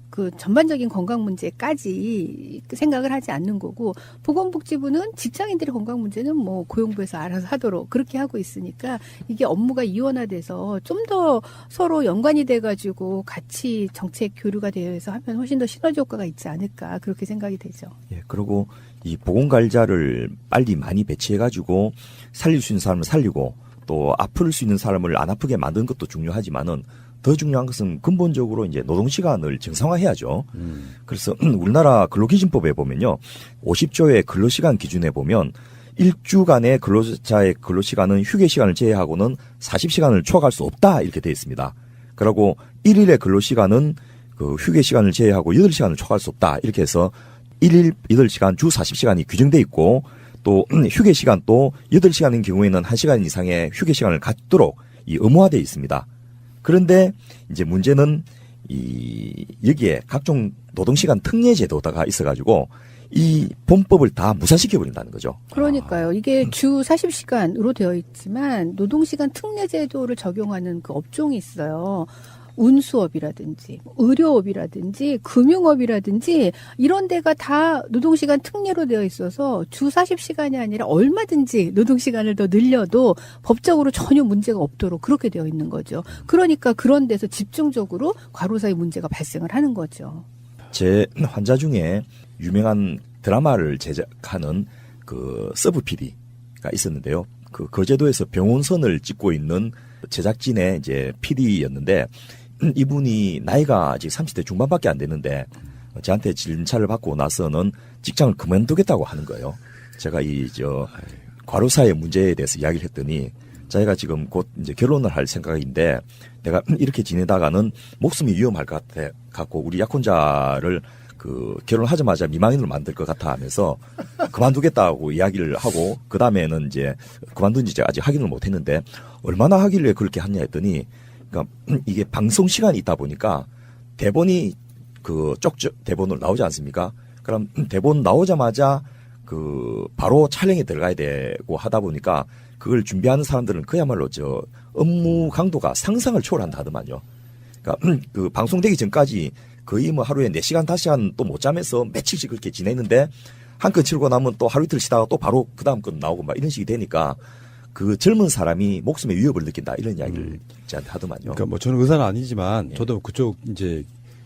Speaker 19: 그 전반적인 건강 문제까지 생각을 하지 않는 거고 보건복지부는 직장인들의 건강 문제는 뭐 고용부에서 알아서 하도록 그렇게 하고 있으니까 이게 업무가 이원화돼서 좀 더 서로 연관이 돼가지고 같이 정책 교류가 되어서 하면 훨씬 더 시너지 효과가 있지 않을까 그렇게 생각이 되죠.
Speaker 18: 예, 그리고 이 보건관리자를 빨리 많이 배치해가지고 살릴 수 있는 사람을 살리고 또 아플 수 있는 사람을 안 아프게 만드는 것도 중요하지만은 더 중요한 것은 근본적으로 이제 노동시간을 정상화해야죠. 그래서 우리나라 근로기준법에 보면요. 50조의 근로시간 기준에 보면 1주간의 근로자의 근로시간은 휴게시간을 제외하고는 40시간을 초과할 수 없다 이렇게 되어 있습니다. 그리고 1일의 근로시간은 그 휴게시간을 제외하고 8시간을 초과할 수 없다 이렇게 해서 1일 8시간 주 40시간이 규정돼 있고 또 휴게시간 또 8시간인 경우에는 1시간 이상의 휴게시간을 갖도록 의무화되어 있습니다. 그런데 이제 문제는 여기에 각종 노동시간 특례 제도가 있어가지고 이 본법을 다 무산시켜버린다는 거죠.
Speaker 19: 그러니까요. 이게 주 40시간으로 되어 있지만 노동시간 특례 제도를 적용하는 그 업종이 있어요. 운수업이라든지 의료업이라든지 금융업이라든지 이런 데가 다 노동시간 특례로 되어 있어서 주 40시간이 아니라 얼마든지 노동시간을 더 늘려도 법적으로 전혀 문제가 없도록 그렇게 되어 있는 거죠. 그러니까 그런 데서 집중적으로 과로사의 문제가 발생을 하는 거죠.
Speaker 18: 제 환자 중에 유명한 드라마를 제작하는 그 서브 PD가 있었는데요. 그 거제도에서 병원선을 찍고 있는 제작진의 이제 PD였는데 이분이 나이가 아직 30대 중반밖에 안 되는데 저한테 진찰을 받고 나서는 직장을 그만두겠다고 하는 거예요. 제가 과로사의 문제에 대해서 이야기를 했더니 자기가 지금 곧 이제 결혼을 할 생각인데 내가 이렇게 지내다가는 목숨이 위험할 것 같고 우리 약혼자를 결혼하자마자 미망인으로 만들 것 같아 하면서 그만두겠다고 이야기를 하고 그 다음에는 이제 그만둔 지 아직 확인을 못 했는데 얼마나 하길래 그렇게 하냐 했더니 그러니까 이게 방송 시간이 있다 보니까 대본이 대본으로 나오지 않습니까? 그럼 대본 나오자마자 바로 촬영에 들어가야 되고 하다 보니까 그걸 준비하는 사람들은 그야말로 업무 강도가 상상을 초월한다 하더만요. 그러니까 그 방송되기 전까지 거의 뭐 하루에 4시간, 5시간 또 못 자면서 며칠씩 그렇게 지내는데 한 건 치르고 나면 또 하루 이틀 쉬다가 또 바로 그 다음 건 나오고 막 이런 식이 되니까 그 젊은 사람이 목숨의 위협을 느낀다 이런 이야기를 저한테 하더만요.
Speaker 10: 그러니까 뭐 저는 의사는 아니지만 저도 그쪽 이제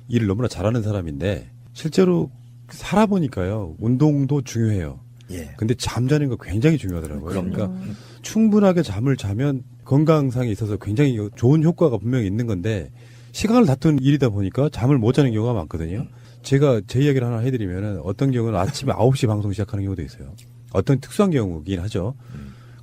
Speaker 10: 일을 너무나 잘하는 사람인데 실제로 살아보니까요. 운동도 중요해요.
Speaker 18: 예.
Speaker 10: 근데 잠자는 거 굉장히 중요하더라고요.
Speaker 18: 그럼요.
Speaker 10: 그러니까 충분하게 잠을 자면 건강상에 있어서 굉장히 좋은 효과가 분명히 있는 건데 시간을 다투는 일이다 보니까 잠을 못 자는 경우가 많거든요. 제가 제 이야기를 하나 해드리면은 어떤 경우는 아침에 9시 방송 시작하는 경우도 있어요. 어떤 특수한 경우긴 하죠.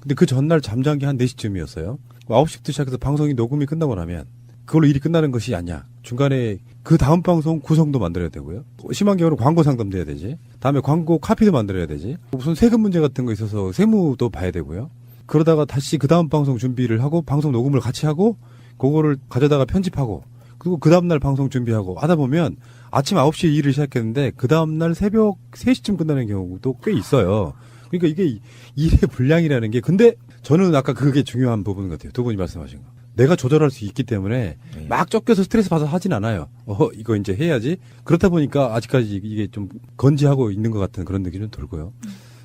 Speaker 10: 근데 그 전날 잠잔 게 한 4시쯤이었어요. 9시부터 시작해서 방송이 녹음이 끝나고 나면 그걸로 일이 끝나는 것이 아니야. 중간에 그 다음 방송 구성도 만들어야 되고요. 심한 경우는 광고 상담도 해야 되지. 다음에 광고 카피도 만들어야 되지. 무슨 세금 문제 같은 거 있어서 세무도 봐야 되고요. 그러다가 다시 그 다음 방송 준비를 하고 방송 녹음을 같이 하고 그거를 가져다가 편집하고 그리고 그 다음날 방송 준비하고 하다 보면 아침 9시에 일을 시작했는데 그 다음날 새벽 3시쯤 끝나는 경우도 꽤 있어요. 그러니까 이게 일의 분량이라는 게 근데 저는 아까 그게 중요한 부분 같아요. 두 분이 말씀하신 거. 내가 조절할 수 있기 때문에 막 쫓겨서 스트레스 받아서 하진 않아요. 이거 이제 해야지. 그렇다 보니까 아직까지 이게 좀 건지하고 있는 것 같은 그런 느낌은 들고요.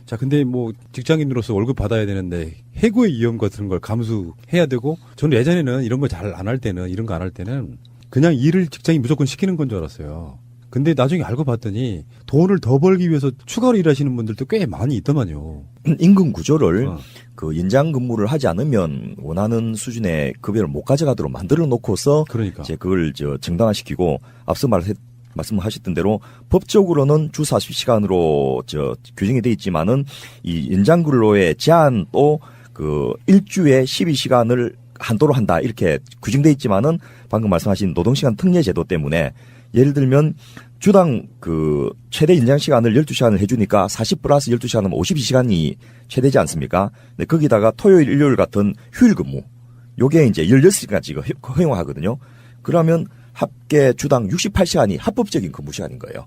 Speaker 10: 자, 근데 뭐 직장인으로서 월급 받아야 되는데 해고의 위험 같은 걸 감수해야 되고 저는 예전에는 이런 거 잘 안 할 때는 이런 거 안 할 때는 그냥 일을 직장이 무조건 시키는 건 줄 알았어요. 근데 나중에 알고 봤더니 돈을 더 벌기 위해서 추가로 일하시는 분들도 꽤 많이 있더만요.
Speaker 18: 임금 구조를 그 연장 근무를 하지 않으면 원하는 수준의 급여를 못 가져가도록 만들어 놓고서
Speaker 10: 그러니까.
Speaker 18: 이제 그걸 정당화시키고 앞서 말씀하셨던 대로 법적으로는 주 40시간으로 규정이 돼 있지만은 이 연장 근로의 제한도 그 일주에 12시간을 한도로 한다 이렇게 규정돼 있지만은 방금 말씀하신 노동시간 특례 제도 때문에 예를 들면 주당 그 최대 연장 시간을 12시간을 해주니까 40 플러스 12시간이면 52시간이 최대지 않습니까? 근데 거기다가 토요일, 일요일 같은 휴일 근무 요게 이제 16시간까지 허용하거든요. 그러면 합계 주당 68시간이 합법적인 근무 시간인 거예요.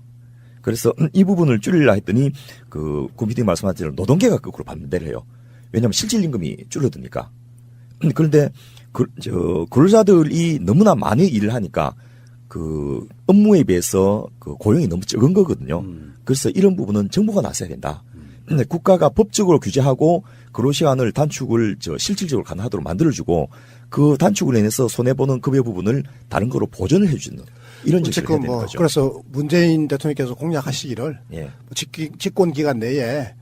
Speaker 18: 그래서 이 부분을 줄이려 했더니 그 고미님 말씀하신 대로 노동계가 거꾸로 반대를 해요. 왜냐하면 실질 임금이 줄어드니까. 그런데 근로자들이 너무나 많이 일을 하니까 그 업무에 비해서 그 고용이 너무 적은 거거든요. 그래서 이런 부분은 정부가 나서야 된다. 근데 국가가 법적으로 규제하고 근로시간을 단축을 실질적으로 가능하도록 만들어주고 그 단축으로 인해서 손해보는 급여 부분을 다른 거로 보전을 해주는 이런 정책을 해야 되는 거죠.
Speaker 17: 그래서 문재인 대통령께서 공약하시기를
Speaker 18: 예.
Speaker 17: 집권 기간 내에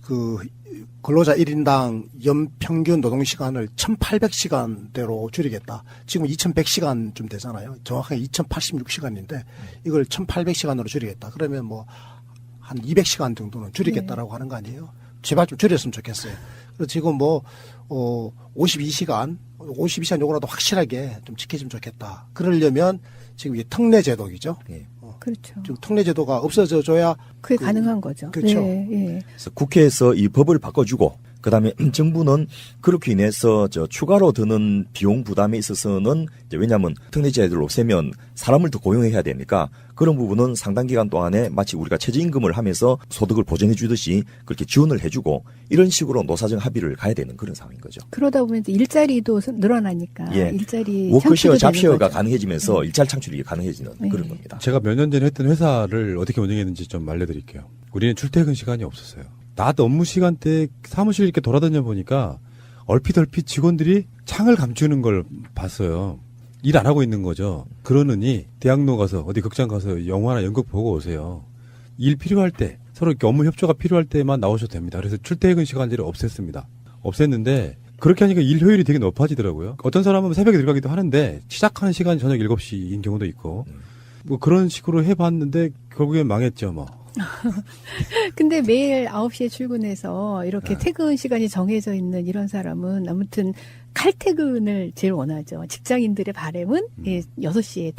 Speaker 17: 그 근로자 1인당 연평균 노동시간을 1,800시간대로 줄이겠다. 지금 2,100시간쯤 되잖아요. 정확하게 2,086시간인데 이걸 1,800시간으로 줄이겠다. 그러면 뭐 한 200시간 정도는 줄이겠다라고 하는 거 아니에요? 제발 좀 줄였으면 좋겠어요. 그래서 지금 52시간 요거라도 확실하게 좀 지켜주면 좋겠다. 그러려면 지금 이게 특례 제도이죠.
Speaker 19: 그렇죠.
Speaker 17: 지금 특례 제도가 없어져야
Speaker 19: 그게 가능한 거죠.
Speaker 17: 그렇죠.
Speaker 19: 네, 예.
Speaker 18: 그래서 국회에서 이 법을 바꿔주고 그다음에 정부는 그렇게 인해서 추가로 드는 비용 부담에 있어서는 이제 왜냐하면 특례 제도를 없애면 사람을 더 고용해야 되니까 그런 부분은 상당 기간 동안에 마치 우리가 최저임금을 하면서 소득을 보전해 주듯이 그렇게 지원을 해주고 이런 식으로 노사정 합의를 가야 되는 그런 상황인 거죠.
Speaker 19: 그러다 보면 일자리도 늘어나니까
Speaker 18: 예.
Speaker 19: 일자리
Speaker 18: 워크쉐어 잡쉐어가 가능해지면서 일자리 창출이 가능해지는 그런 겁니다.
Speaker 10: 제가 몇 년 전에 했던 회사를 어떻게 운영했는지 좀 알려드릴게요. 우리는 출퇴근 시간이 없었어요. 낮 업무 시간대에 사무실 이렇게 돌아다녀 보니까 얼핏 직원들이 창을 감추는 걸 봤어요. 일 안 하고 있는 거죠. 그러느니 대학로 가서 어디 극장 가서 영화나 연극 보고 오세요. 일 필요할 때 서로 이렇게 업무 협조가 필요할 때만 나오셔도 됩니다. 그래서 출퇴근 시간제를 없앴습니다. 없앴는데 그렇게 하니까 일 효율이 되게 높아지더라고요. 어떤 사람은 새벽에 들어가기도 하는데 시작하는 시간이 저녁 7시인 경우도 있고 뭐 그런 식으로 해봤는데 결국엔 망했죠 뭐.
Speaker 19: 근데 매일 9시에 출근해서 이렇게 퇴근 시간이 정해져 있는 이런 사람은 아무튼 칼퇴근을 제일 원하죠. 직장인들의 바람은 6시에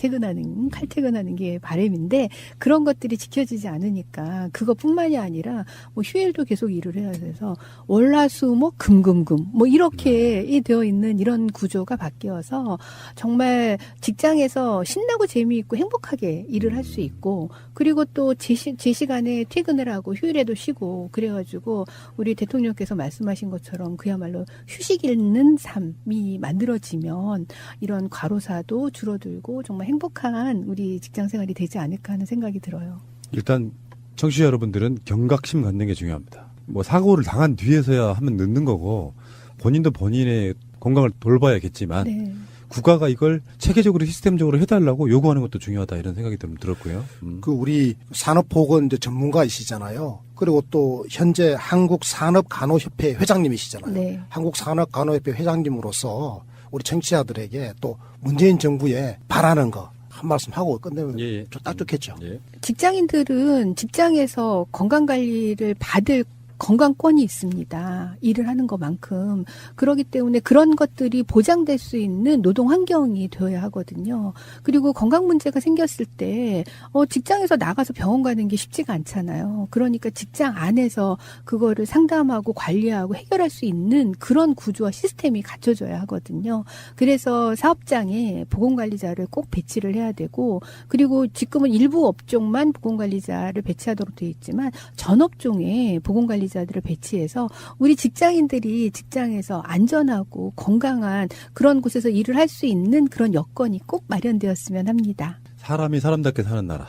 Speaker 19: 칼퇴근하는 게 바람인데 그런 것들이 지켜지지 않으니까 그것뿐만이 아니라 뭐 휴일도 계속 일을 해야 돼서 월화수목 금금금 뭐 이렇게 되어 있는 이런 구조가 바뀌어서 정말 직장에서 신나고 재미있고 행복하게 일을 할 수 있고 그리고 또 제 시간에 퇴근을 하고 휴일에도 쉬고 그래가지고 우리 대통령께서 말씀하신 것처럼 그야말로 휴식 있는 삶이 만들어지면 이런 과로사도 줄어들고 정말 행복한 우리 직장 생활이 되지 않을까 하는 생각이 들어요.
Speaker 10: 일단 청취자 여러분들은 경각심 갖는 게 중요합니다. 뭐 사고를 당한 뒤에서야 하면 늦는 거고 본인도 본인의 건강을 돌봐야겠지만
Speaker 19: 네.
Speaker 10: 국가가 이걸 체계적으로 시스템적으로 해달라고 요구하는 것도 중요하다 이런 생각이 좀 들었고요.
Speaker 17: 그 우리 산업보건 이제 전문가이시잖아요. 그리고 또 현재 한국산업간호협회 회장님이시잖아요.
Speaker 19: 네.
Speaker 17: 한국산업간호협회 회장님으로서 우리 청취자들에게 또 문재인 정부에 바라는 거 한 말씀 하고 끝내면 딱 좋겠죠.
Speaker 19: 직장인들은 직장에서 건강관리를 받을 건강권이 있습니다. 일을 하는 것만큼. 그렇기 때문에 그런 것들이 보장될 수 있는 노동 환경이 되어야 하거든요. 그리고 건강 문제가 생겼을 때 직장에서 나가서 병원 가는 게 쉽지가 않잖아요. 그러니까 직장 안에서 그거를 상담하고 관리하고 해결할 수 있는 그런 구조와 시스템이 갖춰져야 하거든요. 그래서 사업장에 보건관리자를 꼭 배치를 해야 되고 그리고 지금은 일부 업종만 보건관리자를 배치하도록 되어 있지만 전 업종에 보건관리자들을 배치해서 우리 직장인들이 직장에서 안전하고 건강한 그런 곳에서 일을 할 수 있는 그런 여건이 꼭 마련되었으면 합니다.
Speaker 10: 사람이 사람답게 사는 나라.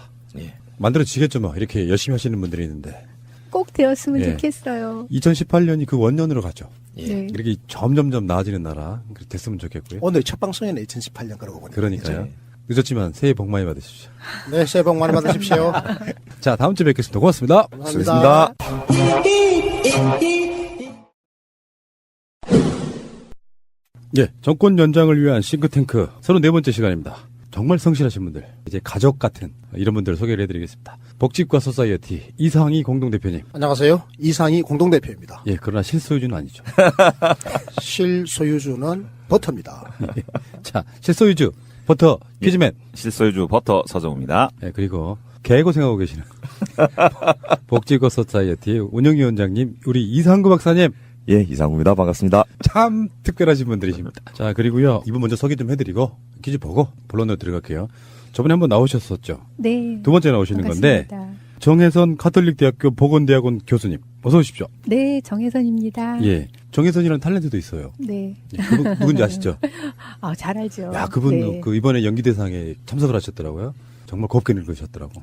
Speaker 10: 만들어지겠죠 뭐. 이렇게 열심히 하시는 분들이 있는데.
Speaker 19: 꼭 되었으면 좋겠어요.
Speaker 10: 2018년이 그 원년으로 가죠.
Speaker 19: 네.
Speaker 10: 이렇게 점점점 나아지는 나라 됐으면 좋겠고요.
Speaker 17: 오늘 첫 방송에는 2018년 그러고 보니까.
Speaker 10: 그러니까요. 늦었지만 새해 복 많이 받으십시오.
Speaker 17: 네, 새해 복 많이 받으십시오.
Speaker 10: 자, 다음 주에 뵙겠습니다. 고맙습니다.
Speaker 17: 고맙습니다.
Speaker 10: 예, 정권 연장을 위한 싱크탱크 34번째 시간입니다. 정말 성실하신 분들, 이제 가족 같은 이런 분들 소개를 해드리겠습니다. 복지과 소사이어티 이상희 공동대표님.
Speaker 17: 안녕하세요. 이상희 공동대표입니다.
Speaker 10: 예, 그러나 실소유주는 아니죠.
Speaker 17: 실소유주는 버터입니다.
Speaker 10: 자, 실소유주 버터 피즈맨.
Speaker 20: 실소유주 버터 서정우입니다.
Speaker 10: 예, 그리고 개고생하고 계시는 복지과 소사이어티 운영위원장님 우리 이상구 박사님.
Speaker 18: 예, 이상구입니다. 반갑습니다.
Speaker 10: 참 특별하신 분들이십니다. 자, 그리고요. 이분 먼저 소개 좀 해드리고 퀴즈 보고 본론으로 들어갈게요. 저번에 한번 나오셨었죠?
Speaker 19: 네.
Speaker 10: 두 번째 나오시는
Speaker 19: 반갑습니다.
Speaker 10: 건데 정혜선 카톨릭대학교 보건대학원 교수님 어서 오십시오.
Speaker 19: 네, 정혜선입니다.
Speaker 10: 예, 정혜선이라는 탤런트도 있어요.
Speaker 19: 네.
Speaker 10: 예, 그분 누군지 아시죠?
Speaker 19: 잘 알죠.
Speaker 10: 야, 그분
Speaker 19: 네.
Speaker 10: 그 이번에 연기대상에 참석을 하셨더라고요. 정말 곱게 늙으셨더라고.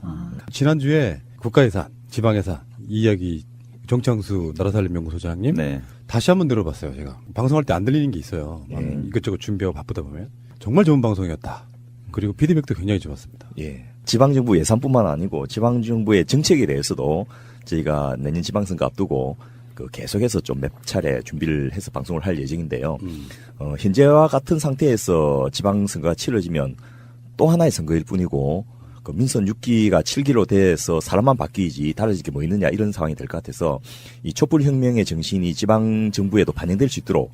Speaker 10: 지난주에 국가예산, 지방예산 이 이야기 정창수 나라살림연구소장님 다시 한번 들어봤어요. 제가 방송할 때 안 들리는 게 있어요. 막 이것저것 준비하고 바쁘다 보면 정말 좋은 방송이었다. 그리고 피드백도 굉장히 좋았습니다.
Speaker 18: 예, 지방정부 예산뿐만 아니고 지방정부의 정책에 대해서도 저희가 내년 지방선거 앞두고 계속해서 좀 몇 차례 준비를 해서 방송을 할 예정인데요. 현재와 같은 상태에서 지방선거가 치러지면 또 하나의 선거일 뿐이고 민선 6기가 7기로 돼서 사람만 바뀌지 달라질 게 뭐 있느냐 이런 상황이 될 것 같아서 이 촛불혁명의 정신이 지방정부에도 반영될 수 있도록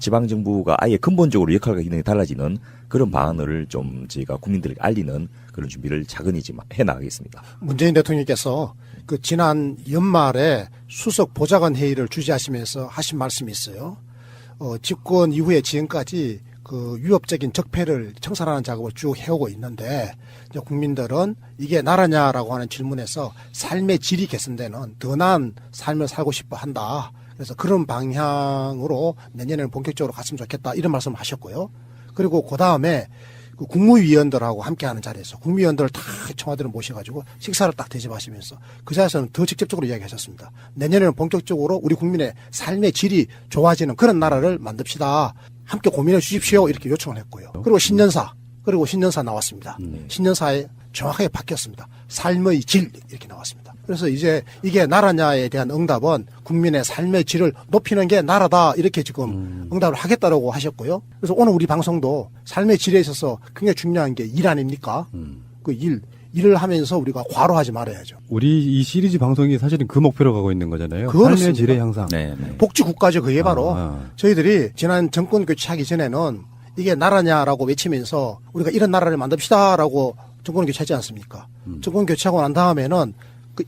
Speaker 18: 지방정부가 아예 근본적으로 역할과 기능이 달라지는 그런 방안을 좀 저희가 국민들에게 알리는 그런 준비를 차근히지만 해나가겠습니다.
Speaker 17: 문재인 대통령께서 그 지난 연말에 수석 보좌관 회의를 주재하시면서 하신 말씀이 있어요. 집권 이후에 지금까지 그 위협적인 적폐를 청산하는 작업을 쭉 해오고 있는데 이제 국민들은 이게 나라냐라고 하는 질문에서 삶의 질이 개선되는 더 나은 삶을 살고 싶어 한다. 그래서 그런 방향으로 내년에는 본격적으로 갔으면 좋겠다. 이런 말씀을 하셨고요. 그리고 그 다음에 그 국무위원들하고 함께하는 자리에서 국무위원들을 다 청와대로 모셔가지고 식사를 딱 대접하시면서 그 자리에서는 더 직접적으로 이야기하셨습니다. 내년에는 본격적으로 우리 국민의 삶의 질이 좋아지는 그런 나라를 만듭시다. 함께 고민해 주십시오. 이렇게 요청을 했고요. 그리고 신년사 나왔습니다. 신년사에 정확하게 바뀌었습니다. 삶의 질 이렇게 나왔습니다. 그래서 이제 이게 나라냐에 대한 응답은 국민의 삶의 질을 높이는 게 나라다 이렇게 지금 응답을 하겠다라고 하셨고요. 그래서 오늘 우리 방송도 삶의 질에 있어서 굉장히 중요한 게 일 아닙니까? 그 일. 일을 하면서 우리가 과로하지 말아야죠.
Speaker 10: 우리 이 시리즈 방송이 사실은 그 목표로 가고 있는 거잖아요. 삶의 질의 향상.
Speaker 17: 복지 국가죠. 그게 바로 저희들이 지난 정권 교체하기 전에는 이게 나라냐라고 외치면서 우리가 이런 나라를 만듭시다라고 정권 교체하지 않습니까? 정권 교체하고 난 다음에는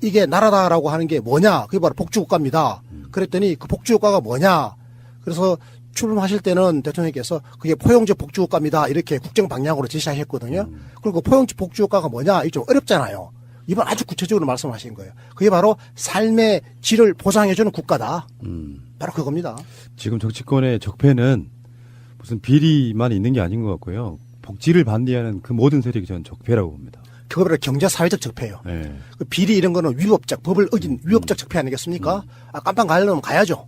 Speaker 17: 이게 나라다라고 하는 게 뭐냐? 그게 바로 복지 국가입니다. 그랬더니 그 복지 국가가 뭐냐? 그래서 출범하실 때는 대통령께서 그게 포용적 복지 국가입니다. 이렇게 국정 방향으로 제시하셨거든요. 그리고 포용적 복지 국가가 뭐냐? 이게 좀 어렵잖아요. 이번 아주 구체적으로 말씀하신 거예요. 그게 바로 삶의 질을 보장해주는 국가다. 바로 그겁니다.
Speaker 10: 지금 정치권의 적폐는 무슨 비리만 있는 게 아닌 것 같고요. 복지를 반대하는 그 모든 세력이 저는 적폐라고 봅니다.
Speaker 17: 그거 바로 경제사회적 적폐예요. 그 비리 이런 거는 위법적, 법을 어긴 위법적 적폐 아니겠습니까? 깜빵 가려면 가야죠.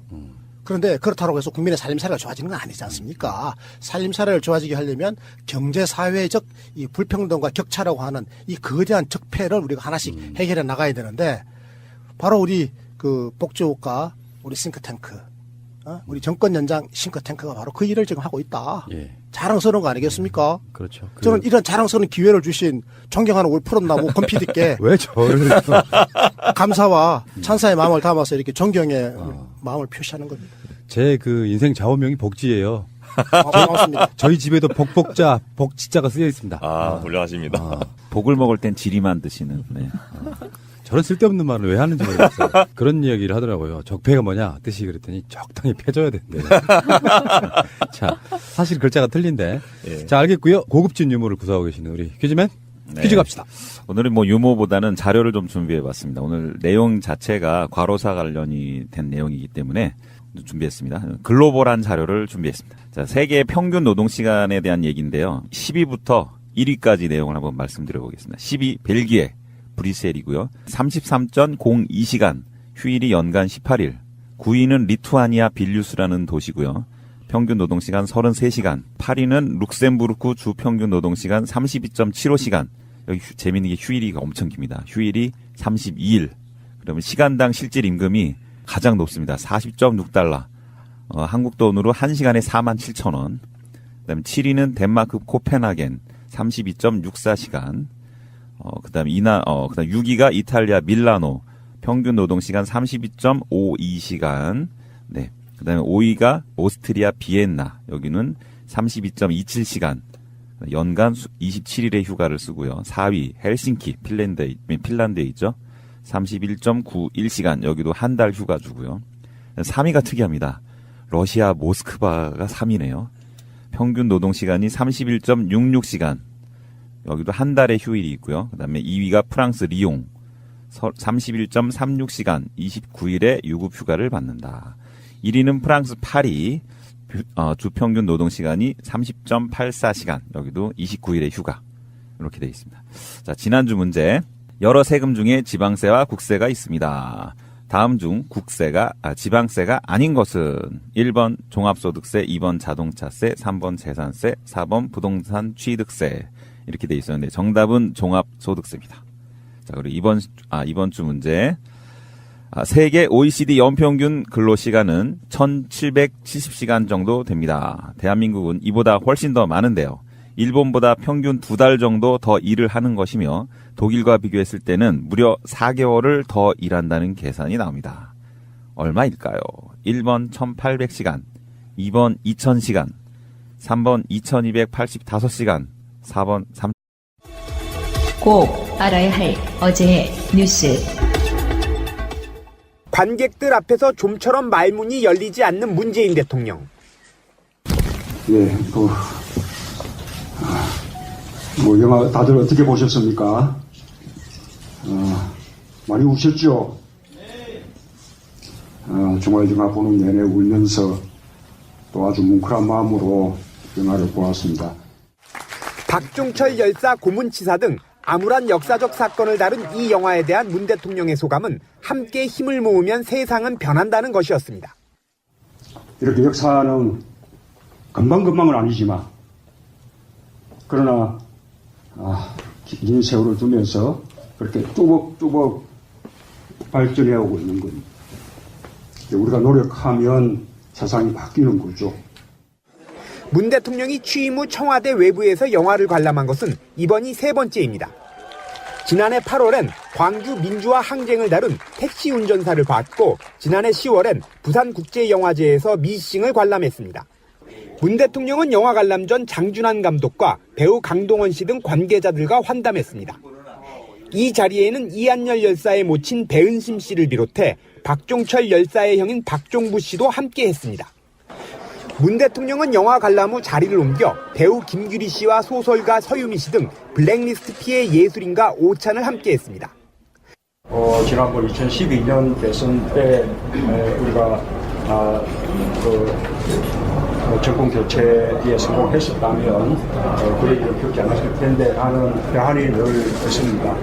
Speaker 17: 그런데 그렇다고 해서 국민의 살림살이가 좋아지는 건 아니지 않습니까? 살림살이를 좋아지게 하려면 경제사회적 이 불평등과 격차라고 하는 이 거대한 적폐를 우리가 하나씩 해결해 나가야 되는데 바로 우리 그 복지국가, 우리 싱크탱크, 우리 정권 연장 싱크탱크가 바로 그 일을 지금 하고 있다. 자랑스러운 거 아니겠습니까?
Speaker 10: 그렇죠.
Speaker 17: 저는 이런 자랑스러운 기회를 주신 존경하는 우리 푸른나무 권PD께
Speaker 10: 왜 저를
Speaker 17: 감사와 찬사의 마음을 담아서 이렇게 존경의 마음을 표시하는 겁니다.
Speaker 10: 제 그 인생 좌우명이 복지예요.
Speaker 17: 고맙습니다.
Speaker 10: 저희 집에도 복복자, 복지자가 쓰여 있습니다.
Speaker 20: 훌륭하십니다. 복을 먹을 땐 지리만 드시는. 네.
Speaker 10: 저런 쓸데없는 말을 왜 하는지 모르겠어요. 그런 이야기를 하더라고요. 적폐가 뭐냐 뜻이 그랬더니 적당히 패줘야 된대요. 자, 사실 글자가 틀린데. 자, 알겠고요. 고급진 유머를 구사하고 계시는 우리 퀴즈맨. 퀴즈 갑시다.
Speaker 20: 오늘은 뭐 유머보다는 자료를 좀 준비해봤습니다. 오늘 내용 자체가 과로사 관련이 된 내용이기 때문에 준비했습니다. 글로벌한 자료를 준비했습니다. 자, 세계 평균 노동시간에 대한 얘기인데요. 10위부터 1위까지 내용을 한번 말씀드려보겠습니다. 10위 벨기에. 브뤼셀이고요. 33.02시간, 휴일이 연간 18일. 9위는 리투아니아 빌뉴스라는 도시고요. 평균 노동시간 33시간. 8위는 룩셈부르크 주 평균 노동시간 32.75시간. 여기 재미있는 게 휴일이 엄청 깁니다. 휴일이 32일. 그러면 시간당 실질 임금이 가장 높습니다. 40.6달러. 한국 돈으로 1시간에 47,000원. 그다음에 7위는 덴마크 코펜하겐 32.64시간. 그다음에 6위가 이탈리아 밀라노 평균 노동시간 32.52시간. 네. 그다음에 5위가 오스트리아 비엔나. 여기는 32.27시간. 연간 27일의 휴가를 쓰고요. 4위 헬싱키 핀란드에 있죠. 31.91시간. 여기도 한 달 휴가 주고요. 3위가 특이합니다. 러시아 모스크바가 3위네요. 평균 노동시간이 31.66시간. 여기도 한 달의 휴일이 있고요. 그 다음에 2위가 프랑스 리옹 31.36시간 29일에 유급 휴가를 받는다. 1위는 프랑스 파리 주평균 노동시간이 30.84시간 여기도 29일의 휴가 이렇게 되어 있습니다. 자, 지난주 문제 여러 세금 중에 지방세와 국세가 있습니다. 다음 중 지방세가 아닌 것은 1번 종합소득세, 2번 자동차세, 3번 재산세, 4번 부동산 취득세 이렇게 돼 있었는데 정답은 종합소득세입니다. 자, 그리고 이번 주 문제. 세계 OECD 연평균 근로시간은 1770시간 정도 됩니다. 대한민국은 이보다 훨씬 더 많은데요. 일본보다 평균 2달 정도 더 일을 하는 것이며 독일과 비교했을 때는 무려 4개월을 더 일한다는 계산이 나옵니다. 얼마일까요? 1번 1800시간, 2번 2000시간, 3번 2285시간, 4번 3.
Speaker 1: 꼭 알아야 할 어제의 뉴스.
Speaker 2: 관객들 앞에서 좀처럼 말문이 열리지 않는 문재인 대통령.
Speaker 3: 네, 영화 다들 어떻게 보셨습니까? 많이 우셨죠? 주말 영화 보는 내내 울면서 또 아주 뭉클한 마음으로 영화를 보았습니다.
Speaker 2: 박종철 열사 고문치사 등 암울한 역사적 사건을 다룬 이 영화에 대한 문 대통령의 소감은 함께 힘을 모으면 세상은 변한다는 것이었습니다.
Speaker 3: 이렇게 역사는 금방금방은 아니지만 그러나 긴 세월을 두면서 그렇게 뚜벅뚜벅 발전해 오고 있는 겁니다. 우리가 노력하면 세상이 바뀌는 거죠.
Speaker 2: 문 대통령이 취임 후 청와대 외부에서 영화를 관람한 것은 이번이 3번째입니다. 지난해 8월엔 광주 민주화 항쟁을 다룬 택시 운전사를 봤고 지난해 10월엔 부산국제영화제에서 미싱을 관람했습니다. 문 대통령은 영화 관람 전 장준환 감독과 배우 강동원 씨 등 관계자들과 환담했습니다. 이 자리에는 이한열 열사의 모친 배은심 씨를 비롯해 박종철 열사의 형인 박종부 씨도 함께했습니다. 문 대통령은 영화 관람 후 자리를 옮겨 배우 김규리 씨와 소설가 서유미 씨 등 블랙리스트 피해 예술인과 오찬을 함께했습니다.
Speaker 3: 지난번 2012년 대선 때 우리가 정권 교체에 성공했었다면 그런 일을 겪지 않았을 텐데 하는 대안이 늘 있습니다.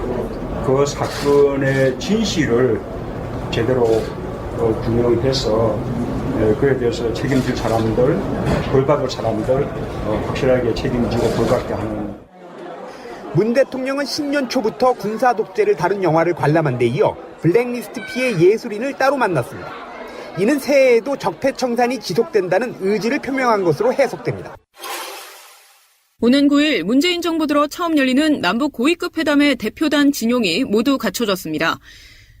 Speaker 3: 그 사건의 진실을 제대로 규명해서 그에 대해서 책임질 사람들, 벌받을 사람들 확실하게 책임지고 벌받게 하는.
Speaker 2: 문 대통령은 신년 초부터 군사 독재를 다룬 영화를 관람한 데 이어 블랙리스트 피해 예술인을 따로 만났습니다. 이는 새해에도 적폐청산이 지속된다는 의지를 표명한 것으로 해석됩니다.
Speaker 4: 오는 9일 문재인 정부 들어 처음 열리는 남북 고위급 회담의 대표단 진용이 모두 갖춰졌습니다.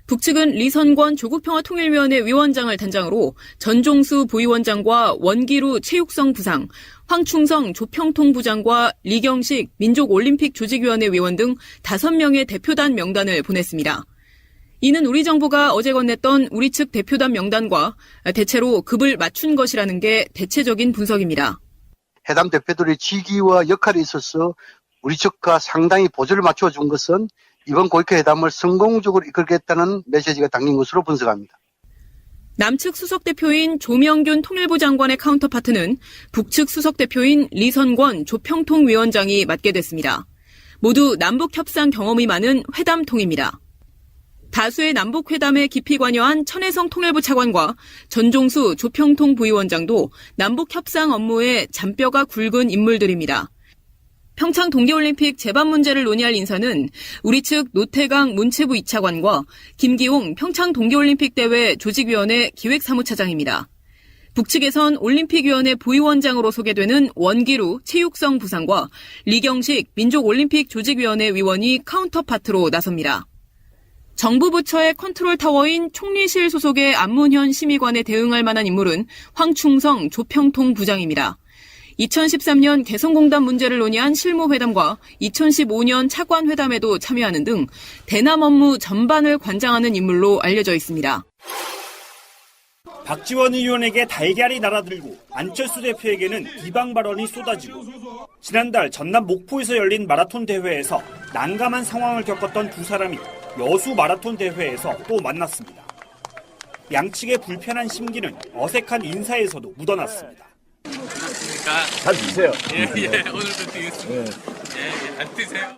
Speaker 4: 북측은 리선권 조국평화통일위원회 위원장을 단장으로 전종수 부위원장과 원기루 체육성 부상, 황충성 조평통 부장과 리경식 민족올림픽 조직위원회 위원 등 5명의 대표단 명단을 보냈습니다. 이는 우리 정부가 어제 건넸던 우리 측 대표단 명단과 대체로 급을 맞춘 것이라는 게 대체적인 분석입니다.
Speaker 5: 회담 대표들의 직위와 역할에 있어서 우리 측과 상당히 보조를 맞춰준 것은 이번 고위급 회담을 성공적으로 이끌겠다는 메시지가 담긴 것으로 분석합니다.
Speaker 4: 남측 수석대표인 조명균 통일부 장관의 카운터파트는 북측 수석대표인 리선권 조평통 위원장이 맡게 됐습니다. 모두 남북 협상 경험이 많은 회담통입니다. 다수의 남북회담에 깊이 관여한 천혜성 통일부 차관과 전종수 조평통 부위원장도 남북협상 업무에 잔뼈가 굵은 인물들입니다. 평창 동계올림픽 재반 문제를 논의할 인사는 우리 측 노태강 문체부 2차관과 김기용 평창 동계올림픽 대회 조직위원회 기획사무차장입니다. 북측에선 올림픽위원회 부위원장으로 소개되는 원기루 체육성 부상과 리경식 민족올림픽 조직위원회 위원이 카운터파트로 나섭니다. 정부 부처의 컨트롤 타워인 총리실 소속의 안문현 심의관에 대응할 만한 인물은 황충성 조평통 부장입니다. 2013년 개성공단 문제를 논의한 실무회담과 2015년 차관회담에도 참여하는 등 대남 업무 전반을 관장하는 인물로 알려져 있습니다.
Speaker 6: 박지원 의원에게 달걀이 날아들고 안철수 대표에게는 비방 발언이 쏟아지고 지난달 전남 목포에서 열린 마라톤 대회에서 난감한 상황을 겪었던 두 사람이 여수 마라톤 대회에서 또 만났습니다. 양측의 불편한 심기는 어색한 인사에서도 묻어났습니다.
Speaker 8: 잘 드세요. 오늘도 드리겠습니다. 잘 드세요.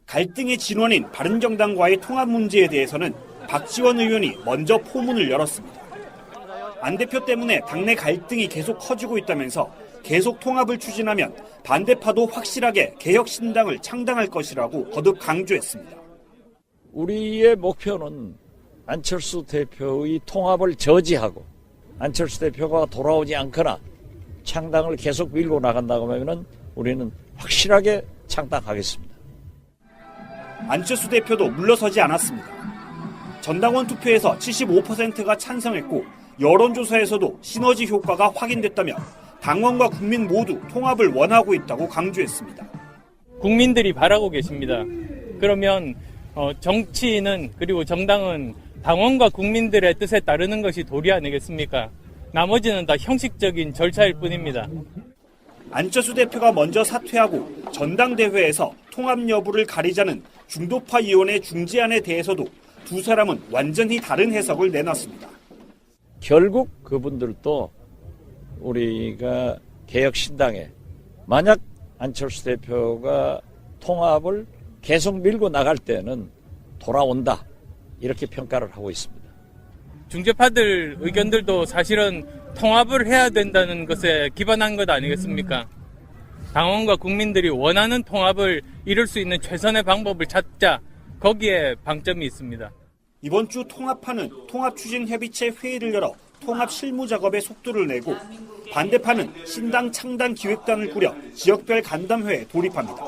Speaker 6: 갈등의 진원인 바른정당과의 통합 문제에 대해서는 박지원 의원이 먼저 포문을 열었습니다. 안 대표 때문에 당내 갈등이 계속 커지고 있다면서 계속 통합을 추진하면 반대파도 확실하게 개혁신당을 창당할 것이라고 거듭 강조했습니다.
Speaker 7: 우리의 목표는 안철수 대표의 통합을 저지하고 안철수 대표가 돌아오지 않거나 창당을 계속 밀고 나간다고 하면 우리는 확실하게 창당하겠습니다.
Speaker 6: 안철수 대표도 물러서지 않았습니다. 전당원 투표에서 75%가 찬성했고 여론조사에서도 시너지 효과가 확인됐다며 당원과 국민 모두 통합을 원하고 있다고 강조했습니다.
Speaker 8: 국민들이 바라고 계십니다. 그러면 정치인은 그리고 정당은 당원과 국민들의 뜻에 따르는 것이 도리 아니겠습니까? 나머지는 다 형식적인 절차일 뿐입니다.
Speaker 6: 안철수 대표가 먼저 사퇴하고 전당대회에서 통합 여부를 가리자는 중도파 의원의 중재안에 대해서도 두 사람은 완전히 다른 해석을 내놨습니다.
Speaker 7: 결국 그분들도 우리가 개혁신당에 만약 안철수 대표가 통합을 계속 밀고 나갈 때는 돌아온다 이렇게 평가를 하고 있습니다.
Speaker 8: 중재파들 의견들도 사실은 통합을 해야 된다는 것에 기반한 것 아니겠습니까? 당원과 국민들이 원하는 통합을 이룰 수 있는 최선의 방법을 찾자, 거기에 방점이 있습니다.
Speaker 6: 이번 주 통합파는 통합추진협의체 회의를 열어 통합 실무 작업에 속도를 내고 반대파는 신당 창당 기획단을 꾸려 지역별 간담회에 돌입합니다.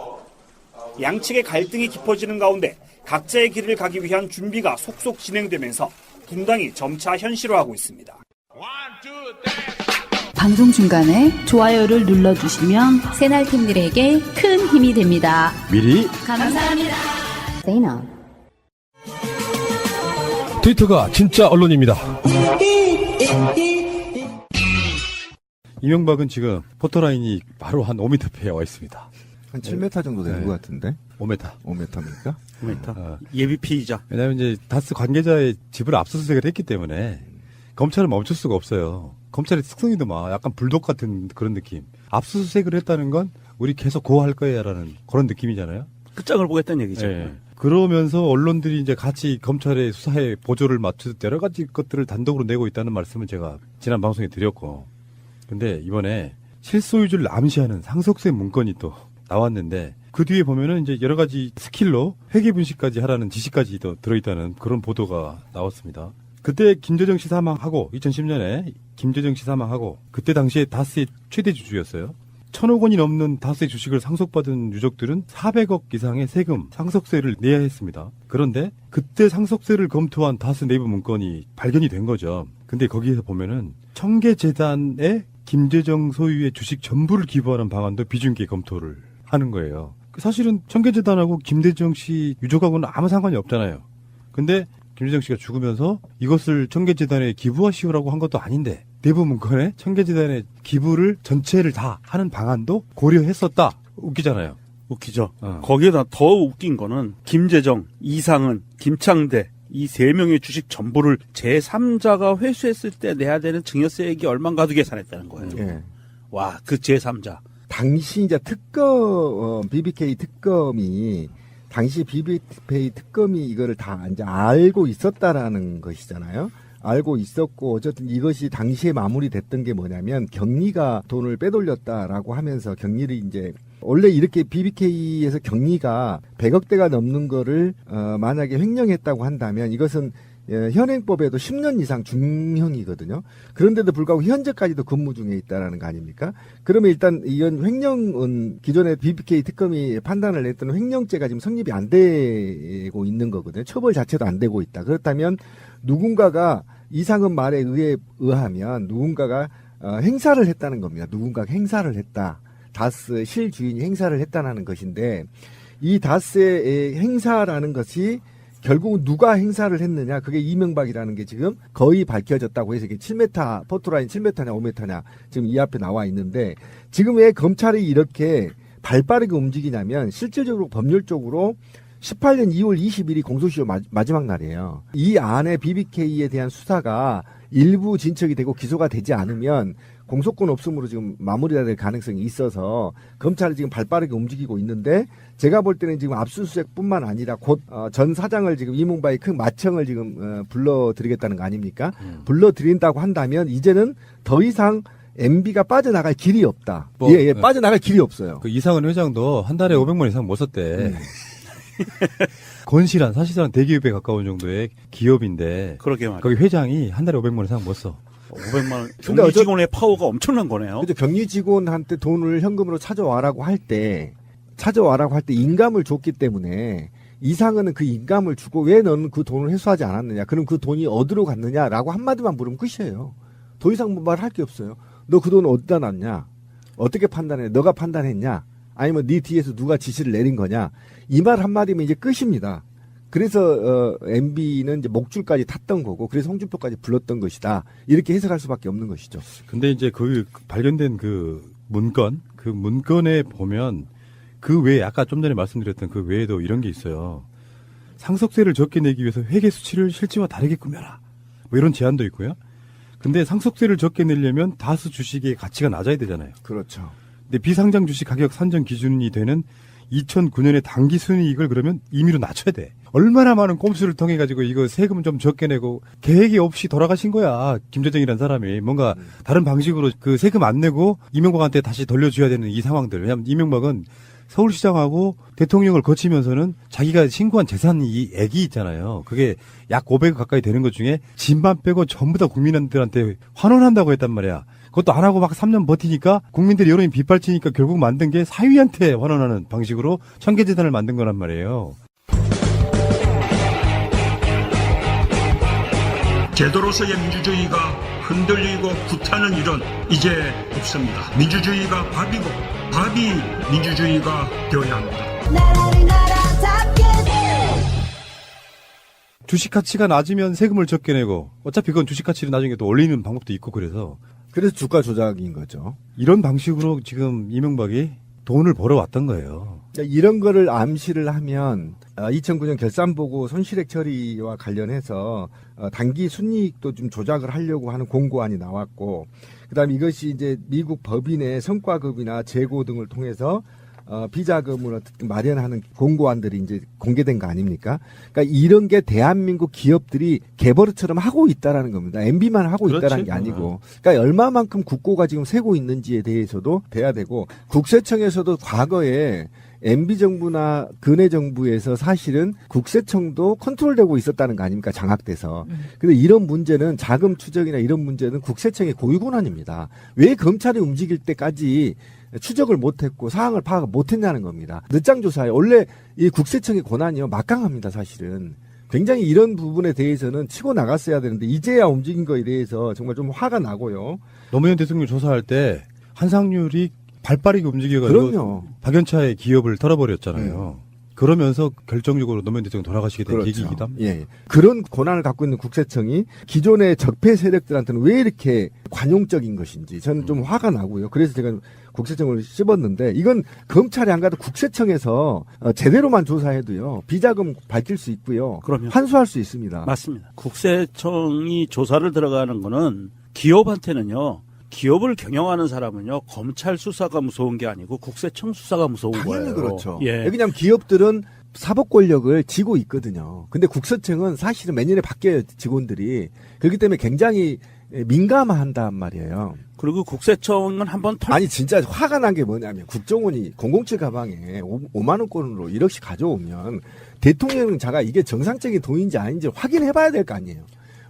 Speaker 6: 양측의 갈등이 깊어지는 가운데 각자의 길을 가기 위한 준비가 속속 진행되면서 분당이 점차 현실화하고 있습니다.
Speaker 9: 방송 중간에 좋아요를 눌러주시면 새날팀들에게 큰 힘이 됩니다.
Speaker 10: 미리
Speaker 9: 감사합니다.
Speaker 21: 트위터가 진짜 언론입니다.
Speaker 10: 이명박은 지금 포토라인이 바로 한 5m패에 와 있습니다.
Speaker 11: 한 7m 정도 되는 것 같은데?
Speaker 10: 5m.
Speaker 11: 5m입니까?
Speaker 12: 5m. 예비 피의자.
Speaker 10: 왜냐하면 이제 다스 관계자의 집을 압수수색을 했기 때문에 검찰은 멈출 수가 없어요. 검찰의 특성이도 막 약간 불독 같은 그런 느낌. 압수수색을 했다는 건 우리 계속 고할 거야라는 그런 느낌이잖아요.
Speaker 12: 끝장을 보겠다는 얘기죠.
Speaker 10: 네. 그러면서 언론들이 이제 같이 검찰의 수사에 보조를 맞추듯 여러 가지 것들을 단독으로 내고 있다는 말씀을 제가 지난 방송에 드렸고, 근데 이번에 실소유주를 암시하는 상속세 문건이 또 나왔는데 그 뒤에 보면은 이제 여러 가지 스킬로 회계 분식까지 하라는 지시까지 또 들어있다는 그런 보도가 나왔습니다. 그때 김재정 씨 사망하고 2010년에 김재정 씨 사망하고 그때 당시에 다스의 최대 주주였어요. 1,000억 원이 넘는 다스의 주식을 상속받은 유족들은 400억 이상의 세금, 상속세를 내야 했습니다. 그런데 그때 상속세를 검토한 다스 내부 문건이 발견이 된 거죠. 근데 거기에서 보면은 청계재단에 김재정 소유의 주식 전부를 기부하는 방안도 비중있게 검토를 하는 거예요. 사실은 청계재단하고 김재정 씨 유족하고는 아무 상관이 없잖아요. 근데 김재정 씨가 죽으면서 이것을 청계재단에 기부하시오라고 한 것도 아닌데 내부 문건에 청계재단의 기부를 전체를 다 하는 방안도 고려했었다. 웃기잖아요.
Speaker 12: 웃기죠. 거기에다 더 웃긴 거는 김재정, 이상은, 김창대 이 세 명의 주식 전부를 제3자가 회수했을 때 내야 되는 증여세액이 얼마인가도 계산했다는 거예요.
Speaker 11: 예.
Speaker 12: 와, 그 제3자.
Speaker 11: 당시 이제 BBK 특검이 당시 BBK 특검이 이거를 다 이제 알고 있었다라는 것이잖아요. 알고 있었고 어쨌든 이것이 당시에 마무리됐던 게 뭐냐면 경리가 돈을 빼돌렸다라고 하면서 경리를 이제 원래 이렇게 BBK에서 경리가 100억대가 넘는 거를 만약에 횡령했다고 한다면 이것은 현행법에도 10년 이상 중형이거든요. 그런데도 불구하고 현재까지도 근무 중에 있다라는 거 아닙니까? 그러면 일단 이건 횡령은 기존에 BBK 특검이 판단을 했던 횡령죄가 지금 성립이 안 되고 있는 거거든요. 처벌 자체도 안 되고 있다. 그렇다면 누군가가 이상은 말에 의하면 누군가가 행사를 했다는 겁니다. 누군가가 행사를 했다. 다스 실주인이 행사를 했다는 것인데 이 다스의 행사라는 것이 결국은 누가 행사를 했느냐 그게 이명박이라는 게 지금 거의 밝혀졌다고 해서 이게 7m 포토라인 7m냐 5m냐 지금 이 앞에 나와 있는데 지금 왜 검찰이 이렇게 발빠르게 움직이냐면 실질적으로 법률적으로 18년 2월 20일이 공소시효 마지막 날이에요. 이 안에 BBK에 대한 수사가 일부 진척이 되고 기소가 되지 않으면 공소권 없음으로 지금 마무리가 될 가능성이 있어서 검찰이 지금 발빠르게 움직이고 있는데 제가 볼 때는 지금 압수수색뿐만 아니라 곧 전 사장을 지금 이명박의 큰 마청을 지금 불러드리겠다는 거 아닙니까? 불러드린다고 한다면 이제는 더 이상 MB가 빠져나갈 길이 없다. 빠져나갈 길이 없어요.
Speaker 10: 그 이상은 회장도 한 달에 500만 이상 못 썼대. 건실한 사실상 대기업에 가까운 정도의 기업인데
Speaker 12: 그러게 말이야.
Speaker 10: 거기 회장이 한 달에 500만 이상 못 써.
Speaker 12: 500만 원. 경리 직원의 파워가 엄청난 거네요.
Speaker 11: 그렇죠. 경리 직원한테 돈을 현금으로 찾아와라고 할 때 인감을 줬기 때문에 이상은 그 인감을 주고 왜 너는 그 돈을 회수하지 않았느냐. 그럼 그 돈이 어디로 갔느냐라고 한마디만 물으면 끝이에요. 더 이상 말할 게 없어요. 너 그 돈 어디다 놨냐? 어떻게 판단해? 너가 판단했냐? 아니면 네 뒤에서 누가 지시를 내린 거냐? 이 말 한마디면 이제 끝입니다. 그래서 MB는 이제 목줄까지 탔던 거고 그래서 홍준표까지 불렀던 것이다. 이렇게 해석할 수밖에 없는 것이죠.
Speaker 10: 근데 이제 그 발견된 그 문건에 보면 그 외에 아까 좀 전에 말씀드렸던 그 외에도 이런 게 있어요. 상속세를 적게 내기 위해서 회계 수치를 실제와 다르게 꾸며라. 뭐 이런 제안도 있고요. 근데 상속세를 적게 내려면 다수 주식의 가치가 낮아야 되잖아요.
Speaker 11: 그렇죠.
Speaker 10: 근데 비상장 주식 가격 산정 기준이 되는 2009년에 당기 순이익을 그러면 임의로 낮춰야 돼. 얼마나 많은 꼼수를 통해 가지고 이거 세금 좀 적게 내고 계획이 없이 돌아가신 거야. 김재정이라는 사람이 뭔가 다른 방식으로 그 세금 안 내고 이명박한테 다시 돌려줘야 되는 이 상황들. 왜냐하면 이명박은 서울시장하고 대통령을 거치면서는 자기가 신고한 재산이 액이 있잖아요. 그게 약 500억 가까이 되는 것 중에 진반 빼고 전부 다 국민들한테 환원한다고 했단 말이야. 그것도 안 하고 막 3년 버티니까 국민들이 여론이 빗발치니까 결국 만든 게 사위한테 환원하는 방식으로 청계재단을 만든 거란 말이에요.
Speaker 13: 제도로서의 민주주의가 흔들리고 구타는 일은 이제 없습니다. 민주주의가 밥이고 밥이 민주주의가 되어야 합니다.
Speaker 10: 주식 가치가 낮으면 세금을 적게 내고 어차피 그건 주식 가치를 나중에 또 올리는 방법도 있고 그래서
Speaker 11: 주가 조작인 거죠.
Speaker 10: 이런 방식으로 지금 이명박이 돈을 벌어왔던 거예요.
Speaker 11: 이런 거를 암시를 하면 2009년 결산보고 손실액 처리와 관련해서 단기 순이익도 좀 조작을 하려고 하는 공고안이 나왔고, 그다음에 이것이 이제 미국 법인의 성과급이나 재고 등을 통해서 비자금을 어떻게 마련하는 공고안들이 이제 공개된 거 아닙니까? 그러니까 이런 게 대한민국 기업들이 개버릇처럼 하고 있다라는 겁니다. MB만 하고 있다라는 게 아니고, 그러니까 얼마만큼 국고가 지금 세고 있는지에 대해서도 돼야 되고, 국세청에서도 과거에 MB 정부나 근해 정부에서 사실은 국세청도 컨트롤되고 있었다는 거 아닙니까? 장악돼서. 근데 이런 문제는 자금 추적이나 이런 문제는 국세청의 고유 권한입니다. 왜 검찰이 움직일 때까지 추적을 못했고 사항을 파악을 못했냐는 겁니다. 늦장 조사에 원래 이 국세청의 권한이요 막강합니다. 사실은 굉장히 이런 부분에 대해서는 치고 나갔어야 되는데 이제야 움직인 거에 대해서 정말 좀 화가 나고요.
Speaker 10: 노무현 대통령 조사할 때 한상률이 발빠르게 움직여가지고
Speaker 11: 그럼요.
Speaker 10: 박연차의 기업을 털어버렸잖아요. 그러면서 결정적으로 노무현 대통령 돌아가시게 된
Speaker 11: 그렇죠.
Speaker 10: 계기이기도 합니다.
Speaker 11: 예. 그런 권한을 갖고 있는 국세청이 기존의 적폐 세력들한테는 왜 이렇게 관용적인 것인지 저는 좀 화가 나고요. 그래서 제가 국세청을 씹었는데, 이건 검찰이 안 가도 국세청에서 제대로만 조사해도요 비자금 밝힐 수 있고요.
Speaker 12: 그럼요.
Speaker 11: 환수할 수 있습니다.
Speaker 12: 맞습니다. 국세청이 조사를 들어가는 거는 기업한테는요. 기업을 경영하는 사람은요, 검찰 수사가 무서운 게 아니고 국세청 수사가 무서운 거예요.
Speaker 11: 당연히 그렇죠.
Speaker 12: 예.
Speaker 11: 왜냐하면 기업들은 사법 권력을 쥐고 있거든요. 근데 국세청은 사실은 매년에 바뀌어요, 직원들이. 그렇기 때문에 굉장히 민감한단 말이에요.
Speaker 12: 그리고 국세청은 한번
Speaker 11: 아니 진짜 화가 난 게 뭐냐면, 국정원이 007 가방에 5만 원권으로 1억씩 가져오면 대통령 자가 이게 정상적인 돈인지 아닌지 확인해봐야 될 거 아니에요.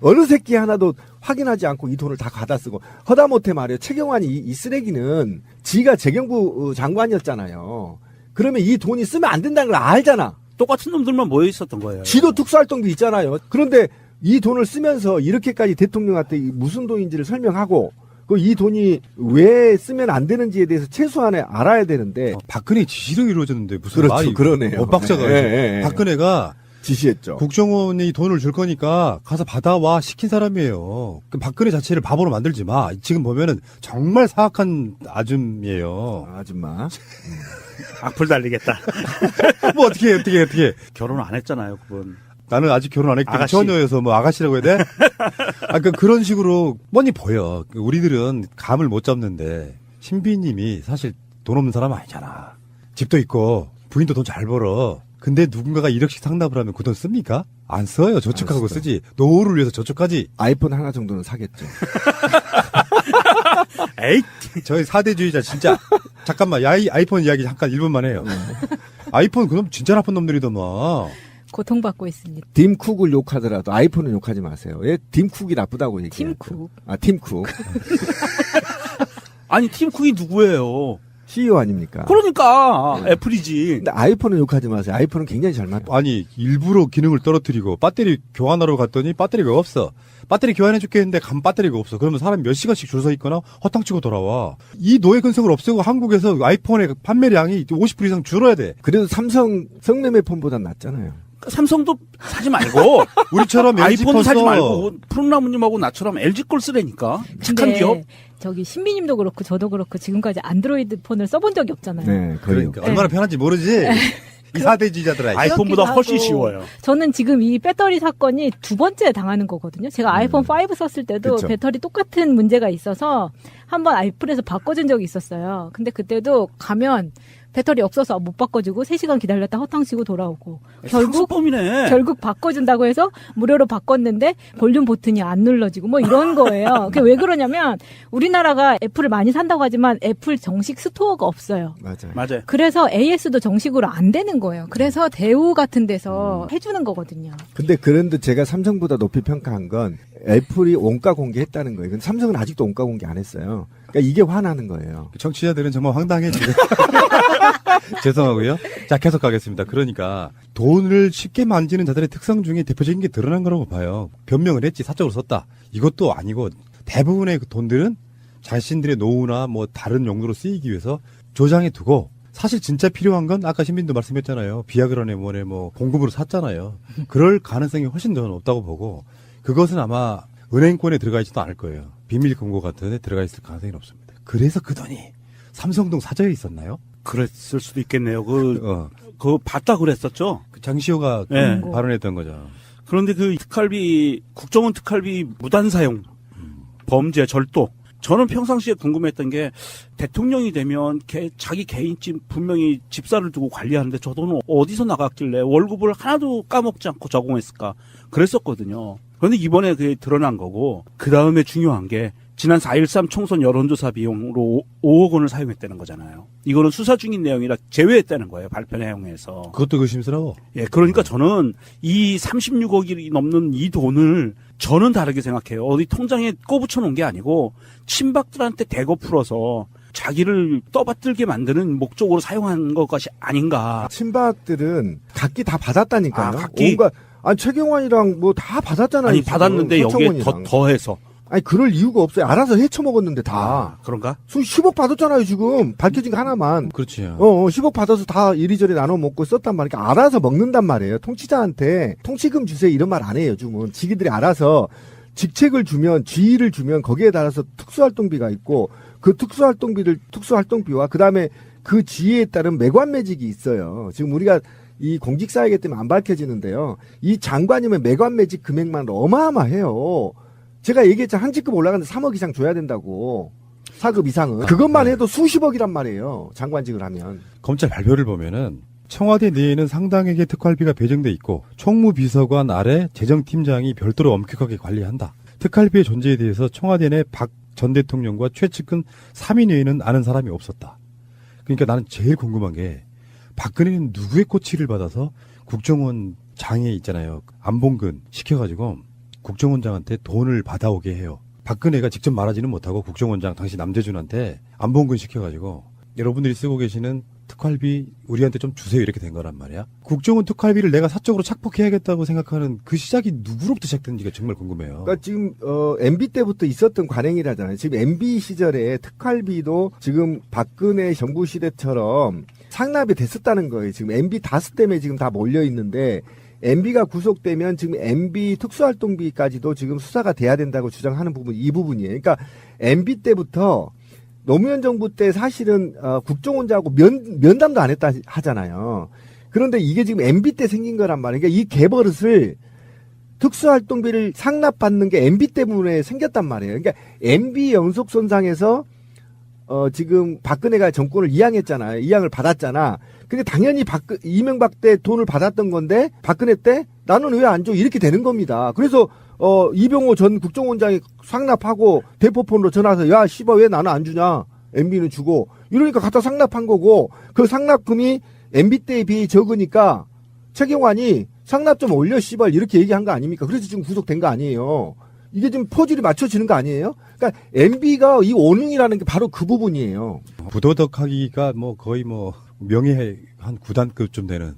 Speaker 11: 어느 새끼 하나도 확인하지 않고 이 돈을 다 갖다 쓰고, 허다못해 말이에요. 최경환이 이 쓰레기는 지가 재경부 장관이었잖아요. 그러면 이 돈이 쓰면 안 된다는 걸 알잖아.
Speaker 12: 똑같은 놈들만 모여 있었던 거예요.
Speaker 11: 지도 특수활동비 있잖아요. 그런데 이 돈을 쓰면서 이렇게까지 대통령한테 무슨 돈인지를 설명하고, 이 돈이 왜 쓰면 안 되는지에 대해서 최소한에 알아야 되는데.
Speaker 10: 박근혜 지시로 이루어졌는데 무슨
Speaker 11: 그렇죠,
Speaker 10: 말이
Speaker 11: 그러네요.
Speaker 10: 엇박자가
Speaker 11: 네.
Speaker 10: 박근혜가
Speaker 11: 지시했죠.
Speaker 10: 국정원이 돈을 줄 거니까 가서 받아와 시킨 사람이에요. 그럼 박근혜 자체를 바보로 만들지 마. 지금 보면은 정말 사악한 아줌이에요.
Speaker 11: 아줌마.
Speaker 12: 악플 달리겠다.
Speaker 10: 뭐 어떻게.
Speaker 12: 결혼 안 했잖아요, 그분.
Speaker 10: 나는 아직 결혼 안 했기 때문에
Speaker 12: 아가씨.
Speaker 10: 처녀여서 뭐 아가씨라고 해야 돼? 그런 식으로 뻔히 보여. 우리들은 감을 못 잡는데 신비님이 사실 돈 없는 사람 아니잖아. 집도 있고 부인도 돈 잘 벌어. 근데 누군가가 1억씩 상납을 하면 그 돈 씁니까? 안 써요. 저축하고 쓰지. 노후를 위해서 저축하지.
Speaker 11: 아이폰 하나 정도는 사겠죠.
Speaker 10: 에이, 저희 4대주의자 진짜. 잠깐만, 아이폰 이야기 잠깐 1분만 해요. 아이폰 그놈 진짜 나쁜 놈들이더만.
Speaker 16: 고통받고 있습니다.
Speaker 11: 팀쿡을 욕하더라도 아이폰은 욕하지 마세요. 예, 팀쿡이 나쁘다고 얘기해요.
Speaker 16: 팀쿡.
Speaker 11: 팀쿡.
Speaker 12: 아니, 팀쿡이 누구예요?
Speaker 11: CEO 아닙니까?
Speaker 12: 그러니까 애플이지.
Speaker 11: 근데 아이폰은 욕하지 마세요. 아이폰은 굉장히 잘 맞다.
Speaker 10: 아니, 일부러 기능을 떨어뜨리고 배터리 교환하러 갔더니 배터리가 없어. 배터리 교환해줄게 했는데 간 배터리가 없어. 그러면 사람 몇 시간씩 줄 서 있거나 허탕치고 돌아와. 이 노예 근성을 없애고 한국에서 아이폰의 판매량이 50% 이상 줄어야 돼.
Speaker 11: 그래도 삼성 성매매 폰보단 낫잖아요.
Speaker 12: 삼성도 사지 말고
Speaker 10: 우리처럼
Speaker 12: 아이폰도 사지 말고 푸른나무님하고 나처럼 LG 걸 쓰라니까. 착한 기업.
Speaker 16: 저기 신비님도 그렇고 저도 그렇고 지금까지 안드로이드 폰을 써본 적이 없잖아요.
Speaker 11: 네,
Speaker 10: 그러니까 얼마나 편한지 모르지. 이 4대주의자들아.
Speaker 12: 아이폰보다 훨씬 쉬워요.
Speaker 16: 저는 지금 이 배터리 사건이 두 번째 당하는 거거든요. 제가 아이폰 5 썼을 때도
Speaker 11: 그쵸.
Speaker 16: 배터리 똑같은 문제가 있어서 한번 아이플에서 바꿔준 적이 있었어요. 근데 그때도 가면 배터리 없어서 못 바꿔주고 3시간 기다렸다 허탕치고 돌아오고 결국 바꿔준다고 해서 무료로 바꿨는데 볼륨 버튼이 안 눌러지고 뭐 이런 거예요. 그게 왜 그러냐면 우리나라가 애플을 많이 산다고 하지만 애플 정식 스토어가 없어요.
Speaker 11: 맞아요.
Speaker 16: 그래서 AS도 정식으로 안 되는 거예요. 그래서 대우 같은 데서 해주는 거거든요.
Speaker 11: 근데 그런데 제가 삼성보다 높이 평가한 건 애플이 원가 공개했다는 거예요. 근데 삼성은 아직도 원가 공개 안 했어요. 그러니까 이게 화나는 거예요.
Speaker 10: 청취자들은 정말 황당해 지금. 죄송하고요. 자, 계속 가겠습니다. 그러니까 돈을 쉽게 만지는 자들의 특성 중에 대표적인 게 드러난 거라고 봐요. 변명을 했지, 사적으로 썼다. 이것도 아니고 대부분의 그 돈들은 자신들의 노후나 뭐 다른 용도로 쓰이기 위해서 조장해 두고, 사실 진짜 필요한 건 아까 신빈도 말씀했잖아요. 비아그라네 뭐네 뭐 공급으로 샀잖아요. 그럴 가능성이 훨씬 더 높다고 보고, 그것은 아마 은행권에 들어가 있지도 않을 거예요. 비밀 금고 같은 데 들어가 있을 가능성이 높습니다. 그래서 그 돈이 삼성동 사저에 있었나요?
Speaker 12: 그랬을 수도 있겠네요. 그거 봤다 그랬었죠?
Speaker 10: 장시호가
Speaker 12: 네.
Speaker 10: 발언했던 거죠.
Speaker 12: 그런데 그 특활비, 국정원 특활비 무단 사용, 범죄, 절도. 저는 평상시에 궁금했던 게, 대통령이 되면 자기 개인집 분명히 집사를 두고 관리하는데 저 돈은 어디서 나갔길래 월급을 하나도 까먹지 않고 저공했을까 그랬었거든요. 그런데 이번에 그게 드러난 거고, 그 다음에 중요한 게 지난 4.13 총선 여론조사 비용으로 5억 원을 사용했다는 거잖아요. 이거는 수사 중인 내용이라 제외했다는 거예요, 발표 내용에서.
Speaker 10: 그것도 의심스러워.
Speaker 12: 예, 그러니까 저는 이 36억이 넘는 이 돈을 저는 다르게 생각해요. 어디 통장에 꿔붙여 놓은 게 아니고 친박들한테 대거 풀어서 자기를 떠받들게 만드는 목적으로 사용한 것이 아닌가.
Speaker 11: 친박들은 각기 다 받았다니까요.
Speaker 12: 아, 각기?
Speaker 11: 온갖, 최경환이랑 뭐 다 받았잖아요.
Speaker 12: 아니, 받았는데 여기에 더해서.
Speaker 11: 아니, 그럴 이유가 없어요. 알아서 헤쳐먹었는데 다.
Speaker 12: 그런가?
Speaker 11: 10억 받았잖아요, 지금. 밝혀진 거 하나만.
Speaker 10: 그렇지.
Speaker 11: 10억 받아서 다 이리저리 나눠 먹고 썼단 말이에요. 그러니까 알아서 먹는단 말이에요. 통치자한테 통치금 주세요 이런 말 안 해요, 요즘은. 지기들이 알아서 직책을 주면, 지위를 주면 거기에 따라서 특수활동비가 있고, 그 특수활동비와 그 다음에 그 지위에 따른 매관매직이 있어요. 지금 우리가 이 공직사회이기 때문에 안 밝혀지는데요. 이 장관이면 매관매직 금액만 어마어마해요. 제가 얘기했잖아요. 한 직급 올라가는데 3억 이상 줘야 된다고. 4급 이상은. 그것만 해도 수십억이란 말이에요. 장관직을 하면.
Speaker 10: 검찰 발표를 보면은 청와대 내에는 상당액의 특활비가 배정돼 있고 총무비서관 아래 재정팀장이 별도로 엄격하게 관리한다. 특활비의 존재에 대해서 청와대 내 박 전 대통령과 최측근 3인 외에는 아는 사람이 없었다. 그러니까 나는 제일 궁금한 게, 박근혜는 누구의 코치를 받아서 국정원 장에 있잖아요. 안봉근 시켜가지고 국정원장한테 돈을 받아오게 해요. 박근혜가 직접 말하지는 못하고 국정원장 당시 남재준한테 안봉근 시켜가지고 여러분들이 쓰고 계시는 특활비 우리한테 좀 주세요 이렇게 된 거란 말이야. 국정원 특활비를 내가 사적으로 착복해야겠다고 생각하는 그 시작이 누구로부터 시작됐는지가 정말 궁금해요.
Speaker 11: 그러니까 지금 MB 때부터 있었던 관행이라잖아요. 지금 MB 시절에 특활비도 지금 박근혜 정부 시대처럼 상납이 됐었다는 거예요. 지금 MB 다스 때문에 지금 다 몰려 있는데, MB가 구속되면 지금 MB 특수활동비까지도 지금 수사가 돼야 된다고 주장하는 부분, 이 부분이에요. 그러니까 MB 때부터 노무현 정부 때 사실은 국정원장하고 면담도 안 했다 하잖아요. 그런데 이게 지금 MB 때 생긴 거란 말이에요. 그러니까 이 개버릇을, 특수활동비를 상납받는 게 MB 때문에 생겼단 말이에요. 그러니까 MB 연속 손상에서 지금 박근혜가 정권을 이양했잖아요. 이양을 받았잖아. 근데 당연히 이명박 때 돈을 받았던 건데, 박근혜 때 나는 왜 안 줘? 이렇게 되는 겁니다. 그래서 이병호 전 국정원장이 상납하고 대포폰으로 전화해서, 야, 씨발, 왜 나는 안 주냐? MB는 주고. 이러니까 갖다 상납한 거고, 그 상납금이 MB 때에 비해 적으니까 최경환이 상납 좀 올려, 씨발, 이렇게 얘기한 거 아닙니까? 그래서 지금 구속된 거 아니에요. 이게 지금 포질이 맞춰지는 거 아니에요? 그러니까 MB가 이 오능이라는 게 바로 그 부분이에요.
Speaker 10: 부도덕하기가 뭐 거의 뭐 명예 한 9단급쯤 되는.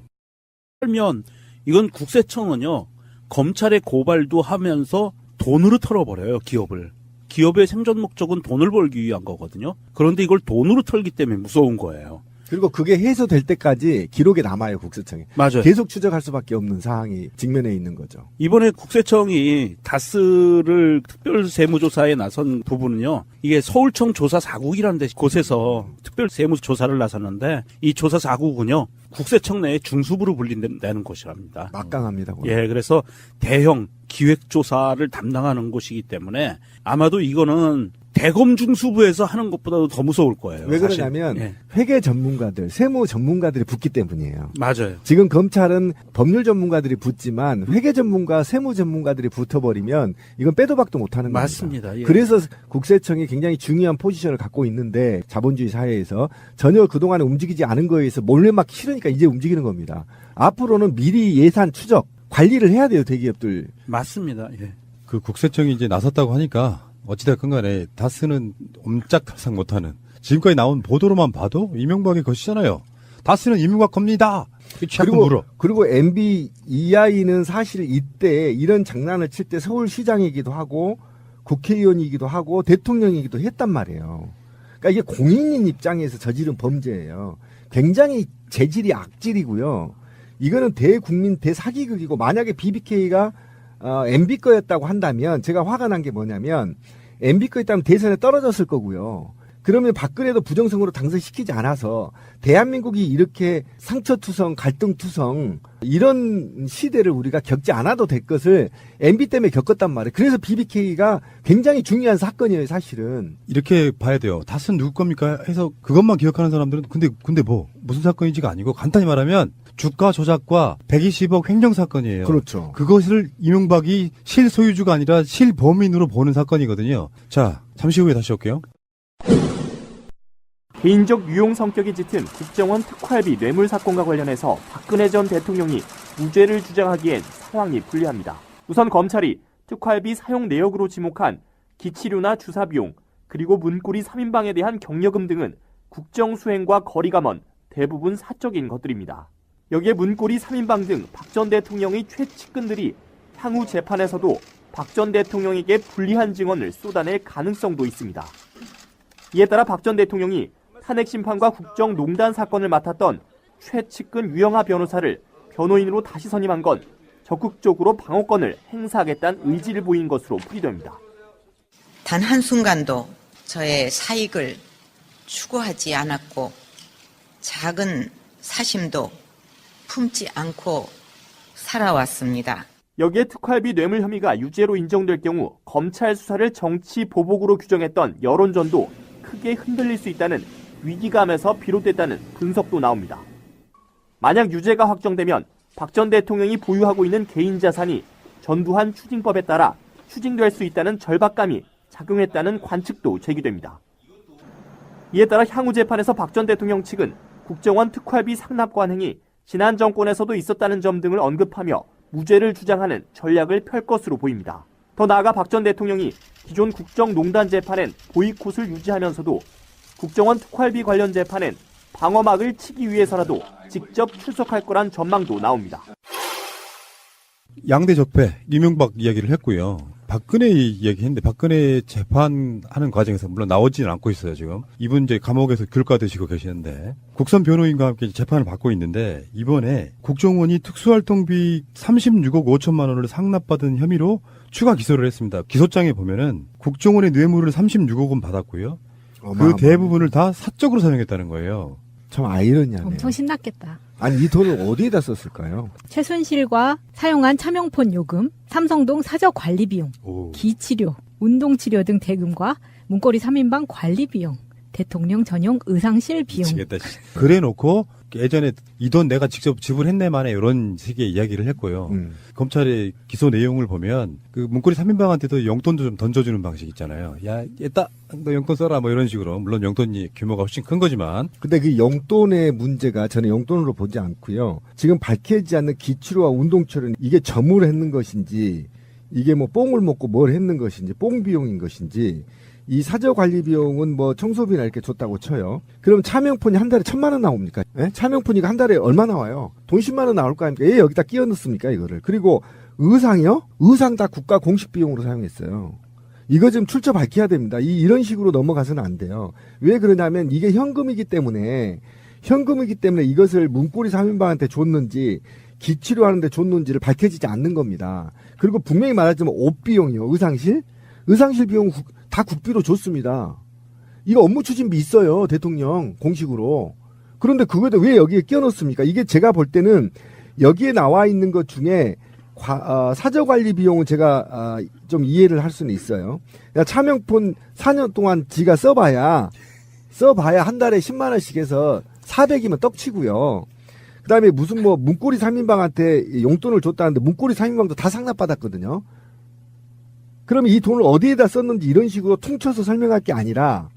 Speaker 12: 그러면 이건 국세청은요, 검찰의 고발도 하면서 돈으로 털어버려요, 기업을. 기업의 생존 목적은 돈을 벌기 위한 거거든요. 그런데 이걸 돈으로 털기 때문에 무서운 거예요.
Speaker 11: 그리고 그게 해소될 때까지 기록에 남아요, 국세청에.
Speaker 12: 맞아요.
Speaker 11: 계속 추적할 수밖에 없는 사항이 직면해 있는 거죠.
Speaker 12: 이번에 국세청이 다스를 특별 세무조사에 나선 부분은요, 이게 서울청 조사 4국이라는 곳에서 특별 세무조사를 나섰는데, 이 조사 4국은요, 국세청 내에 중수부로 분린다는 곳이랍니다.
Speaker 11: 막강합니다. 그건.
Speaker 12: 예, 그래서 대형 기획조사를 담당하는 곳이기 때문에 아마도 이거는 대검 중수부에서 하는 것보다도 더 무서울 거예요.
Speaker 11: 왜
Speaker 12: 사실.
Speaker 11: 그러냐면
Speaker 12: 예.
Speaker 11: 회계 전문가들, 세무 전문가들이 붙기 때문이에요.
Speaker 12: 맞아요.
Speaker 11: 지금 검찰은 법률 전문가들이 붙지만 회계 전문가, 세무 전문가들이 붙어버리면 이건 빼도 박도 못하는 겁니다.
Speaker 12: 맞습니다. 예.
Speaker 11: 그래서 국세청이 굉장히 중요한 포지션을 갖고 있는데, 자본주의 사회에서 전혀 그동안에 움직이지 않은 거에 의해서 몰래 막 싫으니까 이제 움직이는 겁니다. 앞으로는 미리 예산 추적, 관리를 해야 돼요, 대기업들.
Speaker 12: 맞습니다. 예.
Speaker 10: 그 국세청이 이제 나섰다고 하니까 어찌됐건 간에 다스는 옴짝달싹 못하는, 지금까지 나온 보도로만 봐도 이명박의 것이잖아요. 다스는 이명박 겁니다.
Speaker 11: 그리고 MB EI는 사실 이때 이런 장난을 칠 때 서울시장이기도 하고 국회의원이기도 하고 대통령이기도 했단 말이에요. 그러니까 이게 공인인 입장에서 저지른 범죄예요. 굉장히 재질이 악질이고요. 이거는 대국민 대사기극이고, 만약에 BBK가 MB 거였다고 한다면 제가 화가 난 게 뭐냐면, MB 거였다면 대선에 떨어졌을 거고요. 그러면 박근혜도 부정선거로 당선시키지 않아서 대한민국이 이렇게 상처투성, 갈등투성 이런 시대를 우리가 겪지 않아도 될 것을 MB 때문에 겪었단 말이에요. 그래서 BBK가 굉장히 중요한 사건이에요, 사실은.
Speaker 10: 이렇게 봐야 돼요. 다스는 누구 겁니까? 해서 그것만 기억하는 사람들은 근데 뭐 무슨 사건인지가 아니고, 간단히 말하면 주가 조작과 120억 횡령 사건이에요.
Speaker 11: 그렇죠.
Speaker 10: 그것을 이명박이 실소유주가 아니라 실범인으로 보는 사건이거든요. 자, 잠시 후에 다시 올게요.
Speaker 14: 개인적 유용 성격이 짙은 국정원 특활비 뇌물 사건과 관련해서 박근혜 전 대통령이 무죄를 주장하기엔 상황이 불리합니다. 우선 검찰이 특활비 사용 내역으로 지목한 기치료나 주사 비용, 그리고 문고리 3인방에 대한 경력금 등은 국정수행과 거리가 먼 대부분 사적인 것들입니다. 여기에 문고리 3인방 등 박 전 대통령의 최측근들이 향후 재판에서도 박 전 대통령에게 불리한 증언을 쏟아낼 가능성도 있습니다. 이에 따라 박 전 대통령이 탄핵심판과 국정농단 사건을 맡았던 최측근 유영하 변호사를 변호인으로 다시 선임한 건 적극적으로 방어권을 행사하겠다는 의지를 보인 것으로 풀이됩니다.
Speaker 15: 단 한순간도 저의 사익을 추구하지 않았고 작은 사심도 품지 않고 살아왔습니다.
Speaker 14: 여기에 특활비 뇌물 혐의가 유죄로 인정될 경우 검찰 수사를 정치 보복으로 규정했던 여론전도 크게 흔들릴 수 있다는 위기감에서 비롯됐다는 분석도 나옵니다. 만약 유죄가 확정되면 박 전 대통령이 보유하고 있는 개인 자산이 전두환 추징법에 따라 추징될 수 있다는 절박감이 작용했다는 관측도 제기됩니다. 이에 따라 향후 재판에서 박 전 대통령 측은 국정원 특활비 상납 관행이 지난 정권에서도 있었다는 점 등을 언급하며 무죄를 주장하는 전략을 펼 것으로 보입니다. 더 나아가 박 전 대통령이 기존 국정농단 재판엔 보이콧을 유지하면서도 국정원 특활비 관련 재판엔 방어막을 치기 위해서라도 직접 출석할 거란 전망도 나옵니다.
Speaker 10: 양대 적폐, 이명박 이야기를 했고요. 박근혜 이야기했는데, 박근혜 재판하는 과정에서 물론 나오지는 않고 있어요, 지금. 이분 이제 감옥에서 귤 까드시고 계시는데, 국선 변호인과 함께 재판을 받고 있는데, 이번에 국정원이 특수활동비 36억 5천만 원을 상납받은 혐의로 추가 기소를 했습니다. 기소장에 보면은 국정원의 뇌물을 36억 원 받았고요. 그 대부분을 다 사적으로 사용했다는 거예요.
Speaker 11: 참 아이러니하네요.
Speaker 16: 엄청 신났겠다.
Speaker 11: 아니, 이 돈을 어디에다 썼을까요?
Speaker 16: 최순실과 사용한 차명폰 요금, 삼성동 사저 관리 비용, 기치료, 운동치료 등 대금과 문고리 3인방 관리 비용, 대통령 전용 의상실 비용.
Speaker 10: 미치겠다. 그래 놓고 예전에 이 돈 내가 직접 지불했네 만에 이런 식의 이야기를 했고요. 검찰의 기소 내용을 보면 그 문고리 3인방한테도 용돈도 좀 던져주는 방식 있잖아요. 야, 얘따 너 용돈 써라 뭐 이런 식으로. 물론 용돈이 규모가 훨씬 큰 거지만.
Speaker 11: 근데 그 용돈의 문제가 저는 용돈으로 보지 않고요. 지금 밝혀지지 않는 기치료와 운동치료는 이게 점을 했는 것인지, 이게 뭐 뽕을 먹고 뭘 했는 것인지, 뽕 비용인 것인지, 이 사저 관리 비용은 뭐 청소비나 이렇게 줬다고 쳐요. 그럼 차명폰이 한 달에 1,000만 원 나옵니까? 예? 차명폰이가 한 달에 얼마 나와요? 돈 10만 원 나올 거 아닙니까? 왜 여기다 끼워 넣습니까, 이거를? 그리고 의상이요? 의상 다 국가 공식 비용으로 사용했어요. 이거 좀 출처 밝혀야 됩니다. 이런 식으로 넘어가서는 안 돼요. 왜 그러냐면 이게 현금이기 때문에 이것을 문고리 3인방한테 줬는지 기치료 하는데 줬는지를 밝혀지지 않는 겁니다. 그리고 분명히 말하자면 옷 비용이요. 의상실 비용 다 국비로 줬습니다. 이거 업무 추진비 있어요, 대통령 공식으로. 그런데 그거도 왜 여기에 끼워넣습니까? 이게 제가 볼 때는 여기에 나와 있는 것 중에 사저관리 비용은 제가 좀 이해를 할 수는 있어요. 차명폰 4년 동안 지가 써봐야 한 달에 10만 원씩 해서 400이면 떡치고요. 그 다음에 무슨 뭐 문고리 3인방한테 용돈을 줬다는데 문고리 3인방도 다 상납받았거든요. 그러면 이 돈을 어디에다 썼는지 이런 식으로 퉁쳐서 설명할 게 아니라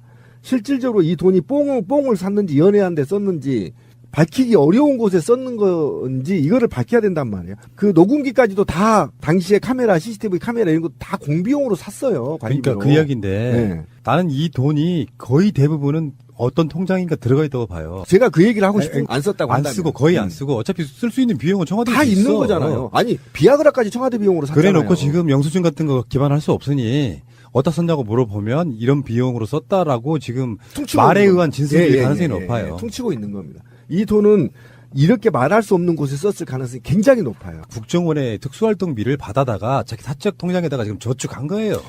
Speaker 11: 실질적으로 이 돈이 뽕을 샀는지 연애하는 데 썼는지 밝히기 어려운 곳에 썼는 건지 이거를 밝혀야 된단 말이에요. 그 녹음기까지도 다 당시에 카메라, CCTV 카메라 이런 거 다 공비용으로 샀어요.
Speaker 10: 그러니까
Speaker 11: 관리비로.
Speaker 10: 그 이야기인데
Speaker 11: 네.
Speaker 10: 나는 이 돈이 거의 대부분은 어떤 통장인가 들어가 있다고 봐요.
Speaker 11: 제가 그 얘기를 하고 싶은 안 썼다고
Speaker 10: 안
Speaker 11: 한다면.
Speaker 10: 쓰고 거의 안 쓰고 어차피 쓸 수 있는 비용은 청와대에
Speaker 11: 다
Speaker 10: 있어.
Speaker 11: 있는 거잖아요. 아니 비아그라까지 청와대 비용으로 샀잖아요.
Speaker 10: 그래놓고 지금 영수증 같은 거 기반할 수 없으니 어디다 썼냐고 물어보면 이런 비용으로 썼다라고 지금 말에 의한 진술일 가능성이 높아요.
Speaker 11: 퉁치고 있는 겁니다. 이 돈은 이렇게 말할 수 없는 곳에 썼을 가능성이 굉장히 높아요.
Speaker 10: 국정원의 특수활동비를 받아다가 자기 사적 통장에다가 지금 저축한 거예요.